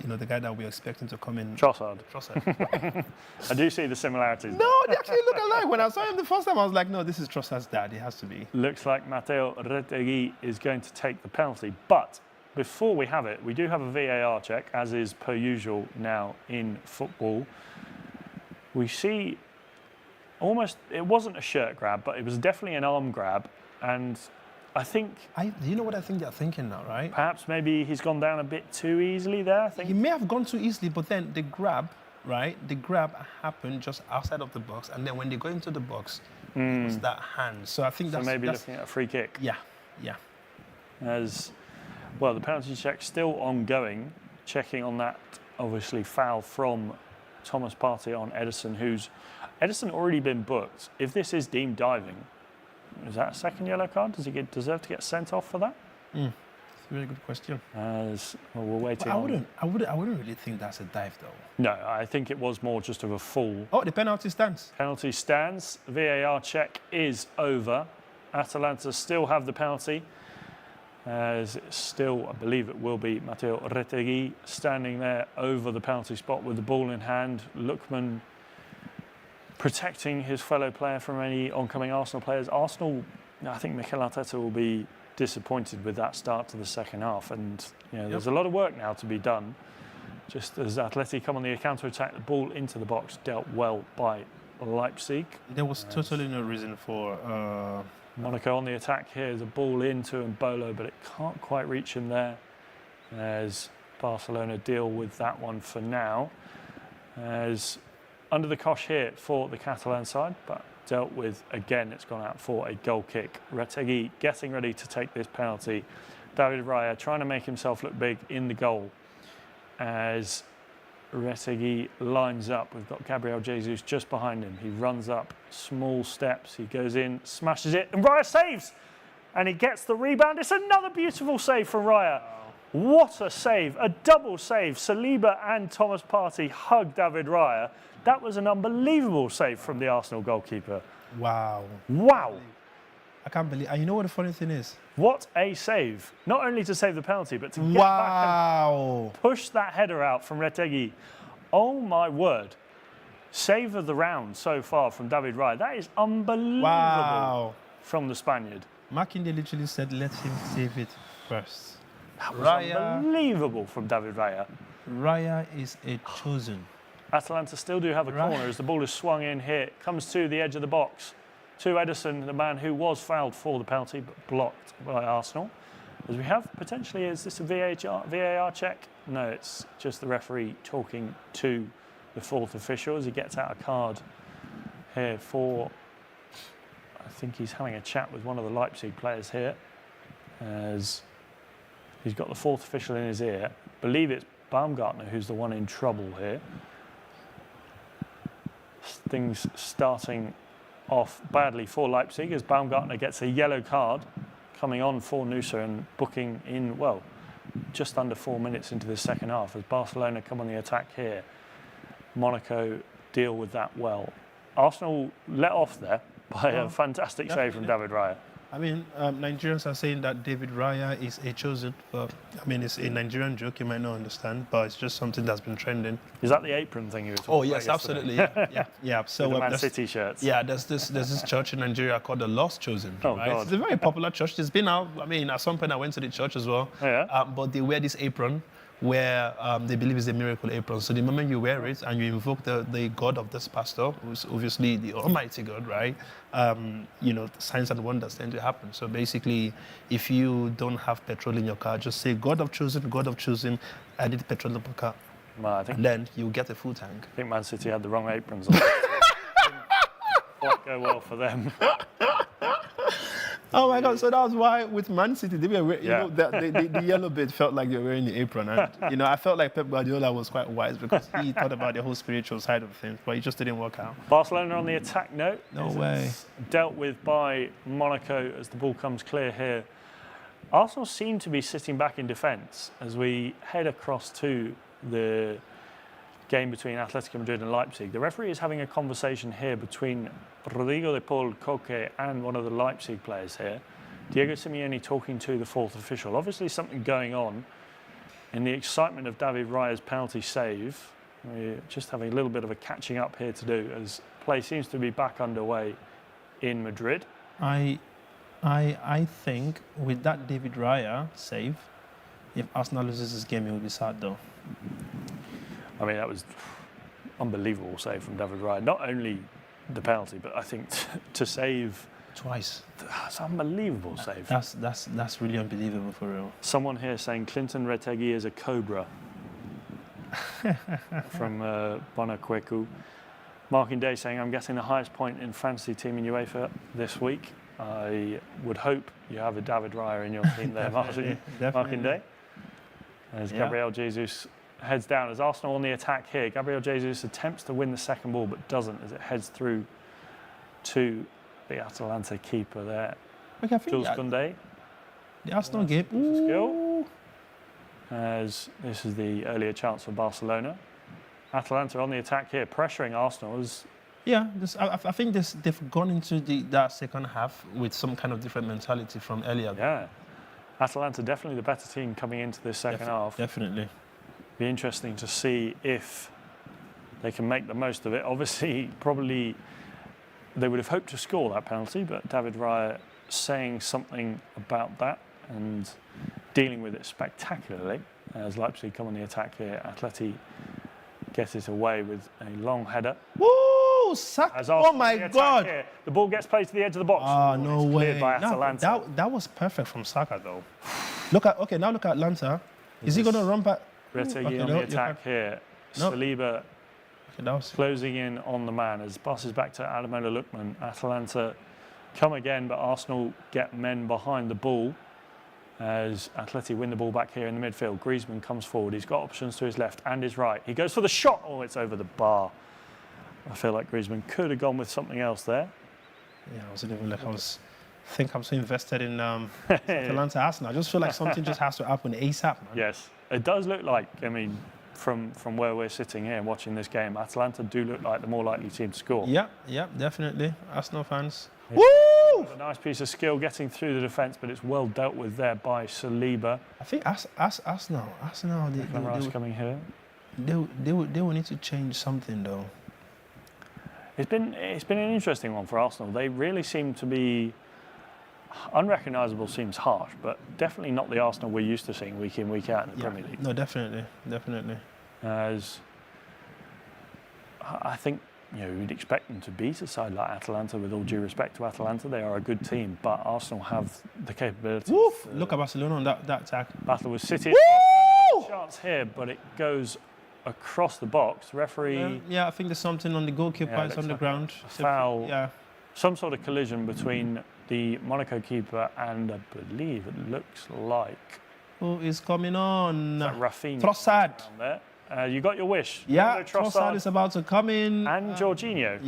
the guy that we're expecting to come in. Trossard. Right. I do see the similarities. No, they actually look alike. When I saw him the first time, I was like, no, this is Trossard's dad. It has to be. Looks like Matteo Retegui is going to take the penalty, but before we have it, we do have a VAR check, as is per usual now in football. We see it wasn't a shirt grab, but it was definitely an arm grab. And I think... you know what I think they're thinking now, right? Perhaps maybe he's gone down a bit too easily there, I think. He may have gone too easily, but then the grab, right? The grab happened just outside of the box. And then when they go into the box, it was that hand. So I think that's... maybe looking at a free kick. Yeah. As, well, the penalty check's still ongoing. Checking on that, obviously, foul from Thomas Partey on Ederson, Ederson already been booked. If this is deemed diving, is that a second yellow card? Does he deserve to get sent off for that? That's a really good question. We're waiting. I wouldn't really think that's a dive though. No, I think it was more just of a fall. Oh, the penalty stands. Penalty stands. VAR check is over. Atalanta still have the penalty. As still, I believe it will be Matteo Retegui standing there over the penalty spot with the ball in hand. Lookman protecting his fellow player from any oncoming Arsenal players. Arsenal, I think Mikel Arteta will be disappointed with that start to the second half, and there's a lot of work now to be done. Just as Atletico come on the counter-attack, the ball into the box dealt well by Leipzig. There was totally no reason for... Monaco on the attack here, the ball into Mbolo, but it can't quite reach him there as Barcelona deal with that one for now. As under the cosh here for the Catalan side, but dealt with again, it's gone out for a goal kick. Retegui getting ready to take this penalty. David Raya trying to make himself look big in the goal as Retegui lines up. We've got Gabriel Jesus just behind him. He runs up, small steps. He goes in, smashes it, and Raya saves. and he gets the rebound. It's another beautiful save from Raya. What a save, a double save. Saliba and Thomas Partey hug David Raya. That was an unbelievable save from the Arsenal goalkeeper. Wow. Wow. I can't believe. And you know what the funny thing is? What a save. Not only to save the penalty, but to get back and push that header out from Retegui. Oh my word. Save of the round so far from David Raya. That is unbelievable from the Spaniard. Makinde literally said, let him save it first. That was unbelievable from David Raya. Raya is a chosen. Atalanta still do have a corner as the ball is swung in here. Comes to the edge of the box. To Ederson, the man who was fouled for the penalty, but blocked by Arsenal. As we have potentially, is this a VAR check? No, it's just the referee talking to the fourth official as he gets out a card here for, I think he's having a chat with one of the Leipzig players here, as he's got the fourth official in his ear. I believe it's Baumgartner who's the one in trouble here. Things starting off badly for Leipzig as Baumgartner gets a yellow card coming on for Nusa and booking in, well, just under 4 minutes into the second half as Barcelona come on the attack here. Monaco deal with that well. Arsenal let off there by a fantastic save from David Raya. I mean, Nigerians are saying that David Raya is a chosen, but I mean, it's a Nigerian joke, you might not understand, but it's just something that's been trending. Is that the apron thing you were talking about? Oh, yes, absolutely. Yeah. So, with the Man City shirts. Yeah, there's this church in Nigeria called the Lost Chosen. Oh, right? God. It's a very popular church. It's been out, I mean, at some point I went to the church as well. Oh, yeah? But they wear this apron where they believe it's a miracle apron. So the moment you wear it and you invoke the God of this pastor, who's obviously the Almighty God, right? Signs and wonders tend to happen. So basically, if you don't have petrol in your car, just say, God of choosing, I need petrol in my car. Well, then you get a full tank. I think Man City had the wrong aprons on. Quite go well for them. Oh my God! So that was why with Man City, they were, the yellow bit felt like they were wearing the apron, and I felt like Pep Guardiola was quite wise because he thought about the whole spiritual side of things, but it just didn't work out. Barcelona on the attack note. No way. Dealt with by Monaco as the ball comes clear here. Arsenal seem to be sitting back in defence as we head across to the game between Atletico Madrid and Leipzig. The referee is having a conversation here between Rodrigo de Paul Coque and one of the Leipzig players here. Diego Simeone talking to the fourth official. Obviously something going on in the excitement of David Raya's penalty save. We're just having a little bit of a catching up here to do as play seems to be back underway in Madrid. I think with that David Raya save, if Arsenal loses this game, it will be sad though. I mean, that was unbelievable save from David Raya. Not only the penalty, but I think to save twice. That's an unbelievable save. That's really unbelievable for real. Someone here saying Klinton Retegui is a cobra from Bonacuecu. Marking Day saying I'm getting the highest point in fantasy team in UEFA this week. I would hope you have a David Raya in your team there, Marking Day. As Gabriel Jesus heads down as Arsenal on the attack here. Gabriel Jesus attempts to win the second ball but doesn't as it heads through to the Atalanta keeper there. Okay, I think Jules Koundé. The Arsenal game. Skill. As this is the earlier chance for Barcelona. Atalanta on the attack here, pressuring Arsenal as... Yeah, I think they've gone into that second half with some kind of different mentality from earlier. Yeah. Atalanta definitely the better team coming into this second half. Definitely. Be interesting to see if they can make the most of it. Obviously, probably they would have hoped to score that penalty, but David Raya saying something about that and dealing with it spectacularly as Leipzig come on the attack here. Atleti get it away with a long header. Woo! Saka! Oh my God! Here. The ball gets played to the edge of the box. Oh, no way! By Atalanta. That was perfect from Saka though. Look at Atlanta. Is he going to run back? Retegui on the attack here. Saliba closing in on the man as passes back to Ademola Lookman. Atalanta come again, but Arsenal get men behind the ball as Atleti win the ball back here in the midfield. Griezmann comes forward. He's got options to his left and his right. He goes for the shot. Oh, it's over the bar. I feel like Griezmann could have gone with something else there. Yeah, I was even like I was think I'm so invested in Atalanta Arsenal. I just feel like something just has to happen ASAP, man. Yes, it does look like, I mean, from where we're sitting here and watching this game, Atalanta do look like the more likely team to score. Yeah, definitely. Arsenal fans. Woo! A nice piece of skill getting through the defence, but it's well dealt with there by Saliba. I think Arsenal, Rice coming here. They will need to change something though. It's been an interesting one for Arsenal. They really seem to be unrecognisable. Seems harsh, but definitely not the Arsenal we're used to seeing week in, week out in the Premier League. No, definitely. As I think, we'd expect them to beat a side like Atalanta. With all due respect to Atalanta, they are a good team, but Arsenal have the capability. Woof! Look at Barcelona on that attack. Battle with City. Chance here, but it goes across the box. Referee. Yeah, I think there's something on the goalkeeper. It's on the ground. Foul. Yeah. Some sort of collision between the Monaco keeper and I believe it looks like. Who is coming on? Rafinha. Trossard. There. You got your wish. Yeah, Trossard is about to come in. And Jorginho.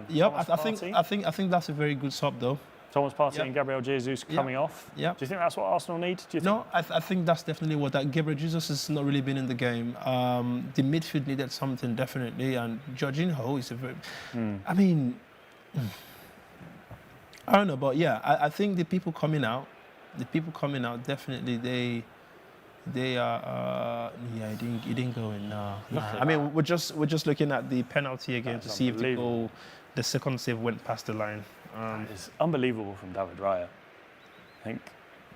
Yep. I think that's a very good sub though. Thomas Partey and Gabriel Jesus coming off. Yeah. Do you think that's what Arsenal need? Do you think? No, I think that's definitely what that. Gabriel Jesus has not really been in the game. The midfield needed something definitely, and Jorginho is a very. I mean, I don't know, but yeah, I think the people coming out definitely they are. It didn't go in. Nah. I mean, we're just looking at the penalty again to see if the second save went past the line. It's unbelievable from David Raya. I think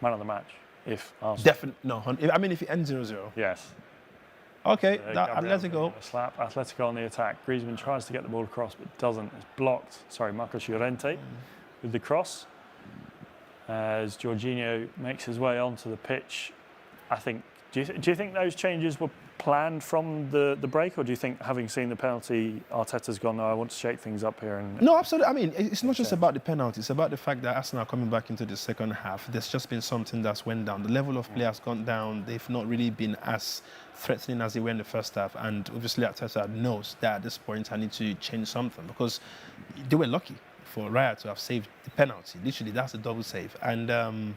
man of the match. If Arsenal. Definitely no. I mean, if it ends 0-0. Yes. Okay, Atletico. Slap. Atletico on the attack. Griezmann tries to get the ball across, but doesn't. It's blocked. Sorry, Marcos Llorente with the cross. As Jorginho makes his way onto the pitch. I think. Do you think those changes were planned from the break, or do you think, having seen the penalty, Arteta's gone, no, I want to shake things up here? No, absolutely. I mean, it's not just about the penalty. It's about the fact that Arsenal are coming back into the second half. There's just been something that's went down. The level of play has gone down. They've not really been as threatening as they were in the first half. And obviously, Arteta knows that at this point, I need to change something because they were lucky for Raya to have saved the penalty. Literally, that's a double save. And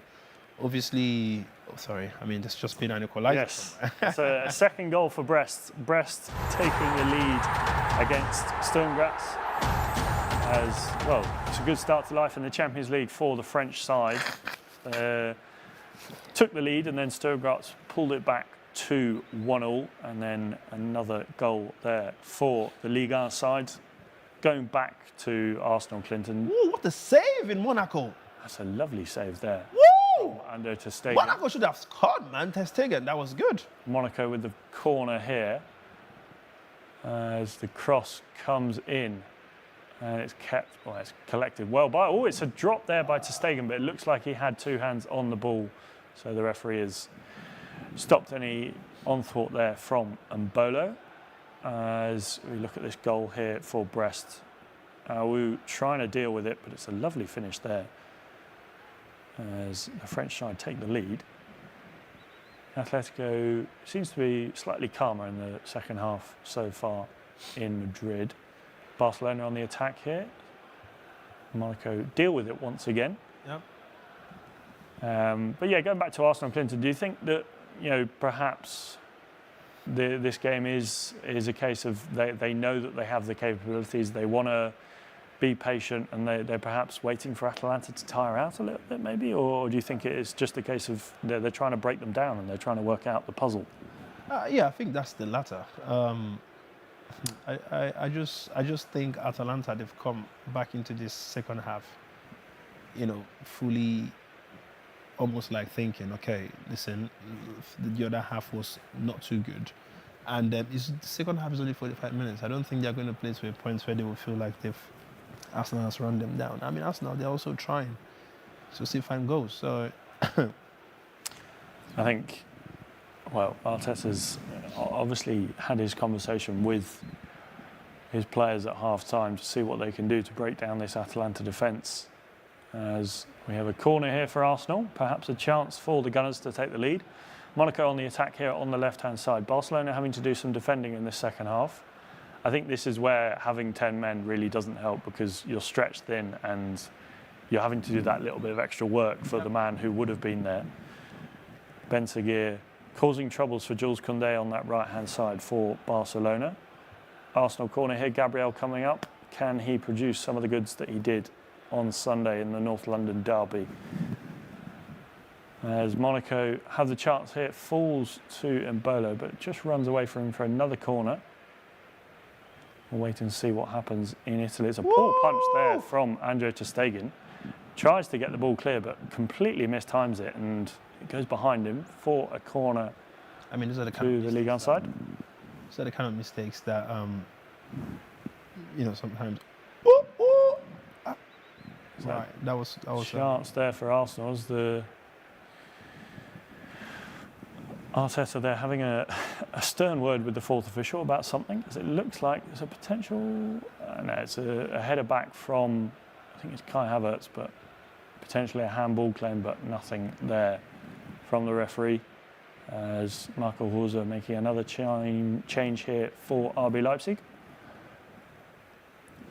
obviously, there's just been an equalizer. Yes, it's a second goal for Brest. Brest taking the lead against Sturm Graz. As well, it's a good start to life in the Champions League for the French side. Took the lead and then Sturm Graz pulled it back to 1-1, and then another goal there for the Ligue 1 side. Going back to Arsenal, Klinton. Ooh, what a save in Monaco. That's a lovely save there. Woo! Under Ter Stegen. Monaco should have scored, man. Ter Stegen, that was good. Monaco with the corner here. As the cross comes in. And it's it's collected well by. Oh, it's a drop there by Ter Stegen, but it looks like he had two hands on the ball. So the referee has stopped any onslaught there from Mbolo. As we look at this goal here for Brest. We're trying to deal with it, but it's a lovely finish there. As the French side take the lead. Atletico seems to be slightly calmer in the second half so far in Madrid. Barcelona on the attack here. Monaco deal with it once again. Yep. But yeah, going back to Arsenal, Klinton, do you think that perhaps this game is a case of they know that they have the capabilities, they want to be patient, and they're perhaps waiting for Atalanta to tire out a little bit, maybe? Or do you think it is just a case of they're trying to break them down and they're trying to work out the puzzle? Yeah, I think that's the latter. I just think Atalanta, they've come back into this second half, fully almost like thinking, okay, listen, the other half was not too good. And the second half is only 45 minutes. I don't think they're going to play to a point where they will feel like Arsenal has run them down. I mean, Arsenal, they're also trying to see if time goes. So I think, Arteta's obviously had his conversation with his players at half-time to see what they can do to break down this Atalanta defence. As we have a corner here for Arsenal, perhaps a chance for the Gunners to take the lead. Monaco on the attack here on the left-hand side. Barcelona having to do some defending in the second half. I think this is where having 10 men really doesn't help because you're stretched thin and you're having to do that little bit of extra work for the man who would have been there. Ben Seguir causing troubles for Jules Koundé on that right-hand side for Barcelona. Arsenal corner here, Gabriel coming up. Can he produce some of the goods that he did on Sunday in the North London derby? As Monaco have the chance here, it falls to Mbolo, but just runs away from him for another corner. We'll wait and see what happens in Italy. It's a poor punch there from André ter Stegen. Tries to get the ball clear, but completely mistimes it, and it goes behind him for a corner. I mean, these are the kind of the Ligue 1 side. These are the kind of mistakes that, sometimes. Right, that was chance there for Arsenal as the Arteta there having a stern word with the fourth official about something, as it looks like there's a potential. No, it's a header back from, I think it's Kai Havertz, but potentially a handball claim, but nothing there from the referee. As Marco Rose making another change here for RB Leipzig.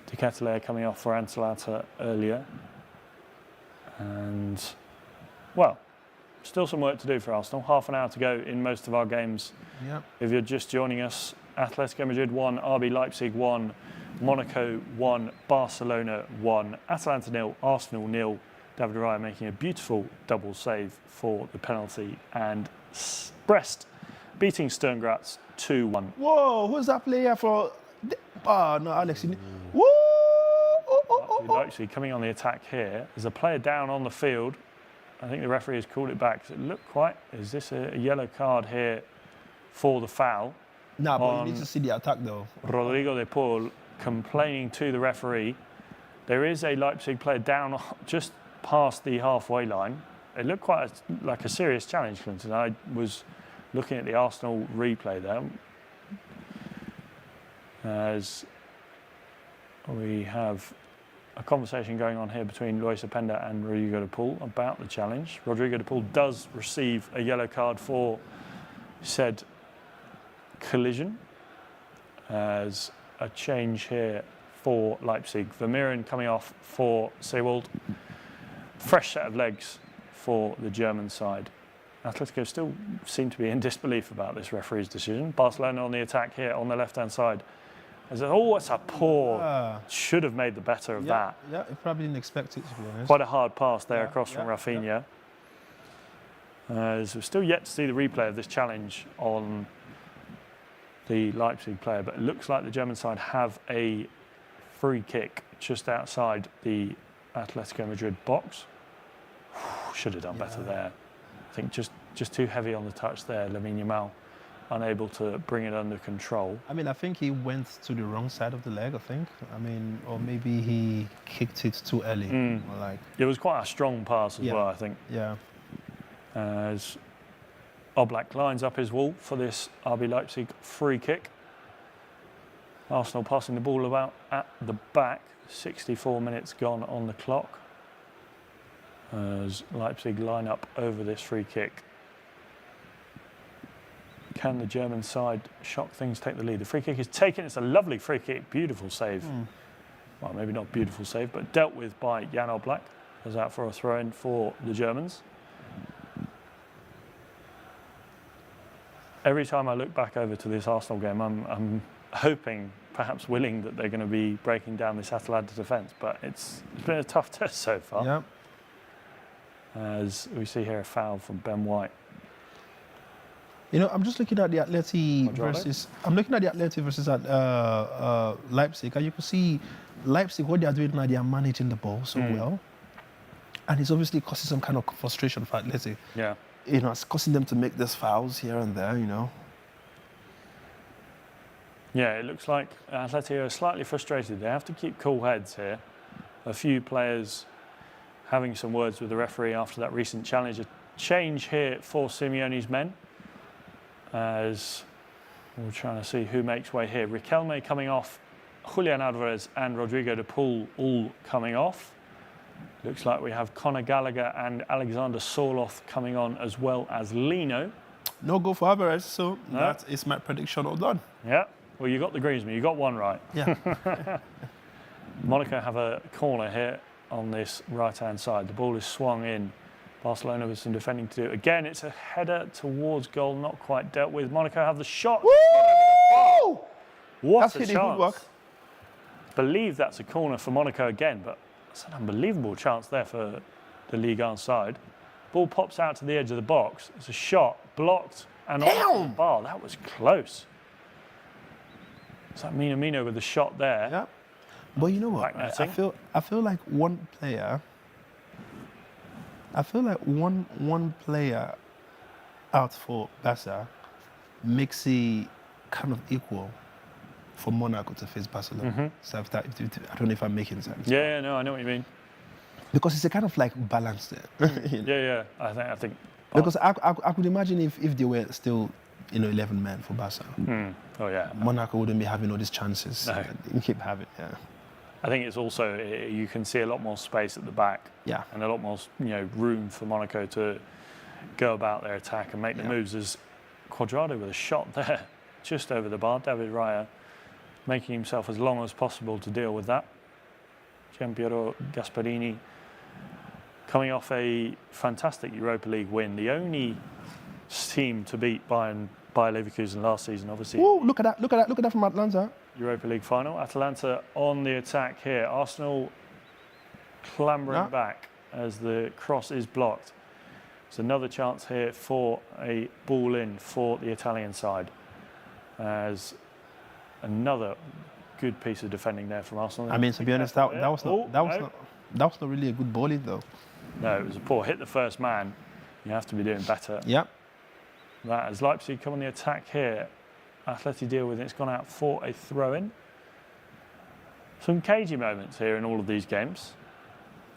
De Ketelaere coming off for Atalanta earlier. And, well, still some work to do for Arsenal. Half an hour to go in most of our games. Yep. If you're just joining us, Atletico Madrid 1, RB Leipzig 1, Monaco 1, Barcelona 1, Atalanta 0, Arsenal 0. David Raya making a beautiful double save for the penalty, and Brest beating Sturm Graz 2-1. Whoa, who's that player for? Oh, no, Alex. Woo! Leipzig coming on the attack here. There's a player down on the field. I think the referee has called it back. Does it look quite? Is this a yellow card here for the foul? No, but you need to see the attack though. Rodrigo de Paul complaining to the referee. There is a Leipzig player down just past the halfway line. It looked quite like a serious challenge, Klinton. I was looking at the Arsenal replay there. As we have a conversation going on here between Luis Openda and Rodrigo de Paul about the challenge. Rodrigo de Paul does receive a yellow card for said collision, as a change here for Leipzig. Vermeeren coming off for Seewald. Fresh set of legs for the German side. Atletico still seem to be in disbelief about this referee's decision. Barcelona on the attack here on the left-hand side. It's a poor, should have made the better of that. Yeah, he probably didn't expect it, to be honest. Quite a hard pass there across from Rafinha. As we're still yet to see the replay of this challenge on the Leipzig player, but it looks like the German side have a free kick just outside the Atletico Madrid box. Should have done better there. I think just too heavy on the touch there. Lamine Yamal unable to bring it under control. I mean, I think he went to the wrong side of the leg, I think. I mean, or maybe he kicked it too early. Or like, it was quite a strong pass as well, I think. Yeah. As Oblak lines up his wall for this RB Leipzig free kick. Arsenal passing the ball about at the back. 64 minutes gone on the clock. As Leipzig line up over this free kick. Can the German side shock things, take the lead? The free kick is taken. It's a lovely free kick. Beautiful save. Well, maybe not beautiful save, but dealt with by Jan Oblak. Goes out for a throw-in for the Germans. Every time I look back over to this Arsenal game, I'm hoping, perhaps willing, that they're going to be breaking down this Atalanta defence, but it's been a tough test so far. Yeah. As we see here a foul from Ben White. You know, I'm just looking at the Atleti versus. I'm looking at the Atleti versus Leipzig, and you can see Leipzig, what they are doing now, they are managing the ball so well, and it's obviously causing some kind of frustration for Atleti. Yeah. You know, it's causing them to make these fouls here and there. You know. Yeah, it looks like Atleti are slightly frustrated. They have to keep cool heads here. A few players having some words with the referee after that recent challenge. A change here for Simeone's men, as we're trying to see who makes way here. Riquelme coming off, Julian Alvarez and Rodrigo de Paul all coming off. Looks like we have Conor Gallagher and Alexander Sorloth coming on, as well as Lino. No goal for Alvarez, so that is my prediction all done. Yeah, well, you got the Griezmann, you got one right. Yeah. Monaco have a corner here. on this right-hand side. The ball is swung in. Barcelona with some defending to do. Again, it's a header towards goal, not quite dealt with. Monaco have the shot. Woo! What That's a hitting chance. footwork. Believe that's a corner for Monaco again, but it's an unbelievable chance there for the Ligue 1 side. Ball pops out to the edge of the box. It's a shot, blocked, and on the bar. That was close. It's like Minamino with the shot there. Yeah. But you know what? Back I netting. feel like one player. I feel like one player out for Barca makes it kind of equal for Monaco to face Barcelona. So I don't know if I'm making sense. Yeah, no, I know what you mean. Because it's a kind of like balance there. You know? Yeah. I think. Because I could imagine if they were still, 11 men for Barca, Oh yeah. Monaco wouldn't be having all these chances. No. You keep having, yeah. I think it's also you can see a lot more space at the back. Yeah. And a lot more room for Monaco to go about their attack and make the moves. There's Cuadrado with a shot there, just over the bar. David Raya making himself as long as possible to deal with that. Gianpiero Gasparini coming off a fantastic Europa League win. The only team to beat Bayer Leverkusen last season, obviously. Whoa, look at that from Atlanta. Europa League final. Atalanta on the attack here. Arsenal clambering back as the cross is blocked. It's another chance here for a ball in for the Italian side. As another good piece of defending there from Arsenal. I mean, to be honest, that was not really a good ball in though. No, it was a poor hit the first man. You have to be doing better. Yeah. That as Leipzig come on the attack here. Atleti deal with it. It's gone out for a throw-in. Some cagey moments here in all of these games.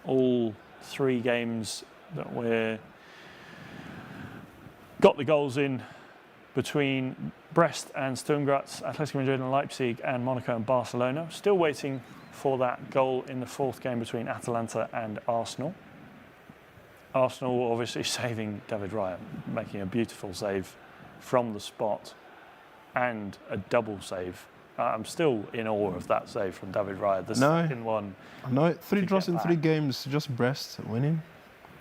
All three games that we're got the goals in between Brest and Sturm Graz, Atletico Madrid and Leipzig, and Monaco and Barcelona. Still waiting for that goal in the fourth game between Atalanta and Arsenal. Arsenal obviously saving David Raya, making a beautiful save from the spot and a double save. I'm still in awe of that save from David Raya. The second one. No, 3 draws in 3 games, just Brest winning.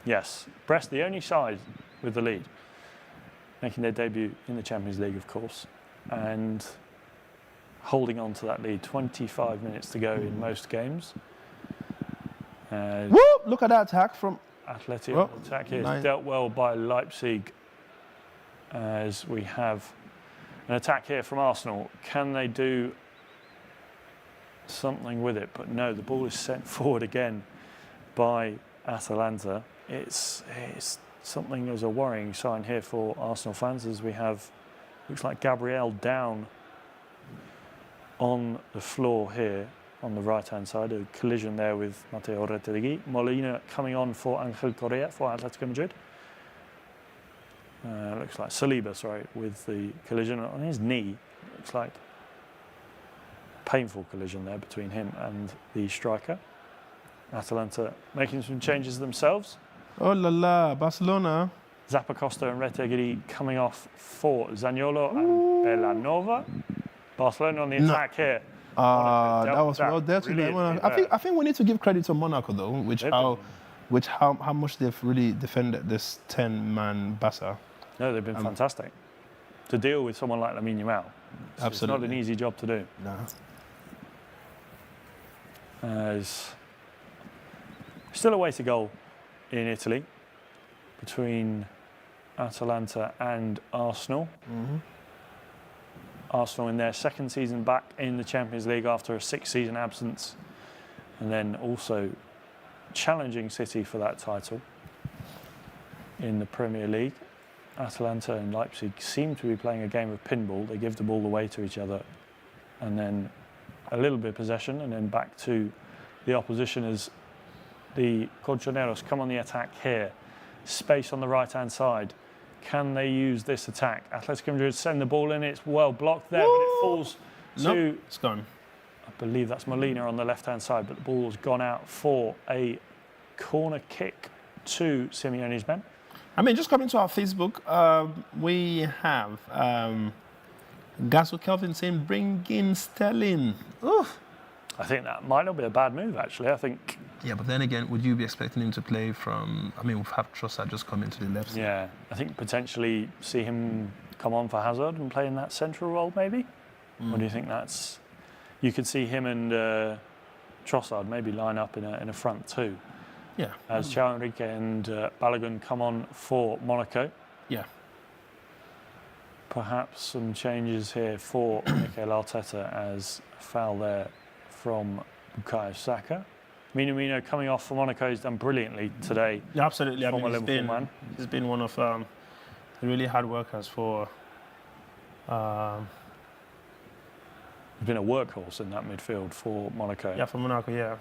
Yes, Brest, the only side with the lead, making their debut in the Champions League, of course, and holding on to that lead. 25 minutes to go in most games. Woo! Look at that attack from Atleti. Attack here is dealt well by Leipzig, as we have an attack here from Arsenal. Can they do something with it? But no, the ball is sent forward again by Atalanta. It's something as a worrying sign here for Arsenal fans, as we have, looks like Gabriel down on the floor here on the right-hand side. A collision there with Matteo Retegui. Molina coming on for Angel Correa for Atletico Madrid. Looks like Saliba, with the collision on his knee. Looks like a painful collision there between him and the striker. Atalanta making some changes themselves. Oh la la, Barcelona. Zappacosta and Retegui coming off for Zaniolo and Bellanova. Barcelona on the attack here. That was well dealt with. Really I think we need to give credit to Monaco though, how much they've really defended this 10-man Barca. No, they've been fantastic. To deal with someone like Lamine Yamal, it's not an easy job to do. No. As still a way to goal in Italy between Atalanta and Arsenal. Arsenal in their second season back in the Champions League after a 6-season absence, and then also challenging City for that title in the Premier League. Atalanta and Leipzig seem to be playing a game of pinball. They give the ball away to each other, and then a little bit of possession, and then back to the opposition as the Colchoneros come on the attack here. Space on the right-hand side. Can they use this attack? Atletico Madrid send the ball in. It's well blocked there, but it falls to... it's gone. I believe that's Molina on the left-hand side, but the ball's gone out for a corner kick to Simeone's men. I mean, just coming to our Facebook, we have Gaso Kelvin saying, bring in Sterling. Oof. I think that might not be a bad move, actually. I think... Yeah, but then again, would you be expecting him to play from... I mean, we've had Trossard just come into the left side. Yeah, I think potentially see him come on for Hazard and play in that central role, maybe? Or do you think that's... You could see him and Trossard maybe line up in a front two. Yeah. As João Enrique and Balogun come on for Monaco. Yeah. Perhaps some changes here for Mikel Arteta as a foul there from Bukayo Saka. Minamino coming off for Monaco has done brilliantly today. Yeah, absolutely. I mean, he's been one of the really hard workers for... He's been a workhorse in that midfield for Monaco. Yeah, for Monaco, yeah.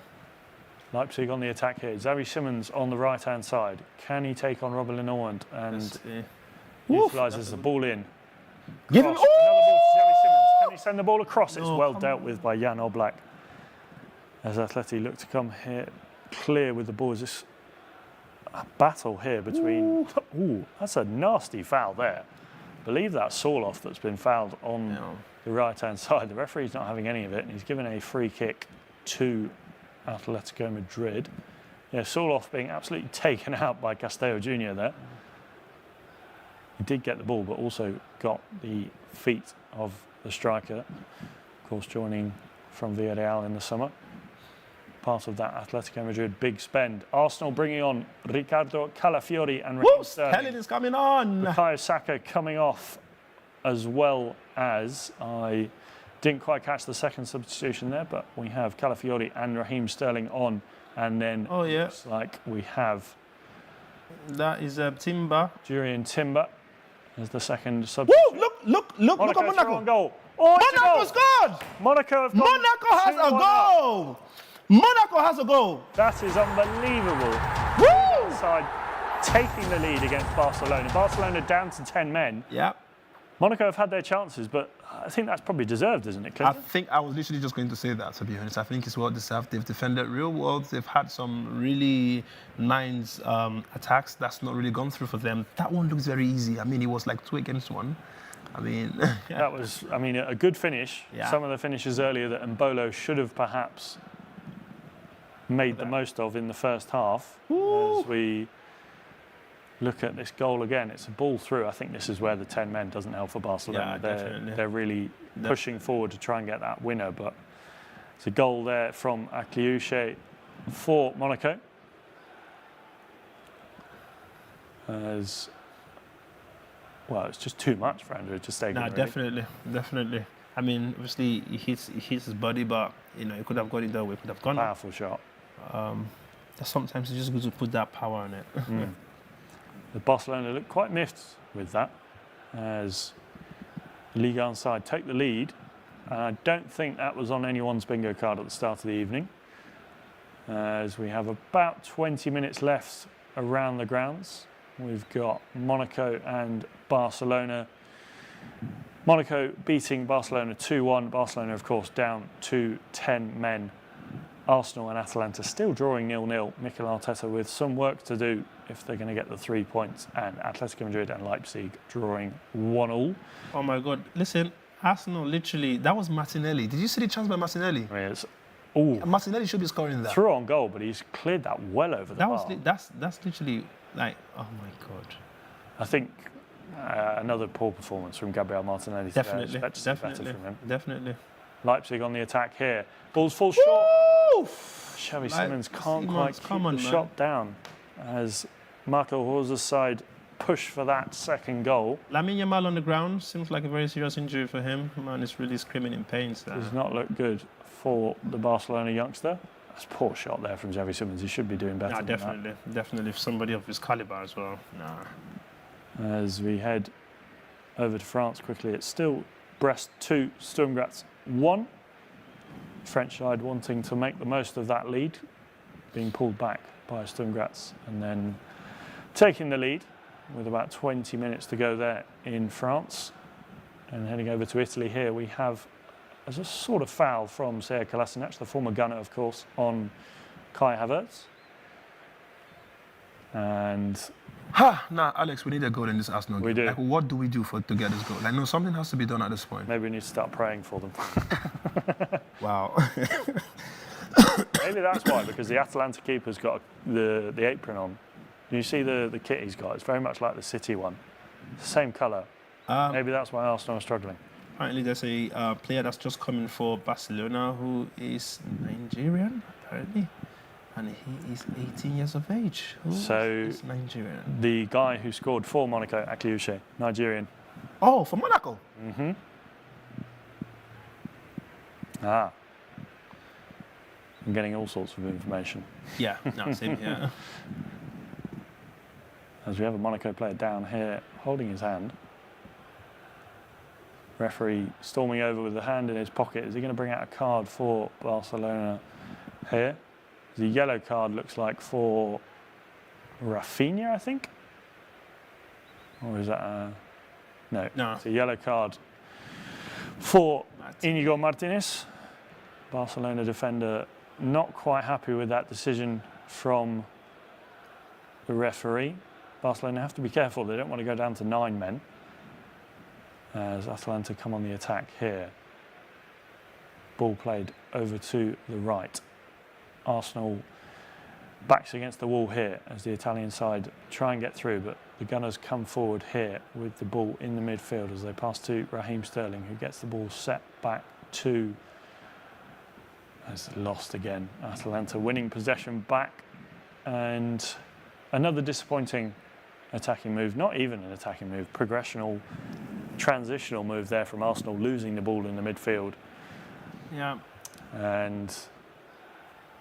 Leipzig on the attack here. Xavi Simons on the right-hand side. Can he take on Robin Lenormand and utilises the ball in? Give him... Another ball to Xavi Simons. Can he send the ball across? It's well dealt with by Jan Oblak. As Atleti look to come here clear with the ball. Is this a battle here between... Ooh, that's a nasty foul there. I believe that's Sorloth that's been fouled on the right-hand side. The referee's not having any of it, and he's given a free kick to Atletico Madrid. Yeah, Sorloth being absolutely taken out by Castello Jr. there. He did get the ball, but also got the feet of the striker. Of course, joining from Villarreal in the summer. Part of that Atletico Madrid big spend. Arsenal bringing on Ricardo Calafiori and Raheem Sterling. Helen is coming on. Bukayo Saka coming off, as well as I didn't quite catch the second substitution there, but we have Calafiori and Raheem Sterling on, and then looks like we have that is Timber. Jurriën Timber as the second substitution. Woo! Look at Monaco. On goal. Oh, Monaco scored. Monaco has a goal. Monaco has a goal. That is unbelievable. Woo! Side taking the lead against Barcelona. Barcelona down to 10 men. Yeah. Monaco have had their chances, but I think that's probably deserved, isn't it, Klinton? I think I was literally just going to say that, to be honest. I think it's well deserved. They've defended real well. They've had some really nice attacks that's not really gone through for them. That one looks very easy. I mean, it was like 2 against 1. I mean... That was, I mean, a good finish. Yeah. Some of the finishes earlier that Mbolo should have perhaps made the most of in the first half. As we look at this goal again, it's a ball through. I think this is where the 10 men doesn't help for Barcelona. Yeah, they're really pushing forward to try and get that winner, but it's a goal there from Akliouche for Monaco. As well, it's just too much for Andrew to stay. No, definitely. I mean, obviously he hits his body, but you know, he could have got it that way. Could have gone. Powerful shot. Sometimes it's just good to put that power on it. The Barcelona look quite miffed with that, as the Ligue 1 side take the lead. I don't think that was on anyone's bingo card at the start of the evening, as we have about 20 minutes left around the grounds. We've got Monaco and Barcelona. Monaco beating Barcelona 2-1. Barcelona, of course, down to 10 men. Arsenal and Atalanta still drawing 0-0. Mikel Arteta with some work to do if they're going to get the 3 points. And Atletico Madrid and Leipzig drawing 1-1. Oh my God! Listen, Arsenal literally. That was Martinelli. Did you see the chance by Martinelli? I mean, it's, Martinelli should be scoring that. Through on goal, but he's cleared that well over the bar. That's literally like, oh my God. I think another poor performance from Gabriel Martinelli. Definitely. Definitely. Leipzig on the attack here. Ball's full short. Xavi Simons can't quite keep the shot down as Marco Rosa's side push for that second goal. Lamine Yamal on the ground seems like a very serious injury for him. Man is really screaming in pain. Does not look good for the Barcelona youngster. That's a poor shot there from Xavi Simons. He should be doing better than that. Definitely. Somebody of his caliber as well. As we head over to France quickly, it's still Brest 2, Sturm Graz 1. French side wanting to make the most of that lead, being pulled back by Sturm Graz and then taking the lead with about 20 minutes to go there in France. And heading over to Italy here, we have as a sort of foul from Sead Kolasinac, the former gunner, of course, on Kai Havertz. And Alex, we need a goal in this Arsenal game. We do. Like, what do we do to get this goal? Like, no, something has to be done at this point. Maybe we need to start praying for them. Wow. Maybe that's why, because the Atalanta keeper's got the apron on. Do you see the kit he's got? It's very much like the City one. It's the same colour. Maybe that's why Arsenal are struggling. Apparently, there's a player that's just coming for Barcelona who is Nigerian, apparently. And he is 18 years of age. Who is Nigerian? The guy who scored for Monaco, Akliouche, Nigerian. Oh, for Monaco? Mm-hmm. Ah. I'm getting all sorts of information. Yeah, no, same here. As we have a Monaco player down here holding his hand. Referee storming over with the hand in his pocket. Is he going to bring out a card for Barcelona here? The yellow card looks like for Rafinha, I think? Or is that a... No. It's a yellow card for Inigo Martinez. Barcelona defender not quite happy with that decision from the referee. Barcelona have to be careful. They don't want to go down to 9 men. As Atalanta come on the attack here. Ball played over to the right. Arsenal backs against the wall here as the Italian side try and get through, but the Gunners come forward here with the ball in the midfield as they pass to Raheem Sterling, who gets the ball set back to... Has lost again. Atalanta winning possession back, and another disappointing attacking move. Not even an attacking move, progressional, transitional move there from Arsenal, losing the ball in the midfield. Yeah. And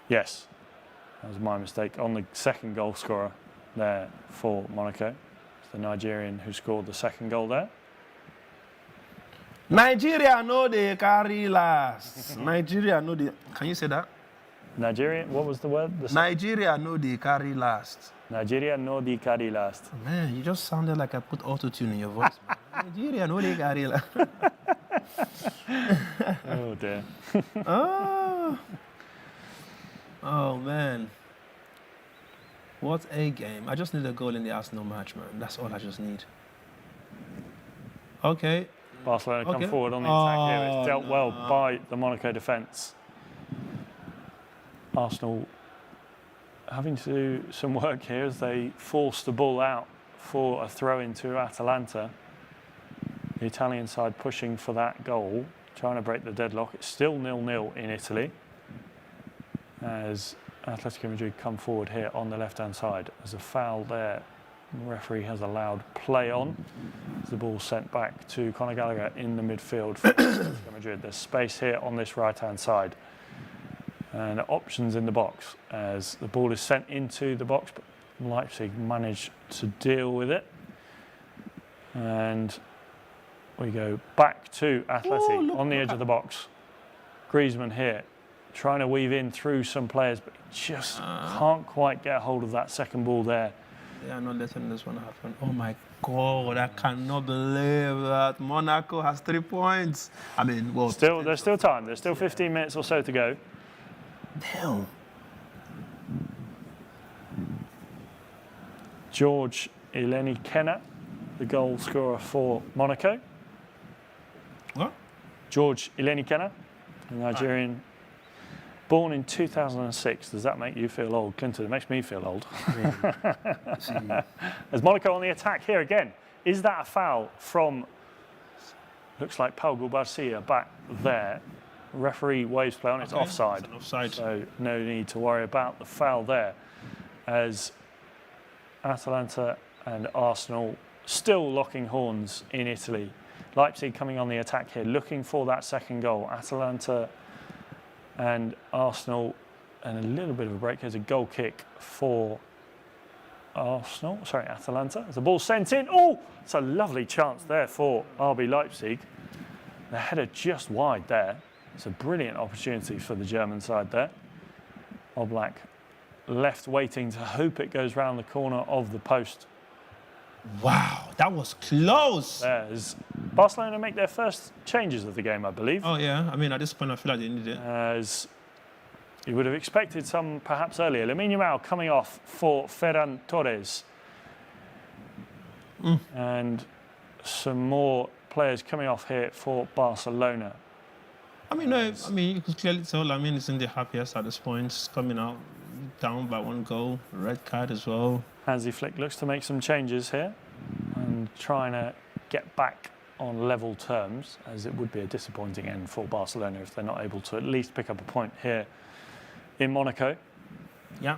yes, that was my mistake on the second goal scorer there for Monaco. It's the Nigerian who scored the second goal there. Nigeria no they carry last. Nigeria no they... Can you say that? Nigeria, what was the word? Nigeria no they carry last. Nigeria no they carry last. Man, you just sounded like I put auto-tune in your voice. Nigeria no they carry last. Oh dear. Oh man. What a game. I just need a goal in the Arsenal match, man. That's all I just need. Okay. Barcelona come forward on the attack here. It's dealt well by the Monaco defence. Arsenal having to do some work here as they force the ball out for a throw into Atalanta. The Italian side pushing for that goal, trying to break the deadlock. It's still 0-0 in Italy as Atletico Madrid come forward here on the left-hand side. There's a foul there. The referee has allowed play on. The ball sent back to Conor Gallagher in the midfield for Atletico Madrid. There's space here on this right-hand side. And options in the box as the ball is sent into the box, but Leipzig managed to deal with it. And we go back to Atleti on the edge of the box. Griezmann here, trying to weave in through some players, but just can't quite get a hold of that second ball there. They are not letting this one happen. Oh my God, I cannot believe that Monaco has 3 points. I mean, well... There's still time. There's still 15 minutes or so to go. Damn. George Ileni-Kenna, the goal scorer for Monaco. What? George Ileni-Kenna, the Nigerian, born in 2006. Does that make you feel old, Klinton? It makes me feel old. As Monaco on the attack here again. Is that a foul from, looks like Pau Garcia back there. Referee waves play on, it's offside. It's offside. So no need to worry about the foul there. As Atalanta and Arsenal still locking horns in Italy. Leipzig coming on the attack here, looking for that second goal. Atalanta and Arsenal, and a little bit of a break. Here's a goal kick for Atalanta. There's a ball sent in. Oh, it's a lovely chance there for RB Leipzig. The header just wide there. It's a brilliant opportunity for the German side there. Oblak left waiting to hope it goes round the corner of the post. Wow, that was close. There's Barcelona make their first changes of the game, I believe. Oh yeah, I mean at this point I feel like they need it. As you would have expected some perhaps earlier. Lamine Yamal coming off for Ferran Torres. And some more players coming off here for Barcelona. I mean, no, I mean, you could clearly tell. I mean, it's in the happiest at this point. It's coming out down by 1 goal, red card as well. Hansi Flick looks to make some changes here and trying to get back on level terms, as it would be a disappointing end for Barcelona if they're not able to at least pick up a point here in Monaco. Yeah.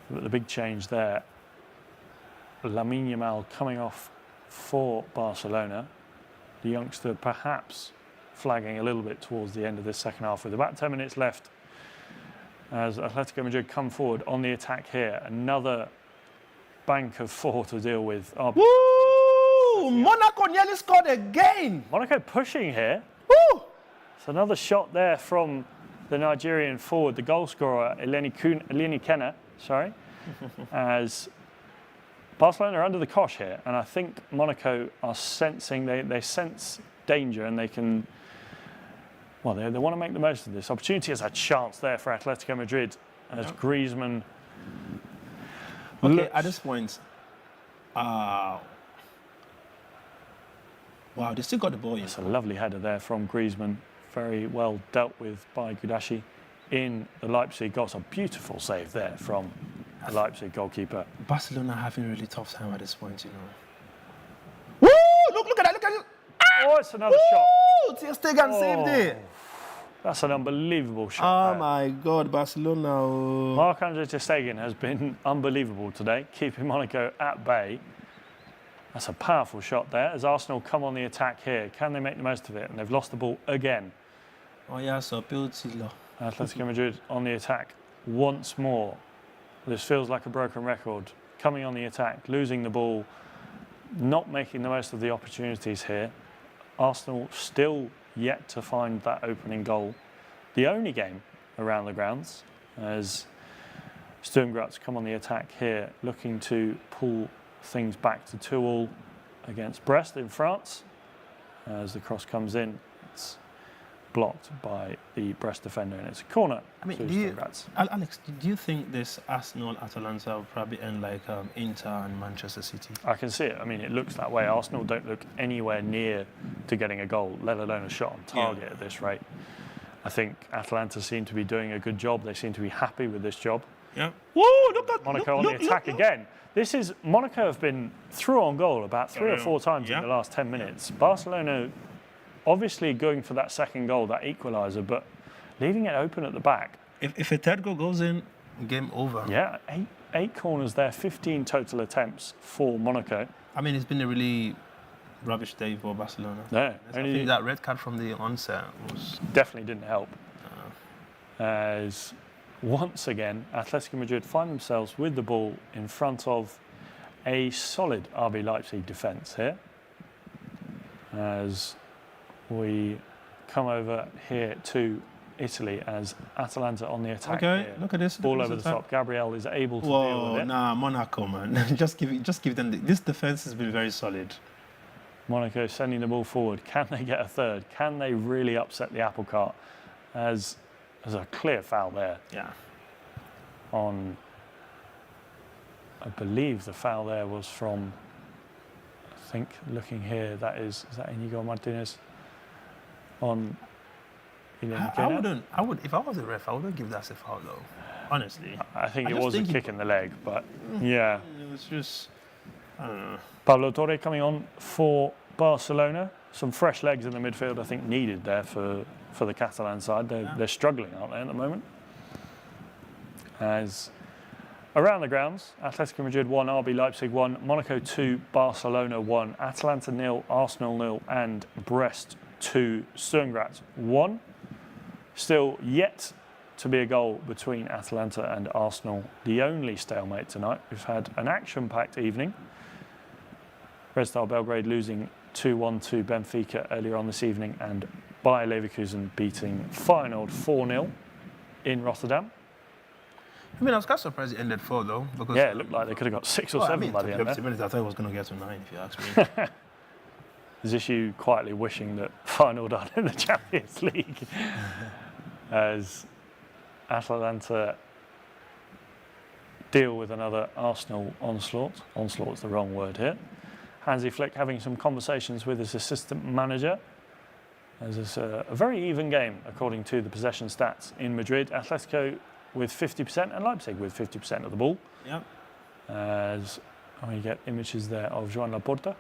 But the big change there, Lamine Yamal coming off for Barcelona. The youngster perhaps flagging a little bit towards the end of this second half with about 10 minutes left as Atletico Madrid come forward on the attack here. Another bank of 4 to deal with. Woo! Monaco nearly scored again. Monaco pushing here. Woo! It's another shot there from the Nigerian forward, the goal scorer, Eleni Kena, as Barcelona are under the cosh here. And I think Monaco are sensing, they sense danger and they can, well, they want to make the most of this opportunity. As a chance there for Atletico Madrid as Griezmann. Okay, at this point, wow, they still got the ball. It's a lovely header there from Griezmann. Very well dealt with by Gudashi in the Leipzig goal. It's a beautiful save there from the Leipzig goalkeeper. Barcelona having a really tough time at this point, you know. Woo! Look at that, look at it. Oh, it's another shot. Ter Stegen saved it. That's an unbelievable shot. Oh my God, Barcelona. Marc-Andre Ter Stegen has been unbelievable today, keeping Monaco at bay. That's a powerful shot there as Arsenal come on the attack here. Can they make the most of it? And they've lost the ball again. Oh yeah, so beauty. Atletico Madrid on the attack once more. This feels like a broken record. Coming on the attack, losing the ball, not making the most of the opportunities here. Arsenal still yet to find that opening goal. The only game around the grounds as Sturm Graz come on the attack here, looking to pull things back to 2-2 against Brest in France. As the cross comes in, it's blocked by the Brest defender and it's a corner. I mean, Alex, do you think this Arsenal-Atalanta will probably end like Inter and Manchester City? I can see it. I mean, it looks that way. Arsenal don't look anywhere near to getting a goal, let alone a shot on target at this rate. I think Atalanta seem to be doing a good job. They seem to be happy with this job. Yeah. Whoa, look at Monaco on the attack again. This is Monaco have been through on goal about 3 or 4 times in the last 10 minutes. Barcelona obviously going for that second goal, that equalizer, but leaving it open at the back. If a third goal goes in, game over. Yeah, eight corners there, 15 total attempts for Monaco. I mean, it's been a really rubbish day for Barcelona. No, I think that red card from the onset was definitely didn't help. As once again, Atletico Madrid find themselves with the ball in front of a solid RB Leipzig defence here. As we come over here to Italy as Atalanta on the attack. Okay, here. look at this. Ball over the top. Gabriel is able to deal with it. Nah, Monaco, man. just give them. This defence has been very solid. Monaco sending the ball forward. Can they get a third? Can they really upset the apple cart? As there's a clear foul there. Yeah. On, I believe the foul there was from, I think looking here, is that Inigo Martinez on. I would, if I was a ref, I wouldn't give that a foul though. Honestly. I think it was a kick in the leg, but yeah. It was just, I don't know. Pablo Torre coming on for Barcelona. Some fresh legs in the midfield, I think, needed there for the Catalan side. They're struggling, aren't they, at the moment? As around the grounds, Atletico Madrid 1, RB Leipzig 1, Monaco 2, Barcelona 1, Atalanta 0, Arsenal 0, and Brest 2, Sturm Graz 1. Still yet to be a goal between Atalanta and Arsenal. The only stalemate tonight. We've had an action-packed evening. Red Star Belgrade losing 2-1 to Benfica earlier on this evening, and Bayer Leverkusen beating Feyenoord 4-0 in Rotterdam. I mean, I was kind of surprised it ended 4 though. Because it looked like they could have got 6 or 7 by the end. I thought it was going to get to 9, if you ask me. Zishu quietly wishing that Feyenoord are in the Champions League as Atalanta deal with another Arsenal onslaught. Onslaught's the wrong word here. Hansi Flick having some conversations with his assistant manager As it's a very even game, according to the possession stats in Madrid. Atletico with 50% and Leipzig with 50% of the ball. Yep. As we get images there of Joan Laporta.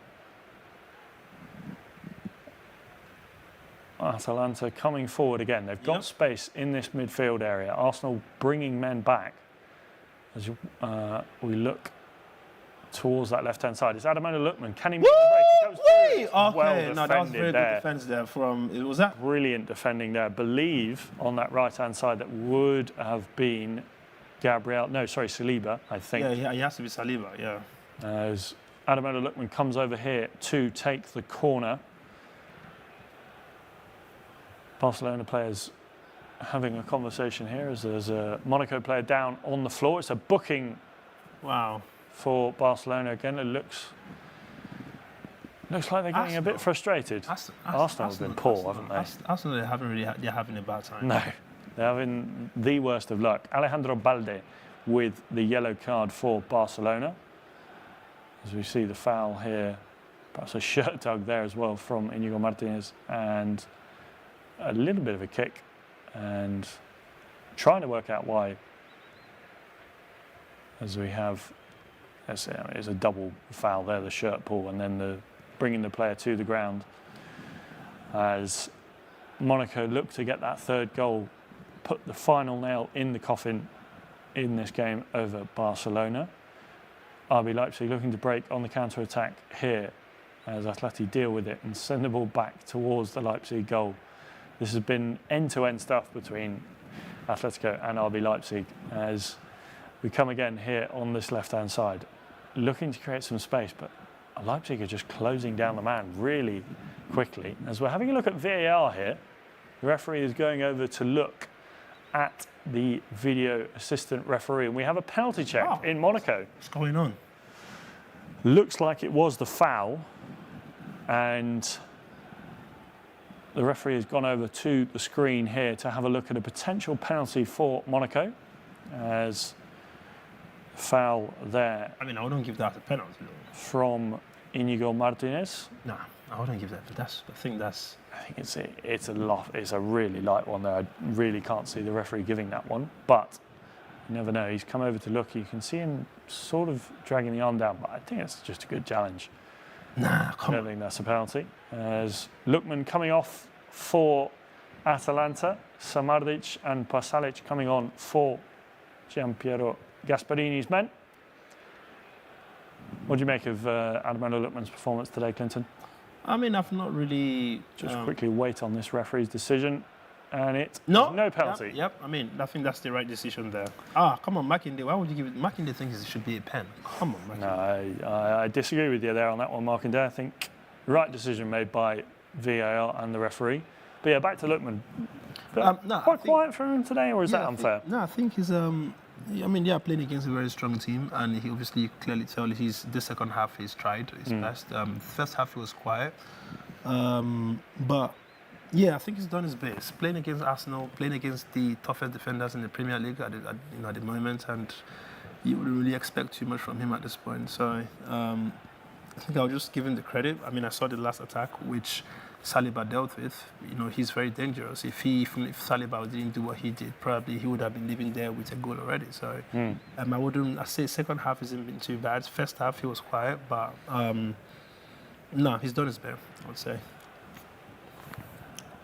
Atalanta coming forward again. They've got space in this midfield area. Arsenal bringing men back as we look towards that left-hand side. It's Ademola Lookman. Can he make the break? He goes through it. Okay, Well no, that was very defended good defense there from, was that? Brilliant defending there. I believe on that right-hand side that would have been Saliba, I think. Yeah, he has to be Saliba, yeah. As Ademola Lookman comes over here to take the corner. Barcelona players having a conversation here as there's a Monaco player down on the floor. It's a booking for Barcelona again. It looks like they're getting a bit frustrated. Arsenal have been poor, haven't they? Arsenal, they're having a bad time. No, they're having the worst of luck. Alejandro Balde with the yellow card for Barcelona. As we see the foul here, perhaps a shirt tug there as well from Íñigo Martínez, and a little bit of a kick, and trying to work out why. As we have, it's a double foul there, the shirt pull, and then bringing the player to the ground. As Monaco look to get that third goal, put the final nail in the coffin in this game over Barcelona. RB Leipzig looking to break on the counter-attack here as Atleti deal with it and send the ball back towards the Leipzig goal. This has been end-to-end stuff between Atletico and RB Leipzig as we come again here on this left-hand side, looking to create some space, but Leipzig are just closing down the man really quickly. As we're having a look at VAR here, the referee is going over to look at the video assistant referee, and we have a penalty check in Monaco. What's going on? Looks like it was the foul, and the referee has gone over to the screen here to have a look at a potential penalty for Monaco as foul there. I mean, I wouldn't give that a penalty though. From Íñigo Martínez. No, I wouldn't give that. But I think it's a really light one there. I really can't see the referee giving that one, but you never know. He's come over to look. You can see him sort of dragging the arm down, but I think it's just a good challenge. Nah, come on. I don't think that's a penalty. As Lookman coming off for Atalanta, Samardzic and Pasalic coming on for Gianpiero Gasparini's men. What do you make of Ademola Lookman's performance today, Klinton? I mean, I've not really... Just quickly wait on this referee's decision, and it's no penalty. Yep, I mean, I think that's the right decision there. Come on, Makinde, why would you give it... Makinde thinks it should be a pen. Come on, Makinde. No, I disagree with you there on that one, Makinde. I think right decision made by VAR and the referee. But yeah, back to Lookman. Quite quiet for him today, or is that unfair? I think he's... playing against a very strong team, and he obviously clearly tell the second half he's tried his best. First half he was quiet, but yeah, I think he's done his best. Playing against Arsenal, playing against the toughest defenders in the Premier League at the moment, and you wouldn't really expect too much from him at this point. So I think I'll just give him the credit. I mean, I saw the last attack, which Saliba dealt with. He's very dangerous. If Saliba didn't do what he did, probably he would have been living there with a goal already. So I say second half hasn't been too bad. First half he was quiet, but no, he's done his best, I would say.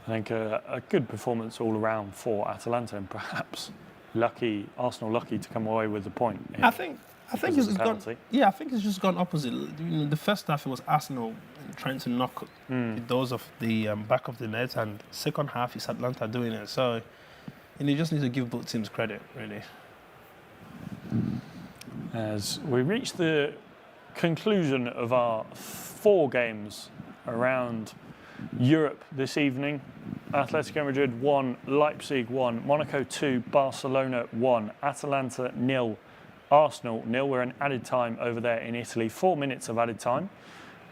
I think a good performance all around for Atalanta, and perhaps Arsenal lucky to come away with the point. I think it's gone. Yeah, I think it's just gone opposite. The first half it was Arsenal trying to knock the doors of the back of the net, and second half it's Atlanta doing it. So, you just need to give both teams credit, really. As we reach the conclusion of our 4 games around Europe this evening, Atletico Madrid 1, Leipzig 1, Monaco 2, Barcelona 1, Atalanta 0. Arsenal 0. We're in added time over there in Italy, 4 minutes of added time.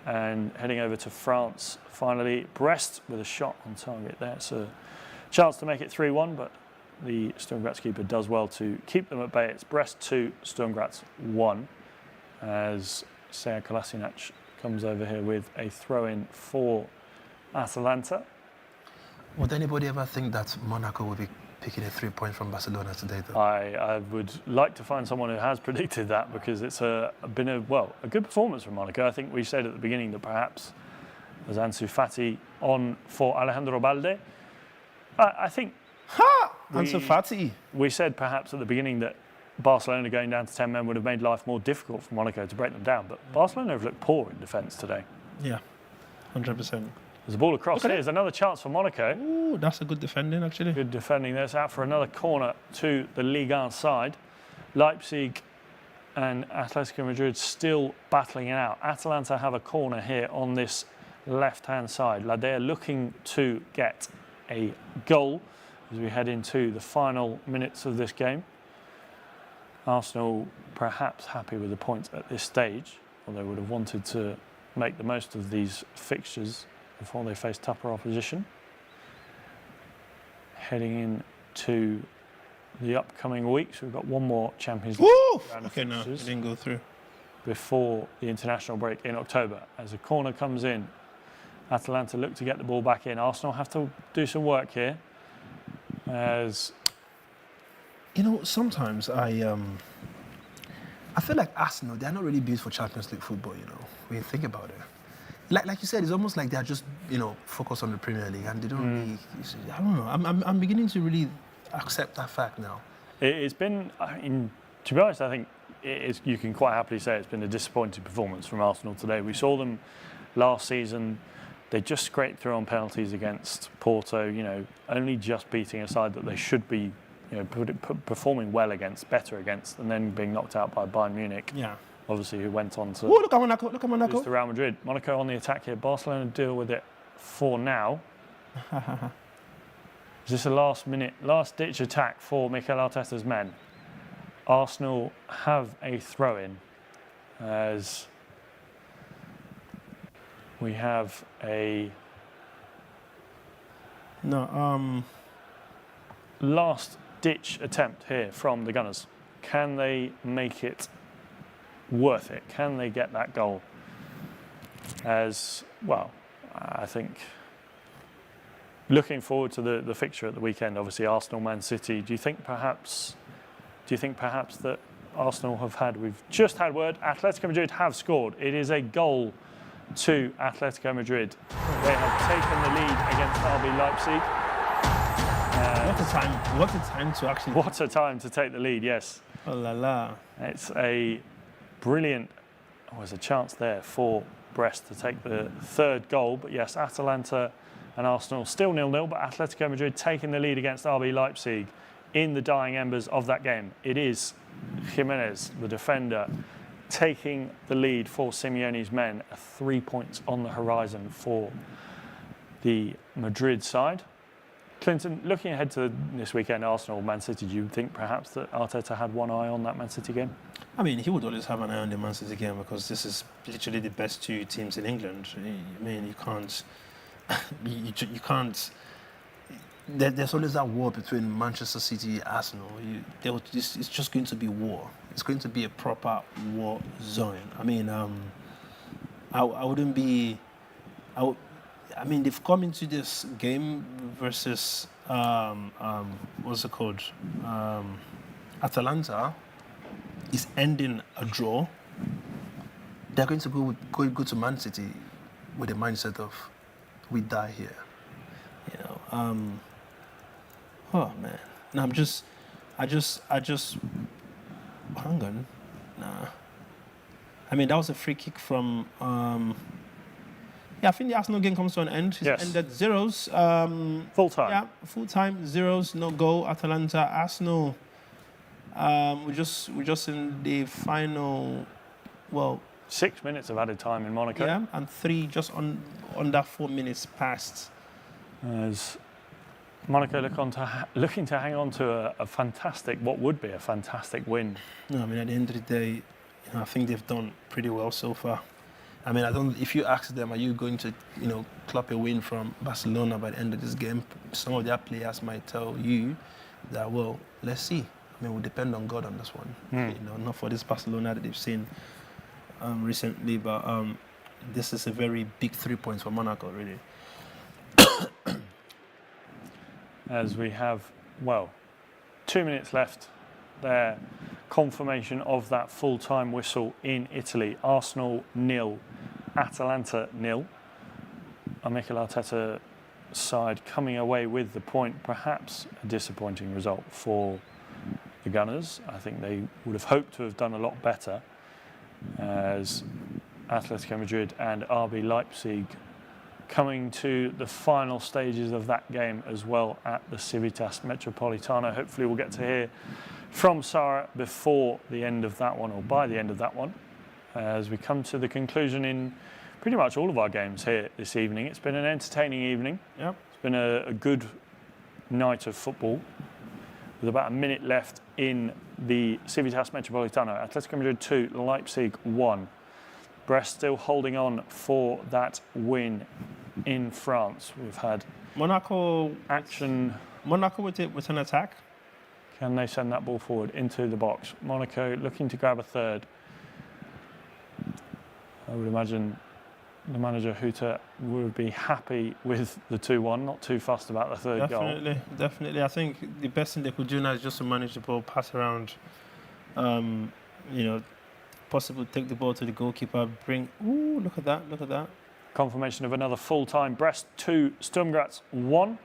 And heading over to France, finally, Brest with a shot on target there. It's a chance to make it 3-1, but the Sturm Graz keeper does well to keep them at bay. It's Brest 2, Sturm Graz 1, as Sead Kolasinac comes over here with a throw-in for Atalanta. Would anybody ever think that Monaco would be picking a 3 point from Barcelona today, though? I would like to find someone who has predicted that, because it's been a good performance from Monaco. I think we said at the beginning that perhaps as Ansu Fati on for Alejandro Balde. I think Ansu Fati. We said perhaps at the beginning that Barcelona going down to 10 men would have made life more difficult for Monaco to break them down, but Barcelona have looked poor in defence today. Yeah, 100%. There's a ball across here. There's another chance for Monaco. Ooh, that's a good defending, actually. Good defending there. It's out for another corner to the Ligue 1 side. Leipzig and Atletico Madrid still battling it out. Atalanta have a corner here on this left-hand side. Ladea looking to get a goal as we head into the final minutes of this game. Arsenal perhaps happy with the point at this stage, although would have wanted to make the most of these fixtures before they face tougher opposition. Heading into the upcoming weeks, we've got one more Champions League round of fixtures. No, it didn't go through. Before the international break in October. As a corner comes in, Atalanta look to get the ball back in. Arsenal have to do some work here. As you know, sometimes I feel like Arsenal, they're not really built for Champions League football, you know, when you think about it. Like you said, it's almost like they're just, you know, focused on the Premier League and they don't really, I don't know, I'm beginning to really accept that fact now. It's been, to be honest, I think you can quite happily say it's been a disappointing performance from Arsenal today. We saw them last season. They just scraped through on penalties against Porto, you know, only just beating a side that they should be, you know, performing well against, better against, and then being knocked out by Bayern Munich. Yeah. Obviously, who went on to look at Monaco, look at Monaco. lose to Real Madrid. Monaco on the attack here. Barcelona deal with it for now. Is this a last-ditch attack for Mikel Arteta's men? Arsenal have a throw-in as we have a last-ditch attempt here from the Gunners. Can they make it worth it? Can they get that goal? As well, I think looking forward to the fixture at the weekend, obviously Arsenal, Man City. Do you think perhaps that Arsenal have had? We've just had word. Atletico Madrid have scored. It is a goal to Atletico Madrid. They have taken the lead against RB Leipzig. What a time! What a time to actually. What a time to take the lead! Yes. Oh la la! It's a brilliant. Oh, there's a chance there for Brest to take the third goal. But yes, Atalanta and Arsenal still 0-0. But Atletico Madrid taking the lead against RB Leipzig in the dying embers of that game. It is Jimenez, the defender, taking the lead for Simeone's men. 3 points on the horizon for the Madrid side. Klinton, looking ahead to this weekend, Arsenal, Man City, do you think perhaps that Arteta had one eye on that Man City game? I mean, he would always have an eye on the Man City game because this is literally the best two teams in England. I mean, you can't, you can't. There's always that war between Manchester City and Arsenal. It's just going to be war. It's going to be a proper war zone. I mean, I wouldn't be. I mean, they've come into this game versus what's it called? Atalanta is ending a draw. They're going to go to Man City with the mindset of we die here. You know. Oh man. No, I just. Hang on. Nah. I mean, that was a free kick from. Yeah, I think the Arsenal game comes to an end. It's ended zeros. Full time. Yeah, full time, zeros, no goal. Atalanta, Arsenal. We're just in the final. Well, 6 minutes of added time in Monaco. Yeah, and 3 just under 4 minutes past. As Monaco looking to hang on to a fantastic, what would be a fantastic win. No, I mean, at the end of the day, I think they've done pretty well so far. I mean, if you ask them, are you going to, clock a win from Barcelona by the end of this game? Some of their players might tell you that, well, let's see. I mean, we'll depend on God on this one. Not for this Barcelona that they've seen recently, but this is a very big 3 points for Monaco, really. as we have, well, 2 minutes left there. Confirmation of that full-time whistle in Italy. Arsenal 0, Atalanta 0. Mikel Arteta side coming away with the point. Perhaps a disappointing result for the Gunners. I think they would have hoped to have done a lot better, as Atletico Madrid and RB Leipzig coming to the final stages of that game as well at the Civitas Metropolitano. Hopefully we'll get to hear from Sara before the end of that one, or by the end of that one, as we come to the conclusion in pretty much all of our games here this evening. It's been an entertaining evening. Yep. It's been a good night of football, with about a minute left in the Civitas Metropolitano. Atletico Madrid 2, Leipzig 1. Brest still holding on for that win in France. We've had Monaco action. Monaco with an attack. Can they send that ball forward into the box? Monaco looking to grab a third. I would imagine the manager Huta would be happy with the 2-1, not too fussed about the third goal. Definitely. I think the best thing they could do now is just to manage the ball, pass around, possibly take the ball to the goalkeeper, look at that. Confirmation of another full-time. Brest 2, Sturm Graz 1.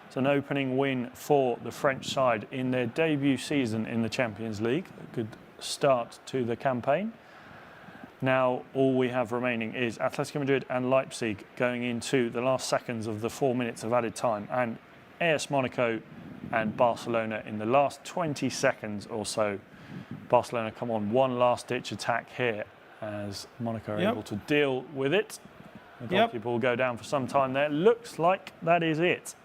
It's an opening win for the French side in their debut season in the Champions League. A good start to the campaign. Now all we have remaining is Atletico Madrid and Leipzig going into the last seconds of the 4 minutes of added time, and AS Monaco and Barcelona in the last 20 seconds or so. Barcelona come on one last-ditch attack here as Monaco are able to deal with it. The goalkeeper will go down for some time there. Looks like that is it.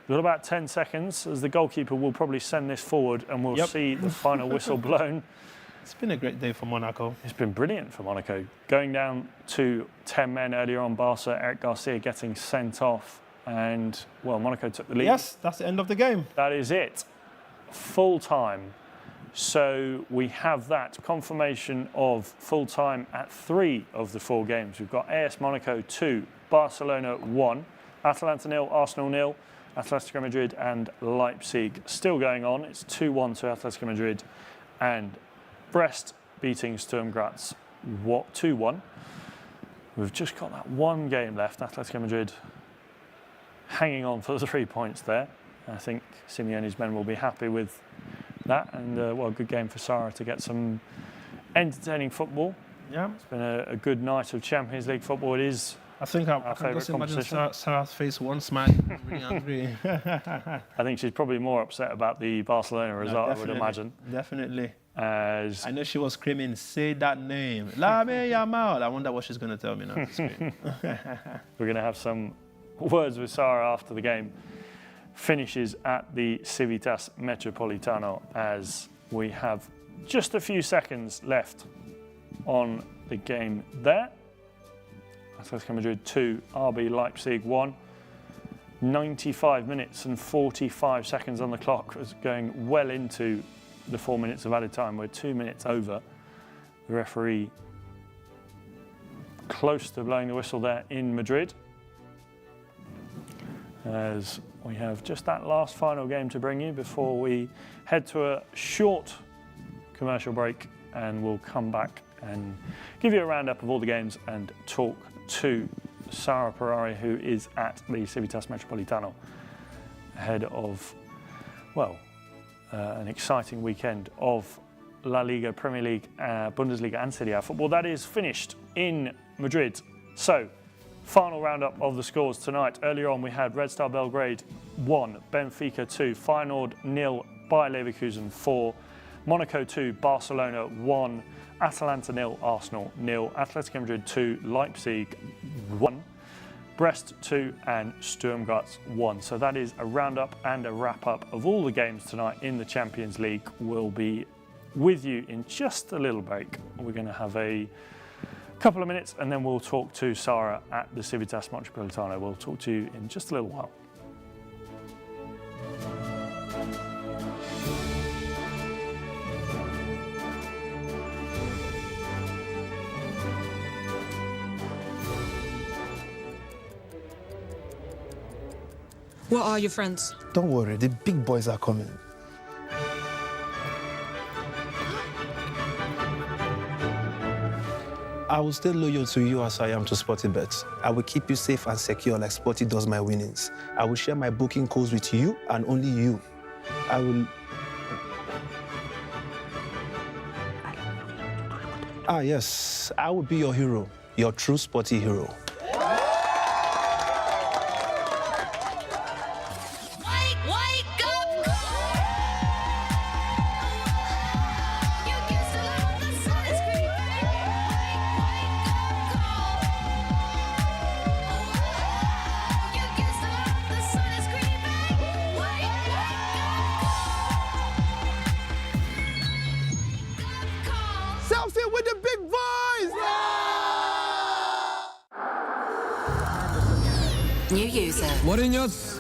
We've got about 10 seconds, as the goalkeeper will probably send this forward, and we'll see the final whistle blown. It's been a great day for Monaco. It's been brilliant for Monaco. Going down to 10 men earlier on, Barca, Eric Garcia getting sent off, and, well, Monaco took the lead. Yes, that's the end of the game. That is it. Full time. So we have that confirmation of full time at 3 of the 4 games. We've got AS Monaco 2, Barcelona 1, Atalanta 0, Arsenal 0, Atletico Madrid and Leipzig still going on. It's 2-1 to Atletico Madrid, and Brest beating Sturm Graz 2-1. We've just got that one game left. Atletico Madrid hanging on for the 3 points there. I think Simeone's men will be happy with that, and well, good game for Sara to get some entertaining football. Yeah, it's been a good night of Champions League football. It is. I think I can just imagine Sarah's face one smile, really angry. I think she's probably more upset about the Barcelona result, I would imagine. Definitely. As I know she was screaming, "Say that name, Lamine Yamal." I wonder what she's going to tell me now. We're going to have some words with Sara after the game finishes at the Civitas Metropolitano, as we have just a few seconds left on the game there. Atletico Madrid 2, RB Leipzig 1. 95 minutes and 45 seconds on the clock, was going well into the 4 minutes of added time. We're 2 minutes over. The referee close to blowing the whistle there in Madrid, as we have just that last final game to bring you before we head to a short commercial break, and we'll come back and give you a roundup of all the games and talk to Sara Perari, who is at the Civitas Metropolitano ahead of, well, an exciting weekend of La Liga, Premier League, Bundesliga and Serie A football. That is finished in Madrid. So, final roundup of the scores tonight. Earlier on we had Red Star Belgrade 1, Benfica 2, Feyenoord 0, Bayer Leverkusen 4, Monaco 2, Barcelona 1, Atalanta 0, Arsenal 0, Atletico Madrid 2, Leipzig 1, Brest 2 and Sturm Graz 1. So that is a roundup and a wrap-up of all the games tonight in the Champions League. We'll be with you in just a little break. We're going to have a couple of minutes and then we'll talk to Sara at the Civitas Metropolitano. We'll talk to you in just a little while. What are your friends? Don't worry, the big boys are coming. I will stay loyal to you as I am to SportyBet. I will keep you safe and secure like Sporty does my winnings. I will share my booking codes with you and only you. I will... Ah, yes, I will be your hero, your true Sporty hero. Selfie with the big boys! New user. Mourinho's.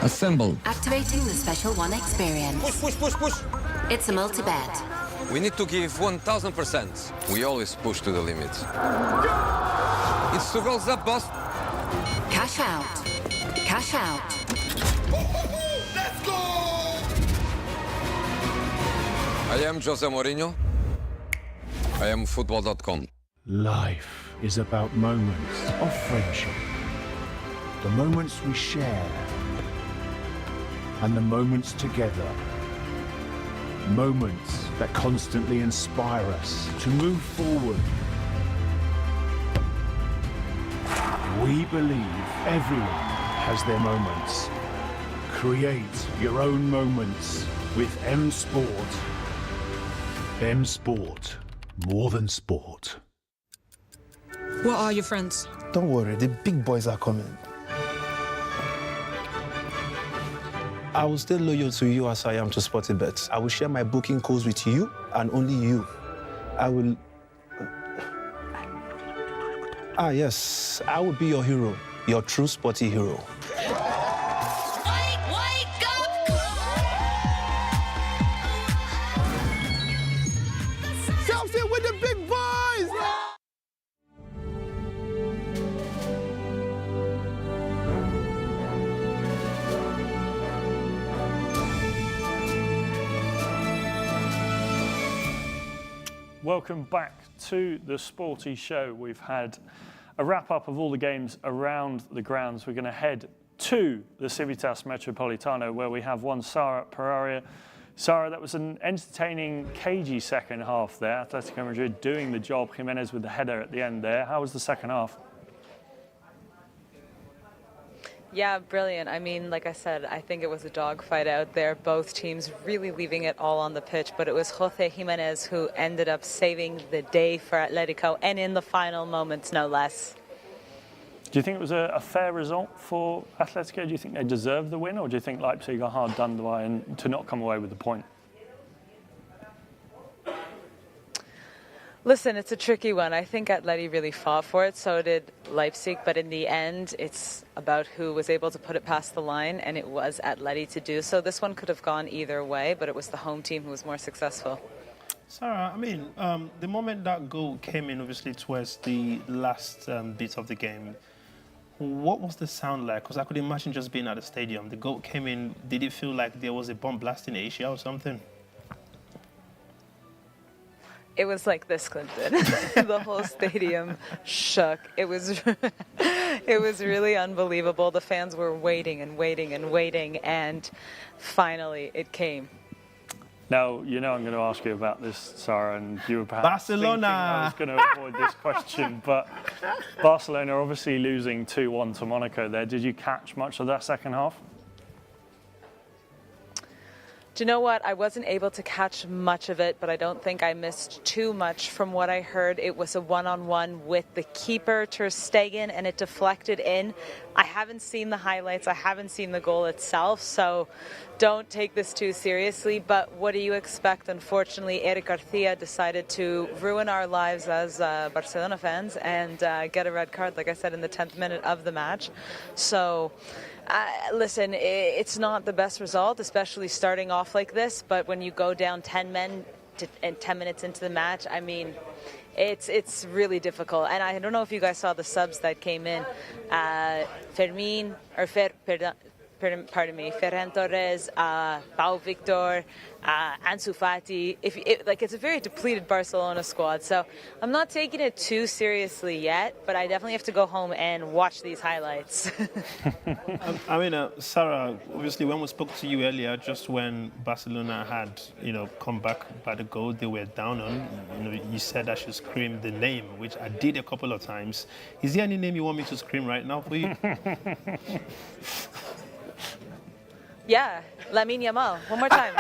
Assemble. Activating the Special One experience. Push. It's a multi-bet. We need to give 1000%. We always push to the limit. It's 2 goals up, boss. Cash out. Cash out. Let's go! I am Jose Mourinho. I am football.com. Life is about moments of friendship. The moments we share and the moments together. Moments that constantly inspire us to move forward. We believe everyone has their moments. Create your own moments with M Sport. M Sport, more than sport. What are your friends? Don't worry, the big boys are coming. I will stay loyal to you as I am to SportyBet. I will share my booking codes with you and only you. I will... Ah, yes, I will be your hero, your true Sporty hero. Selfie with the big boys! Welcome back to the Sporty Show. We've had a wrap-up of all the games around the grounds. We're going to head to the Civitas Metropolitano, where we have one Sara Pereira. Sara, that was an entertaining, cagey second half there. Atletico Madrid doing the job. Jimenez with the header at the end there. How was the second half? Yeah, brilliant. I mean, like I said, I think it was a dogfight out there. Both teams really leaving it all on the pitch, but it was Jose Jimenez who ended up saving the day for Atletico, and in the final moments, no less. Do you think it was a fair result for Atletico? Do you think they deserved the win, or do you think Leipzig are hard done by and to not come away with the point? Listen, it's a tricky one. I think Atleti really fought for it, so did Leipzig, but in the end, it's about who was able to put it past the line, and it was Atleti to do so. This one could have gone either way, but it was the home team who was more successful. Sarah, I mean, the moment that goal came in, obviously, towards the last bit of the game, what was the sound like? Because I could imagine just being at the stadium. The goal came in, did it feel like there was a bomb blast in Asia or something? It was like this, Klinton. The whole stadium shook. It was really unbelievable. The fans were waiting and waiting and waiting, and finally it came. Now, you know I'm going to ask you about this, Sara, and you were perhaps Barcelona. thinking I was going to avoid this question, but Barcelona obviously losing 2-1 to Monaco there. Did you catch much of that second half? Do you know what? I wasn't able to catch much of it, but I don't think I missed too much. From what I heard, it was a one-on-one with the keeper, Ter Stegen, and it deflected in. I haven't seen the highlights. I haven't seen the goal itself, so don't take this too seriously. But what do you expect? Unfortunately, Eric Garcia decided to ruin our lives as Barcelona fans and get a red card, like I said, in the 10th minute of the match. So... listen, it's not the best result, especially starting off like this, but when you go down 10 men 10 minutes into the match. I mean, it's really difficult. And I don't know if you guys saw the subs that came in. Pardon me, Ferran Torres, Pau Victor, Ansu Fati. It's a very depleted Barcelona squad, so I'm not taking it too seriously yet, but I definitely have to go home and watch these highlights. Sara, obviously when we spoke to you earlier, just when Barcelona had, come back by the goal they were down on, you said I should scream the name, which I did a couple of times. Is there any name you want me to scream right now for you? Yeah, Lamine Yamal. One more time.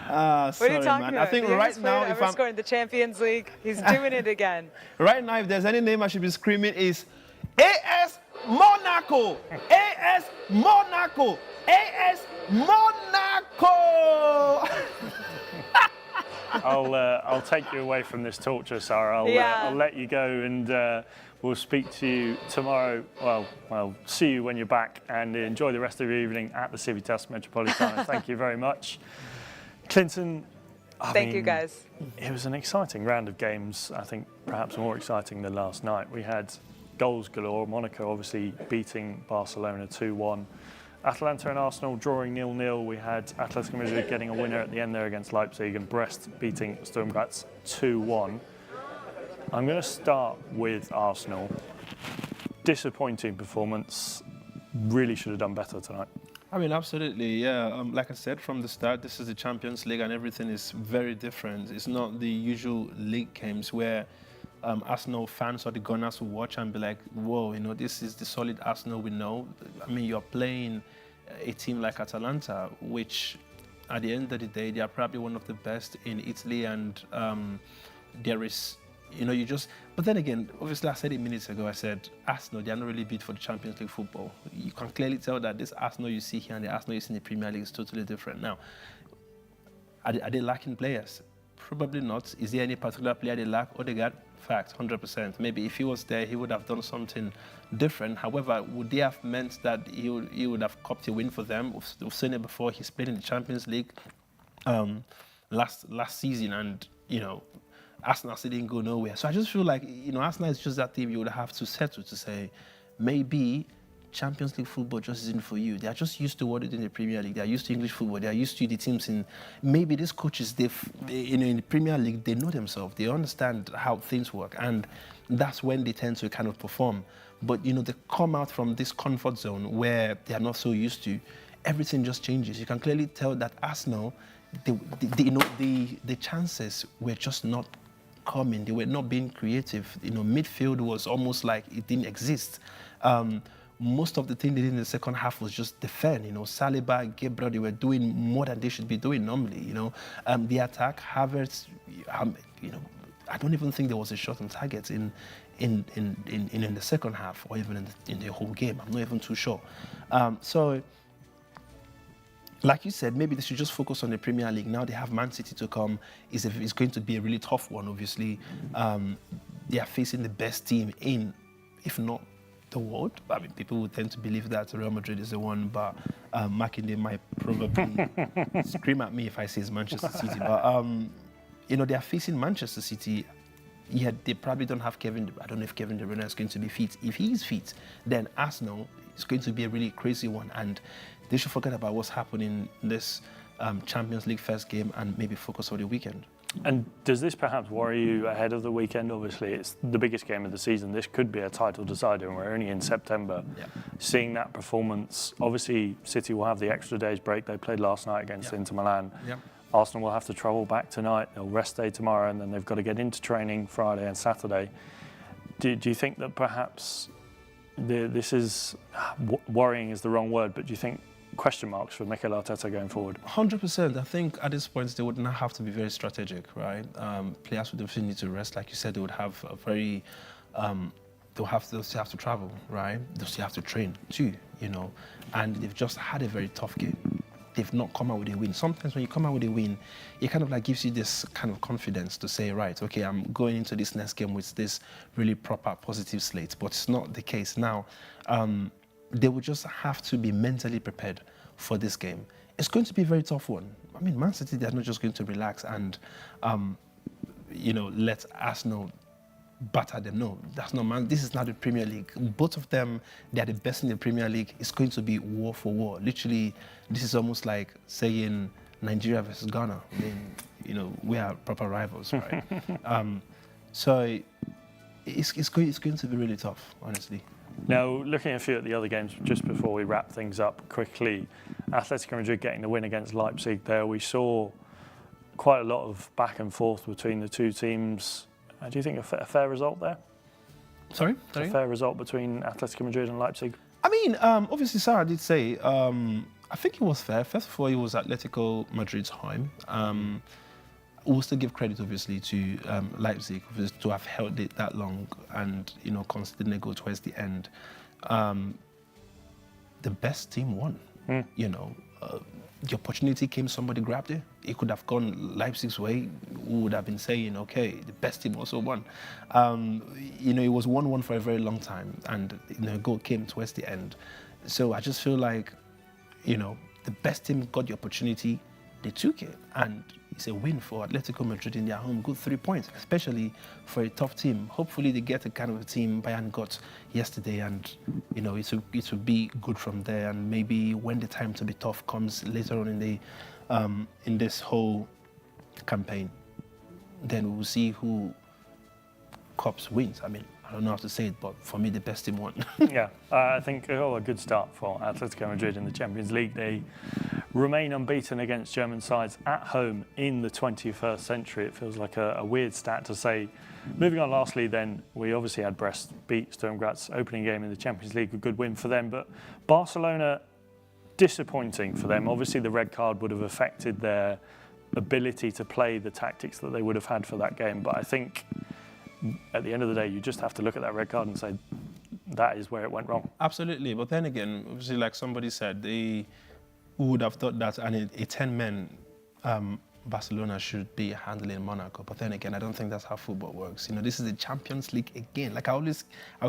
What are you talking about? I think right now, if I'm scoring the Champions League, he's doing it again. Right now, if there's any name I should be screaming, is AS Monaco, AS Monaco, AS Monaco. I'll take you away from this torture, Sara. I'll let you go, and we'll speak to you tomorrow. Well, see you when you're back, and enjoy the rest of your evening at the Civitas Metropolitano. Thank you very much. Klinton, Thank you, guys. It was an exciting round of games, I think perhaps more exciting than last night. We had goals galore. Monaco obviously beating Barcelona 2-1. Atalanta and Arsenal drawing 0-0. We had Atletico Madrid getting a winner at the end there against Leipzig, and Brest beating Sturm Graz 2-1. I'm going to start with Arsenal. Disappointing performance. Really should have done better tonight. Absolutely, yeah. Like I said from the start, this is the Champions League and everything is very different. It's not the usual league games where Arsenal fans or the Gunners will watch and be like, whoa, this is the solid Arsenal we know. You're playing a team like Atalanta, which at the end of the day, they are probably one of the best in Italy, and there is, but then again, obviously I said it minutes ago, I said, Arsenal, they are not really built for the Champions League football. You can clearly tell that this Arsenal you see here and the Arsenal you see in the Premier League is totally different. Now, are they lacking players? Probably not. Is there any particular player they lack? Odegaard? Fact, 100%. Maybe if he was there, he would have done something different. However, would they have meant that he would have copped a win for them? We've seen it before. He's played in the Champions League last season, and, Arsenal still didn't go nowhere. So I just feel like, Arsenal is just that team you would have to settle to say, maybe Champions League football just isn't for you. They are just used to what they do in the Premier League. They are used to English football. They are used to the teams in, maybe these coaches, in the Premier League, they know themselves. They understand how things work. And that's when they tend to kind of perform. But, they come out from this comfort zone where they are not so used to. Everything just changes. You can clearly tell that Arsenal, the chances were just not coming. They were not being creative. Midfield was almost like it didn't exist. Most of the thing they did in the second half was just defend. Saliba, Gabriel, they were doing more than they should be doing normally. The attack, Havertz, I don't even think there was a shot on target in the second half, or even in the whole game. I'm not even too sure. So, like you said, maybe they should just focus on the Premier League. Now they have Man City to come. It's going to be a really tough one, obviously. They are facing the best team in, if not the world. People would tend to believe that Real Madrid is the one, but Makinde might probably scream at me if I say it's Manchester City. But, they are facing Manchester City. Yeah, they probably don't have Kevin. I don't know if Kevin De Bruyne is going to be fit. If he is fit, then Arsenal is going to be a really crazy one. And they should forget about what's happening in this Champions League first game and maybe focus on the weekend. And does this perhaps worry you ahead of the weekend? Obviously, it's the biggest game of the season. This could be a title decider, and we're only in September. Yeah. Seeing that performance, obviously, City will have the extra day's break. They played last night against Inter Milan. Yeah. Arsenal will have to travel back tonight. They'll rest day tomorrow, and then they've got to get into training Friday and Saturday. Do you think that perhaps this is worrying is the wrong word, but do you think question marks for Mikel Arteta going forward? 100%. I think at this point they would not have to be very strategic, right? Players would definitely need to rest. Like you said, they would have a very, they'll still have to travel, right? They'll still have to train too, and they've just had a very tough game. They've not come out with a win. Sometimes when you come out with a win, it kind of like gives you this kind of confidence to say, right, okay, I'm going into this next game with this really proper positive slate, but it's not the case now. They would just have to be mentally prepared for this game. it's going to be a very tough one. I mean, Man City, they're not just going to relax and, let Arsenal batter them. No, that's not Man. This is not the Premier League. Both of them, they are the best in the Premier League. It's going to be war for war. Literally, this is almost like saying Nigeria versus Ghana. I mean, we are proper rivals, right? So it's going to be really tough, honestly. Now, looking a few at the other games, just before we wrap things up quickly, Atletico Madrid getting the win against Leipzig there. We saw quite a lot of back and forth between the two teams. Do you think a fair result there? Sorry? A fair result between Atletico Madrid and Leipzig? I mean, obviously, Sara did say, I think it was fair. First of all, it was Atletico Madrid's home. We'll still give credit, obviously, to Leipzig to have held it that long and, conceded a goal towards the end. The best team won. The opportunity came, somebody grabbed it. It could have gone Leipzig's way. We would have been saying, okay, the best team also won. It was 1-1 for a very long time, and a goal came towards the end. So I just feel like, the best team got the opportunity, they took it, and it's a win for Atletico Madrid in their home. Good 3 points, especially for a tough team. Hopefully they get the kind of a team Bayern got yesterday, and it will be good from there. And maybe when the time to be tough comes later on in this whole campaign, then we'll see who Cups wins. I mean, I don't know how to say it, but for me, the best team won. Yeah, I think a good start for Atletico Madrid in the Champions League. They remain unbeaten against German sides at home in the 21st century. It feels like a weird stat to say. Moving on, lastly, then, we obviously had Brest beat Sturm Graz opening game in the Champions League, a good win for them. But Barcelona, disappointing for them. Obviously, the red card would have affected their ability to play the tactics that they would have had for that game. But I think at the end of the day, you just have to look at that red card and say that is where it went wrong. Absolutely. But then again, obviously, like somebody said, they would have thought that a 10-man Barcelona should be handling Monaco. But then again, I don't think that's how football works. This is the Champions League again. Like I'll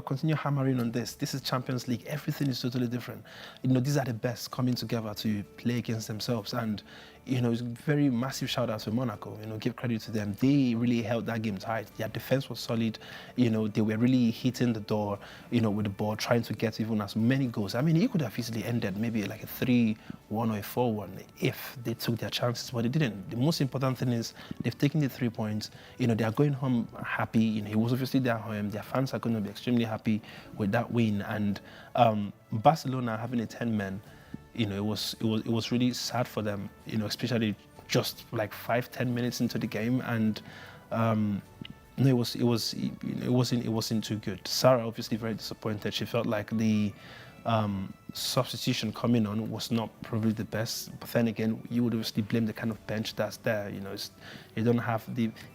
continue hammering on this. This is Champions League. Everything is totally different. These are the best coming together to play against themselves. And, it's a very massive shout out to Monaco. Give credit to them. They really held that game tight. Their defense was solid. They were really hitting the door, with the ball, trying to get even as many goals. I mean, it could have easily ended maybe like a 3-1 or a 4-1 if they took their chances, but they didn't. The most important thing is they've taken the 3 points. They are going home happy. It was obviously their home. Their fans are going to be extremely happy with that win. And Barcelona having a 10-man, it was really sad for them, especially just like 5-10 minutes into the game, and it wasn't too good. Sara obviously very disappointed. She felt like the substitution coming on was not probably the best. But then again, you would obviously blame the kind of bench that's there. You don't have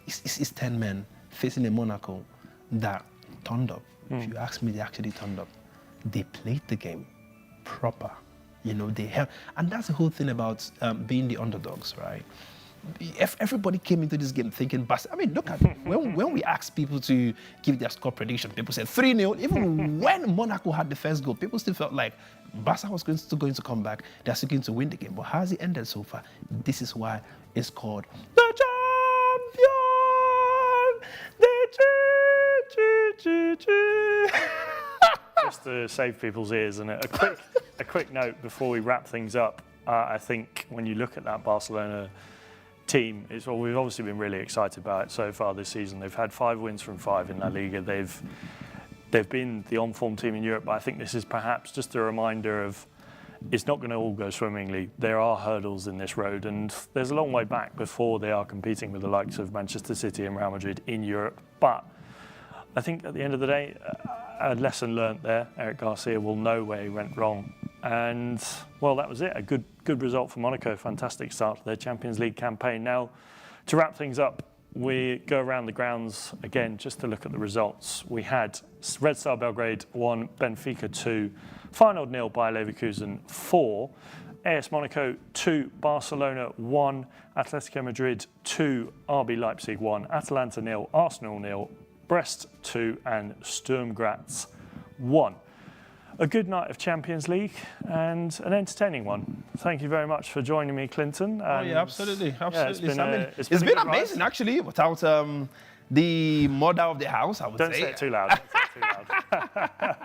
it's 10 men facing a Monaco that turned up. If you ask me, they actually turned up. They played the game proper. They held, and that's the whole thing about being the underdogs, right? If everybody came into this game thinking, I mean, look at when we asked people to give their score prediction, people said 3-0. Even when Monaco had the first goal, people still felt like Barca was still going to come back. They're still going to win the game. But how has it ended so far? This is why it's called the champion. Just to save people's ears, and a quick note before we wrap things up. I think when you look at that Barcelona team, we've obviously been really excited about it so far this season. They've had 5 wins from 5 in La Liga. They've been the on-form team in Europe, but I think this is perhaps just a reminder of it's not going to all go swimmingly. There are hurdles in this road, and there's a long way back before they are competing with the likes of Manchester City and Real Madrid in Europe. But I think at the end of the day, a lesson learnt there. Eric Garcia will know where he went wrong. And, well, that was it. A good result for Monaco. Fantastic start to their Champions League campaign. Now, to wrap things up, we go around the grounds again just to look at the results. We had Red Star Belgrade 1, Benfica 2, Feyenoord 0, Bayer Leverkusen 4, AS Monaco 2, Barcelona 1, Atletico Madrid 2, RB Leipzig 1, Atalanta 0, Arsenal 0, Brest 2 and Sturm Graz 1. a good night of Champions League and an entertaining one. Thank you very much for joining me, Klinton. Oh yeah, absolutely. Yeah, it's been amazing, actually, without the mother of the house, I would Don't say. say it too loud. Don't say it too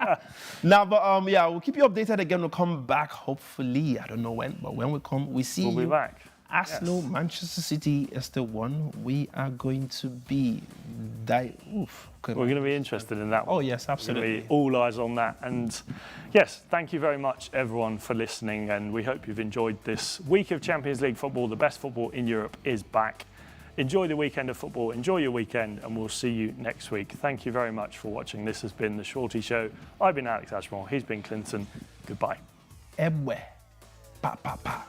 loud. Now, but yeah, we'll keep you updated again. We'll come back, hopefully. I don't know when, but when we come, we see We'll be you. back. Arsenal, yes. Manchester City is the one we are going to be. We're going to be interested in that one. Oh, yes, absolutely. All eyes on that. And yes, thank you very much, everyone, for listening. And we hope you've enjoyed this week of Champions League football. The best football in Europe is back. Enjoy the weekend of football. Enjoy your weekend. And we'll see you next week. Thank you very much for watching. This has been The Shorty Show. I've been Alex Ashmore. He's been Klinton. Goodbye. Ebwe. Pa, pa, pa.